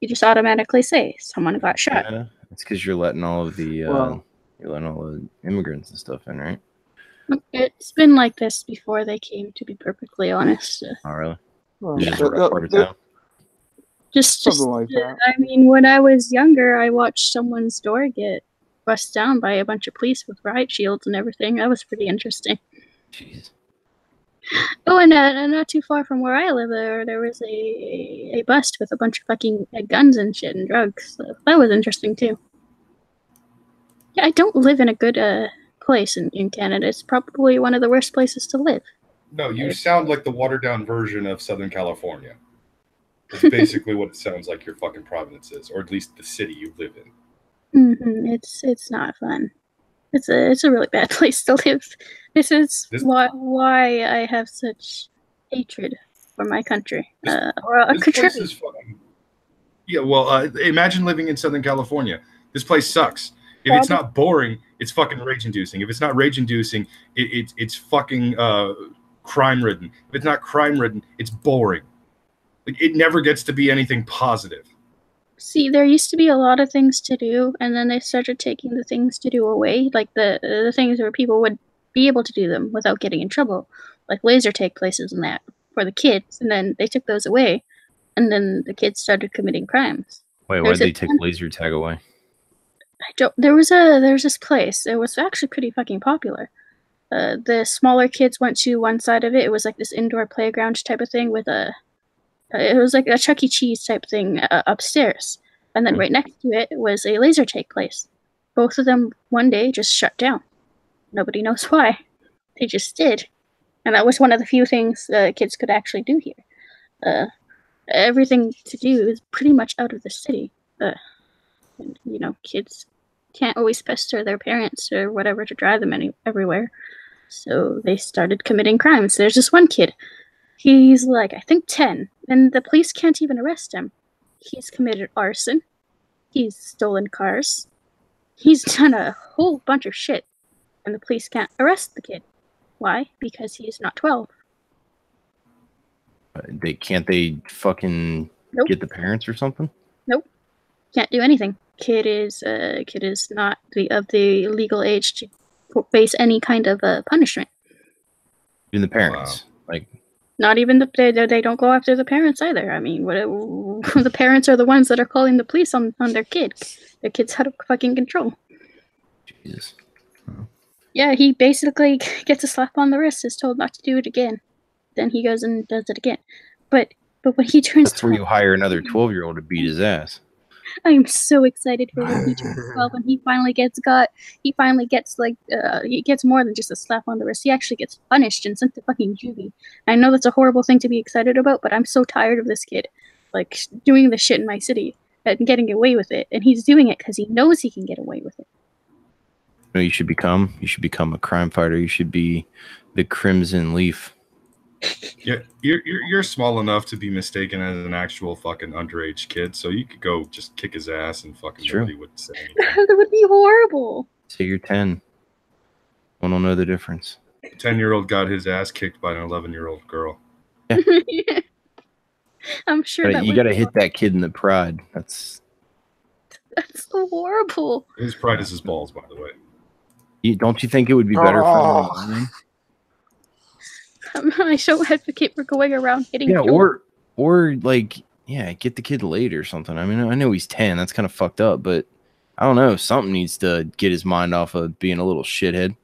you just automatically say someone got shot.
Yeah, it's because you're letting all of the immigrants and stuff in, right?
It's been like this before they came, to be perfectly honest.
Oh, really?
Well,
Just a rough part of town.
Just
something like that.
I mean, when I was younger, I watched someone's door get bust down by a bunch of police with riot shields and everything. That was pretty interesting.
Jeez.
Oh, and not too far from where I live, there was a bust with a bunch of fucking guns and shit and drugs. So that was interesting too. Yeah, I don't live in a good place in Canada. It's probably one of the worst places to live.
No, you sound like the watered-down version of Southern California. It's basically what it sounds like your fucking province is, or at least the city you live in.
It's not fun. It's a really bad place to live. This is why I have such hatred for my country.
This place is fucking... Yeah, well, imagine living in Southern California. This place sucks. If it's not boring, it's fucking rage-inducing. If it's not rage-inducing, it's fucking crime-ridden. If it's not crime-ridden, it's boring. It never gets to be anything positive.
See, there used to be a lot of things to do, and then they started taking the things to do away, like the things where people would be able to do them without getting in trouble, like laser tag places and that for the kids, and then they took those away, and then the kids started committing crimes.
Wait, why did they take laser tag away?
There's this place. It was actually pretty fucking popular. The smaller kids went to one side of it. It was like this indoor playground type of thing with it was like a Chuck E. Cheese type thing upstairs. And then right next to it was a laser tag place. Both of them one day just shut down. Nobody knows why. They just did. And that was one of the few things kids could actually do here. Everything to do is pretty much out of the city. And, kids can't always pester their parents or whatever to drive them everywhere. So they started committing crimes. There's this one kid. He's like, I think 10, and the police can't even arrest him. He's committed arson. He's stolen cars. He's done a whole bunch of shit, and the police can't arrest the kid. Why? Because he's not 12.
They fucking
Nope.
get the parents or something?
Nope. Can't do anything. Kid is not of the legal age to face any kind of punishment.
Even the parents.
Wow.
Like,
not even they don't go after the parents either. I mean, the parents are the ones that are calling the police on their kid. Their kid's out of fucking control.
Jesus.
Yeah, he basically gets a slap on the wrist, is told not to do it again. Then he goes and does it again. But when he turns
That's where you hire another 12-year-old to beat his ass.
I am so excited for when he turns 12 and he finally gets he gets more than just a slap on the wrist. He actually gets punished and sent to fucking juvie. I know that's a horrible thing to be excited about, but I'm so tired of this kid like doing this shit in my city and getting away with it. And he's doing it because he knows he can get away with it.
You know, you should become a crime fighter. You should be the Crimson Leaf.
Yeah, you're small enough to be mistaken as an actual fucking underage kid, so you could go just kick his ass and fucking nobody would say anything.
That would be horrible.
Say you're 10. One will know the difference.
A 10-year-old got his ass kicked by an 11-year-old girl.
Yeah.
I'm sure
You gotta hit that kid in the pride. That's
so horrible.
His pride is his balls, by the way.
Don't you think it would be better for him?
I don't advocate for going around hitting
people. Or like, get the kid laid or something. I mean, I know he's 10. That's kind of fucked up, but I don't know. Something needs to get his mind off of being a little shithead.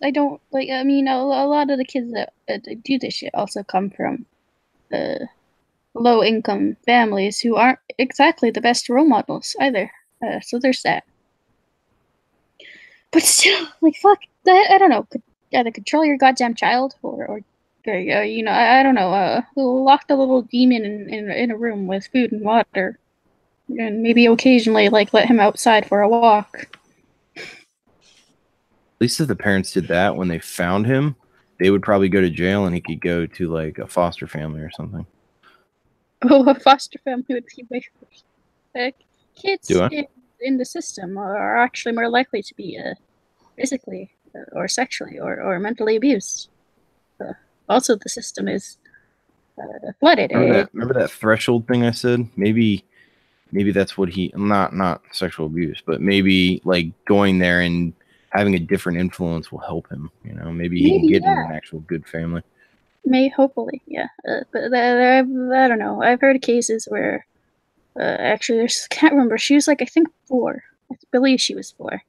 I don't like. I mean, a lot of the kids that do this shit also come from low-income families who aren't exactly the best role models either. So there's that. But still, like, fuck that. I don't know. Either control your goddamn child, or you know, I don't know. Lock the little demon in a room with food and water, and maybe occasionally, like, let him outside for a walk.
At least if the parents did that when they found him, they would probably go to jail and he could go to like a foster family or something.
Oh, a foster family would be way worse. Kids in the system are actually more likely to be physically or sexually or mentally abused. Also, the system is flooded.
Remember that threshold thing I said? Maybe that's what he not sexual abuse, but maybe like going there and having a different influence will help him. You know, maybe he can get in an actual good family.
Hopefully, yeah. But I don't know. I've heard of cases where actually, I can't remember. She was like, I think 4. I believe she was 4.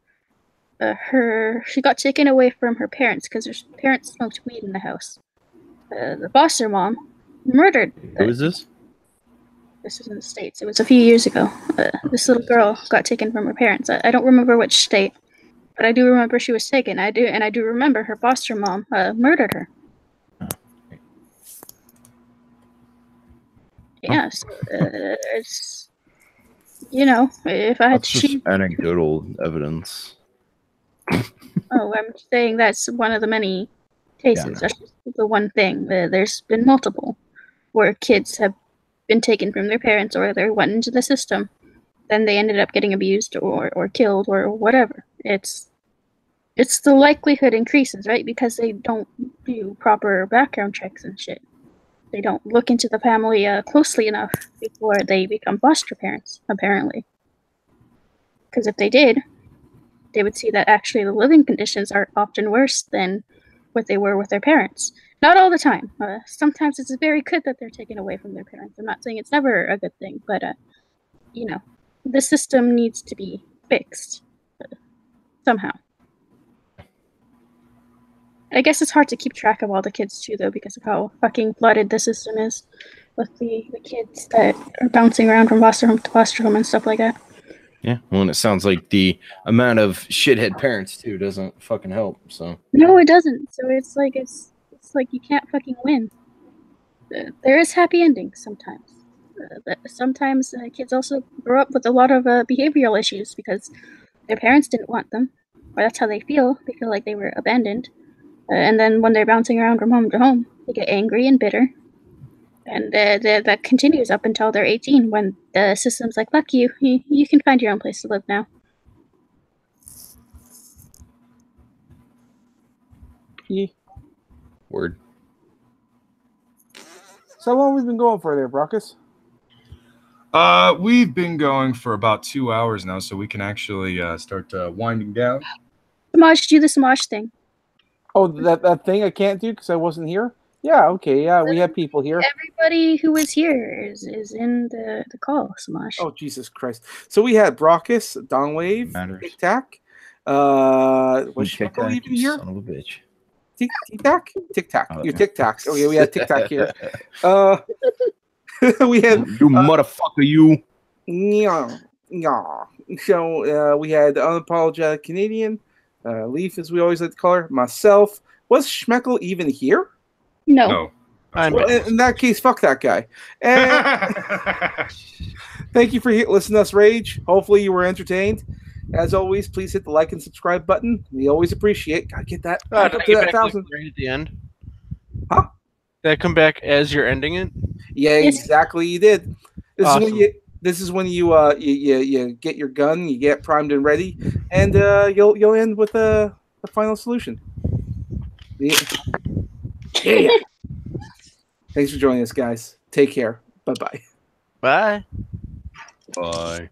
She got taken away from her parents because her parents smoked weed in the house. The foster mom murdered.
Who is this?
This was in the States. It was a few years ago. This little girl got taken from her parents. I don't remember which state, but I do remember she was taken. I do remember her foster mom murdered her. Yeah, so it's, you know, if I had to choose.
Anecdotal evidence.
Oh, I'm saying that's one of the many cases. That's just the one thing. There's been multiple where kids have been taken from their parents or they went into the system. Then they ended up getting abused or killed or whatever. It's the likelihood increases, right? Because they don't do proper background checks and shit. They don't look into the family closely enough before they become foster parents, apparently. Because if they did, they would see that actually the living conditions are often worse than what they were with their parents. Not all the time. Sometimes it's very good that they're taken away from their parents. I'm not saying it's never a good thing, but, you know, the system needs to be fixed somehow. I guess it's hard to keep track of all the kids, too, though, because of how fucking flooded the system is with the kids that are bouncing around from foster home to foster home and stuff like that.
Yeah, well, and it sounds like the amount of shithead parents, too, doesn't fucking help, so.
No, it doesn't. So it's like you can't fucking win. There is happy endings sometimes. But sometimes kids also grow up with a lot of behavioral issues because their parents didn't want them, or that's how they feel. They feel like they were abandoned. And then when they're bouncing around from home to home, they get angry and bitter. And that continues up until they're 18, when the system's like, fuck you, you can find your own place to live now.
Yeah.
Word.
So how long have we been going for there, Brockus?
We've been going for about 2 hours now, so we can actually start winding down.
Semaj, do the Semaj thing.
Oh, that thing I can't do because I wasn't here? Yeah, okay, yeah, we have people here.
Everybody who was here is in the call, Semaj.
Oh, Jesus Christ. So we had Brockus, Donwave,
Matters.
Tic Tac. Was
Tic
Schmeckle
Tac,
even
you
here?
son of a bitch.
Tic Tac? Tic Tac.
Oh,
Your
yeah.
Tic Tacs. Okay, we had Tic Tac here. We had
You motherfucker, you.
yeah. So we had Unapologetic Canadian, Leaf, as we always like to call her, myself. Was Schmeckle even here?
No.
No.
Well, in that case, fuck that guy. And thank you for listening to us rage. Hopefully you were entertained. As always, please hit the like and subscribe button. We always appreciate. Gotta get that back up to that 1,000.
Right at the end.
Huh?
Did that come back as you're ending it?
Yeah, exactly. You did. This
Awesome.
is when you get your gun, you get primed and ready, and you'll end with the final solution. Yeah. Thanks for joining us, guys. Take care. Bye-bye.
Bye.
Bye.